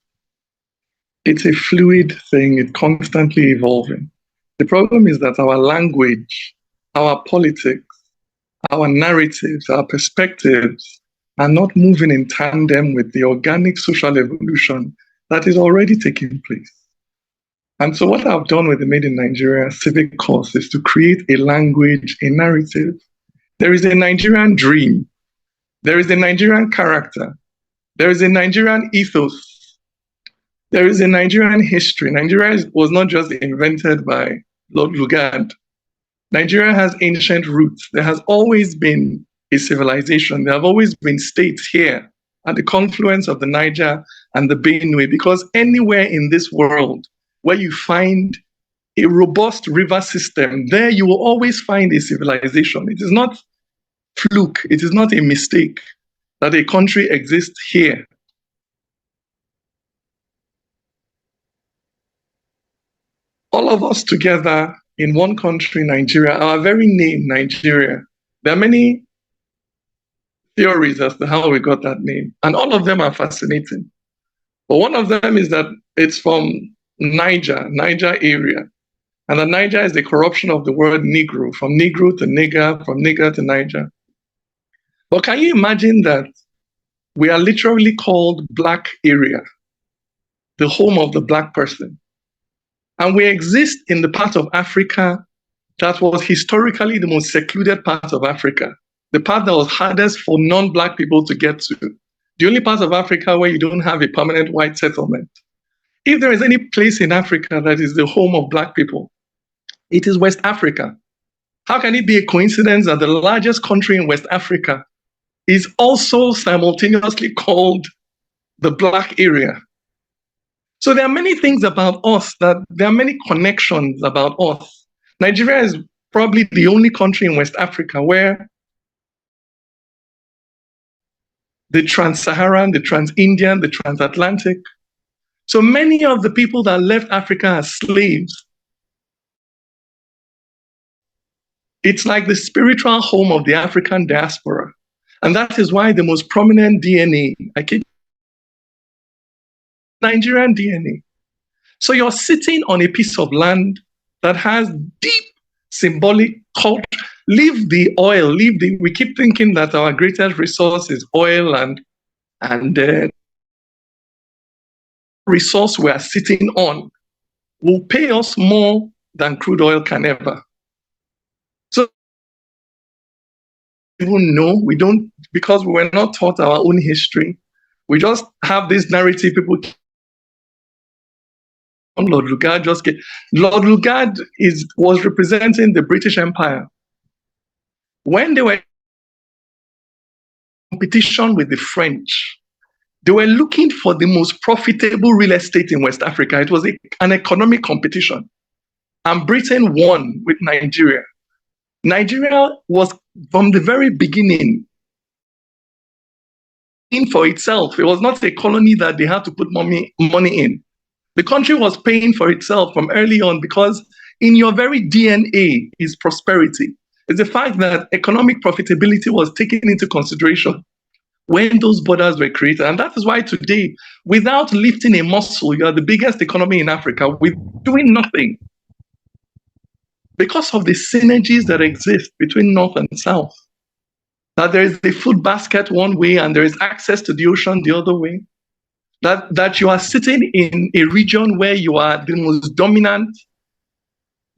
It's a fluid thing. It's constantly evolving. The problem is that our language, our politics, our narratives, our perspectives are not moving in tandem with the organic social evolution that is already taking place. And so what I've done with the Made in Nigeria civic course is to create a language, a narrative. There is a Nigerian dream. There is a Nigerian character. There is a Nigerian ethos. There is a Nigerian history. Nigeria was not just invented by Lord Lugard. Nigeria has ancient roots. There has always been a civilization. There have always been states here at the confluence of the Niger and the Benue, because anywhere in this world where you find a robust river system, there you will always find a civilization. It is not fluke. It is not a mistake that a country exists here. all of us together in one country, Nigeria, our very name, Nigeria. There are many theories as to how we got that name, and all of them are fascinating. But one of them is that it's from Niger area. And the Niger is the corruption of the word Negro, from Negro to nigger, from nigger to Niger. But can you imagine that we are literally called Black area, the home of the Black person? And we exist in the part of Africa that was historically the most secluded part of Africa, the part that was hardest for non-Black people to get to, the only part of Africa where you don't have a permanent white settlement. If there is any place in Africa that is the home of Black people, it is West Africa. How can it be a coincidence that the largest country in West Africa is also simultaneously called the Black area? So there are many things about us, that there are many connections about us. Nigeria is probably the only country in West Africa where the trans-Saharan, the trans-Indian, the transatlantic. So many of the people that left Africa as slaves, it's like the spiritual home of the African diaspora. And that is why the most prominent DNA, Nigerian DNA. So you're sitting on a piece of land that has deep symbolic culture. Leave the oil, we keep thinking that our greatest resource is oil and resource we are sitting on will pay us more than crude oil can ever. So even know, we don't, because we were not taught our own history. We just have this narrative people. Lord Lugard just get. Lord Lugard was representing the British Empire. When they were in competition with the French, they were looking for the most profitable real estate in West Africa. It was an economic competition. And Britain won with Nigeria. Nigeria was, from the very beginning, in for itself. It was not a colony that they had to put money in. The country was paying for itself from early on, because in your very DNA is prosperity. It's the fact that economic profitability was taken into consideration when those borders were created. And that is why today, without lifting a muscle, you are the biggest economy in Africa with doing nothing. Because of the synergies that exist between North and South. That there is a food basket one way and there is access to the ocean the other way. That you are sitting in a region where you are the most dominant.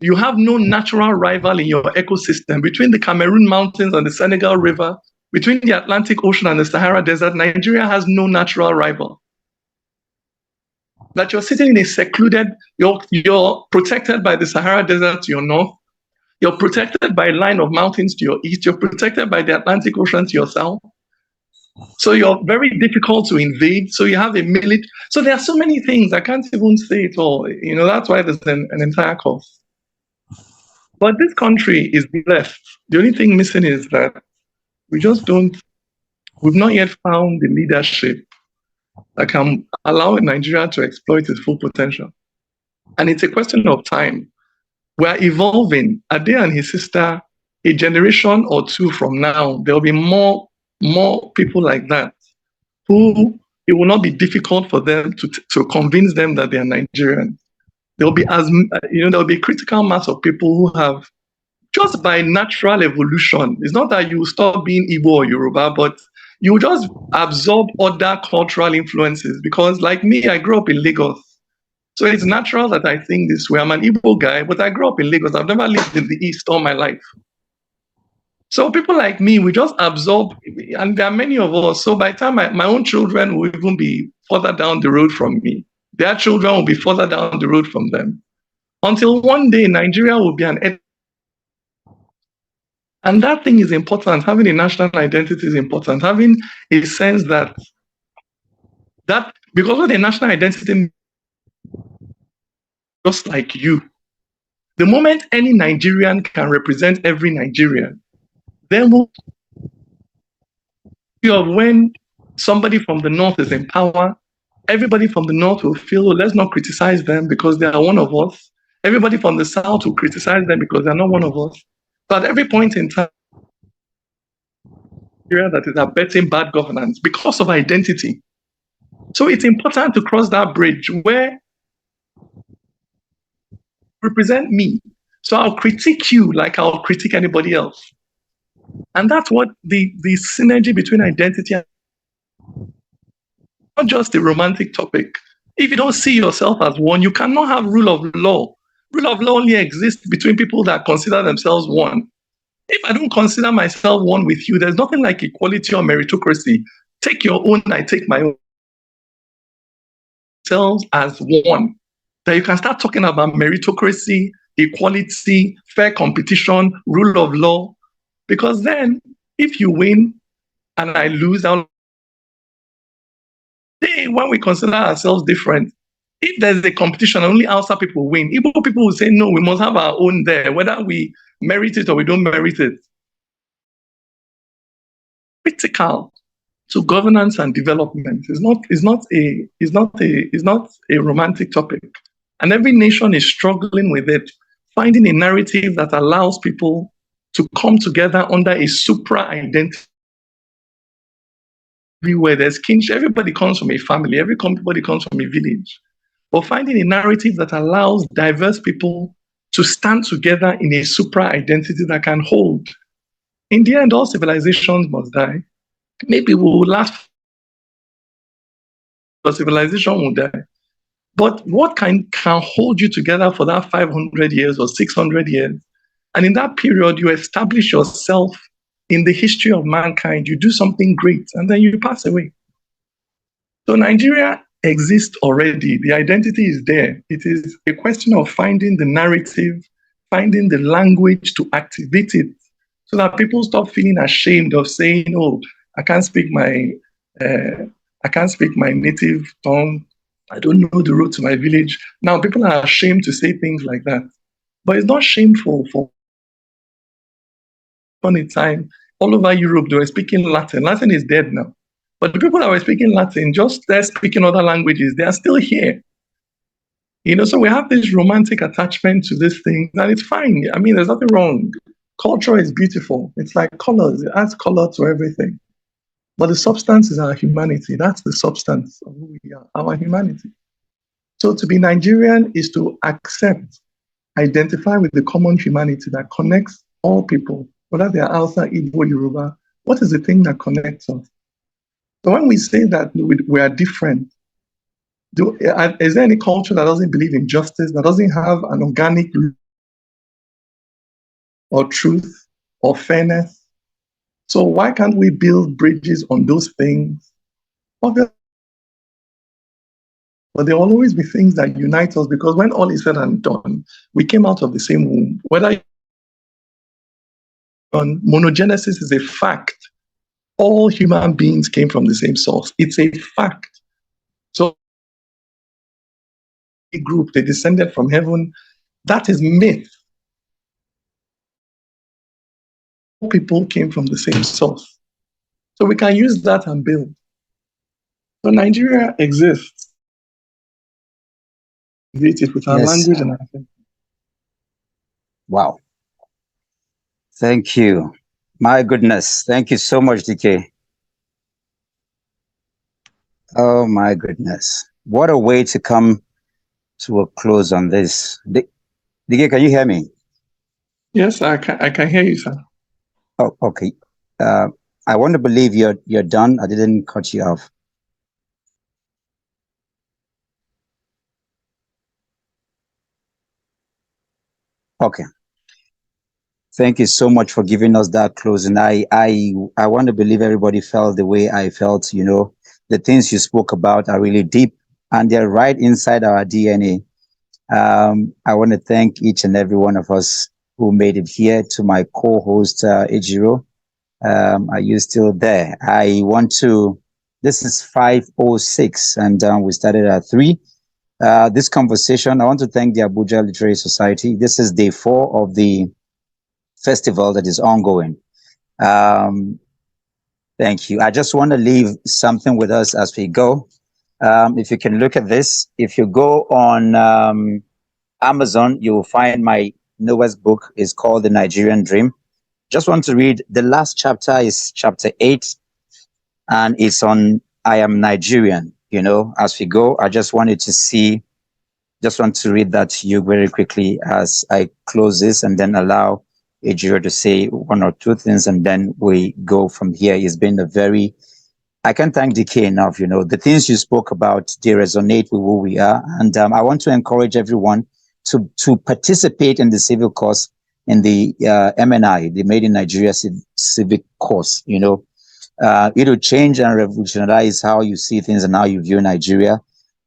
You have no natural rival in your ecosystem. Between the Cameroon Mountains and the Senegal River, between the Atlantic Ocean and the Sahara Desert, Nigeria has no natural rival. That you're sitting in a secluded, you're protected by the Sahara Desert to your north, you're protected by a line of mountains to your east, you're protected by the Atlantic Ocean to your south. So you're very difficult to invade. So you have a military. So there are so many things, I can't even say it all. You know, that's why there's an entire course. But this country is blessed. The only thing missing is that we've not yet found the leadership that can allow Nigeria to exploit its full potential. And it's a question of time. We're evolving. Ade and his sister, a generation or two from now, there'll be more people like that who it will not be difficult for them to convince them that they are Nigerian. There'll be there'll be a critical mass of people who have, just by natural evolution, it's not that you stop being Igbo or Yoruba, but you just absorb other cultural influences. Because like me, I grew up in Lagos. So it's natural that I think this way. I'm an Igbo guy, but I grew up in Lagos. I've never lived in the East all my life. So people like me, we just absorb, and there are many of us. So by the time my own children will even be further down the road from me, their children will be further down the road from them. Until one day, Nigeria will be an. And that thing is important. Having a national identity is important. Having a sense that because of the national identity, just like you, the moment any Nigerian can represent every Nigerian, then when somebody from the north is in power, everybody from the north will feel, let's not criticize them because they are one of us. Everybody from the South will criticize them because they're not one of us. But at every point in time, that is abetting bad governance because of identity. So it's important to cross that bridge where represent me. So I'll critique you like I'll critique anybody else. And that's what the synergy between identity and not just a romantic topic. If you don't see yourself as one, you cannot have rule of law. Rule of law only exists between people that consider themselves one. If I don't consider myself one with you, there's nothing like equality or meritocracy. Take your own, I take my own. Selves as one. That you can start talking about meritocracy, equality, fair competition, rule of law. Because then, if you win and I lose, when we consider ourselves different, if there's a competition, only outside people win. Igbo people will say, no, we must have our own there, whether we merit it or we don't merit it. Critical to governance and development is not a romantic topic. And every nation is struggling with it, finding a narrative that allows people to come together under a supra identity. Everywhere there's kinship, everybody comes from a family, everybody comes from a village. But finding a narrative that allows diverse people to stand together in a supra identity that can hold. In the end, all civilizations must die. Maybe we will last, but civilization will die. But what can hold you together for that 500 years or 600 years? And in that period, you establish yourself in the history of mankind. You do something great, and then you pass away. So Nigeria exists already. The identity is there. It is a question of finding the narrative, finding the language to activate it, so that people stop feeling ashamed of saying, "Oh, I can't speak my native tongue. I don't know the road to my village." Now people are ashamed to say things like that, but it's not shameful. For a time, all over Europe, they were speaking Latin. Latin is dead now, but the people that were speaking Latin, just they're speaking other languages, they are still here. So we have this romantic attachment to this thing, and it's fine. I mean, there's nothing wrong. Culture is beautiful. It's like colors. It adds color to everything. But the substance is our humanity. That's the substance of who we are, our humanity. So to be Nigerian is to accept, identify with the common humanity that connects all people, whether they are Hausa, Igbo, Yoruba. What is the thing that connects us? So when we say that we are different, is there any culture that doesn't believe in justice, that doesn't have an organic or truth or fairness? So why can't we build bridges on those things? Obviously, but there will always be things that unite us, because when all is said and done, we came out of the same womb. Whether monogenesis is a fact, all human beings came from the same source. It's a fact. So a group, they descended from heaven. That is myth. People came from the same source. So we can use that and build. So Nigeria exists. With our language and our thing. Wow. Thank you. My goodness. Thank you so much, DK. Oh my goodness. What a way to come to a close on this. DK, can you hear me? Yes, I can hear you, sir. Oh, okay. I want to believe you're done. I didn't cut you off. Okay. Thank you so much for giving us that closing. I want to believe everybody felt the way I felt. The things you spoke about are really deep, and they're right inside our DNA. I want to thank each and every one of us who made it here. To my co-host, Ejiro. Are you still there? This is 5:06, and we started at 3. This conversation, I want to thank the Abuja Literary Society. This is day 4 of the festival that is ongoing. Thank you. I just want to leave something with us as we go. If you can look at this, if you go on Amazon, you will find my newest book is called The Nigerian Dream. Just want to read the last chapter is chapter 8, and it's on I am Nigerian. You know, as we go, I just want to read that to you very quickly as I close this, and then allow Ejiro to say one or two things, and then we go from here. It's been I can't thank DK enough. You know, the things you spoke about, they resonate with who we are. And I want to encourage everyone to participate in the civil course, in the MNI, the Made in Nigeria Civic Course. You know, it will change and revolutionize how you see things and how you view Nigeria.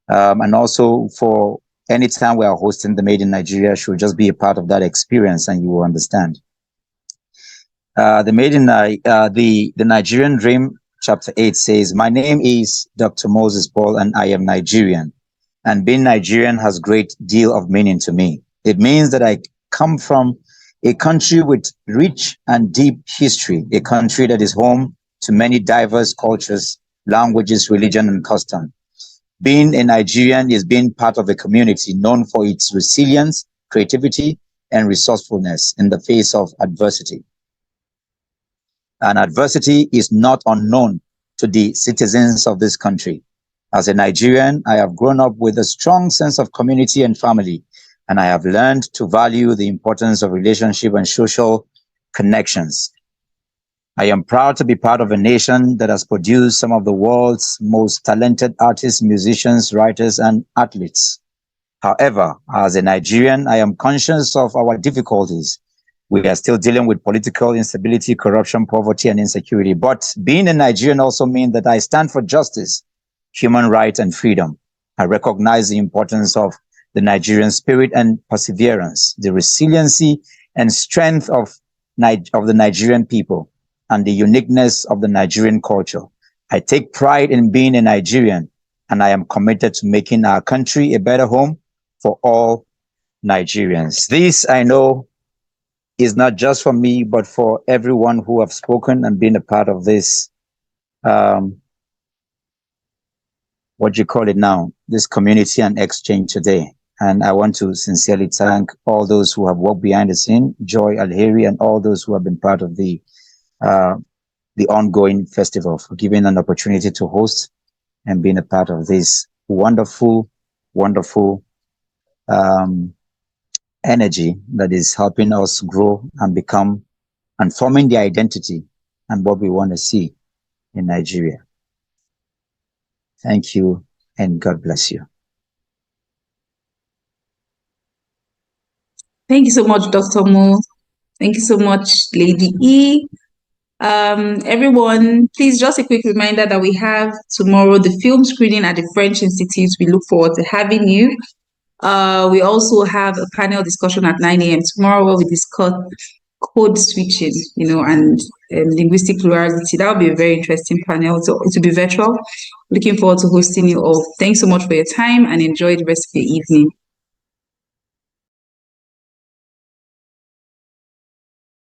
And also for any time we are hosting the Made in Nigeria should just be a part of that experience, and you will understand. The Nigerian Dream, chapter 8 says, "My name is Dr. Moses Paul, and I am Nigerian. And being Nigerian has a great deal of meaning to me. It means that I come from a country with rich and deep history, a country that is home to many diverse cultures, languages, religion, and custom. Being a Nigerian is being part of a community known for its resilience, creativity, and resourcefulness in the face of adversity. And adversity is not unknown to the citizens of this country. As a Nigerian, I have grown up with a strong sense of community and family, and I have learned to value the importance of relationship and social connections. I am proud to be part of a nation that has produced some of the world's most talented artists, musicians, writers, and athletes. However, as a Nigerian, I am conscious of our difficulties. We are still dealing with political instability, corruption, poverty, and insecurity. But being a Nigerian also means that I stand for justice, human rights, and freedom. I recognize the importance of the Nigerian spirit and perseverance, the resiliency and strength of the Nigerian people, and the uniqueness of the Nigerian culture. I take pride in being a Nigerian, and I am committed to making our country a better home for all Nigerians. This, I know, is not just for me, but for everyone who have spoken and been a part of this, what you call it now, this community and exchange today. And I want to sincerely thank all those who have worked behind the scene, Joy Alheri, and all those who have been part of the ongoing festival for giving an opportunity to host and being a part of this wonderful, wonderful energy that is helping us grow and become and forming the identity and what we want to see in Nigeria. Thank you, and God bless you. Thank you so much, Dr. Mo. Thank you so much, Lady E. Everyone, please, just a quick reminder that we have tomorrow the film screening at the French Institute. We look forward to having you. We also have a panel discussion at 9 a.m. tomorrow where we discuss code switching, and linguistic plurality. That will be a very interesting panel. So it will be virtual. Looking forward to hosting you all. Thanks so much for your time and enjoy the rest of your evening.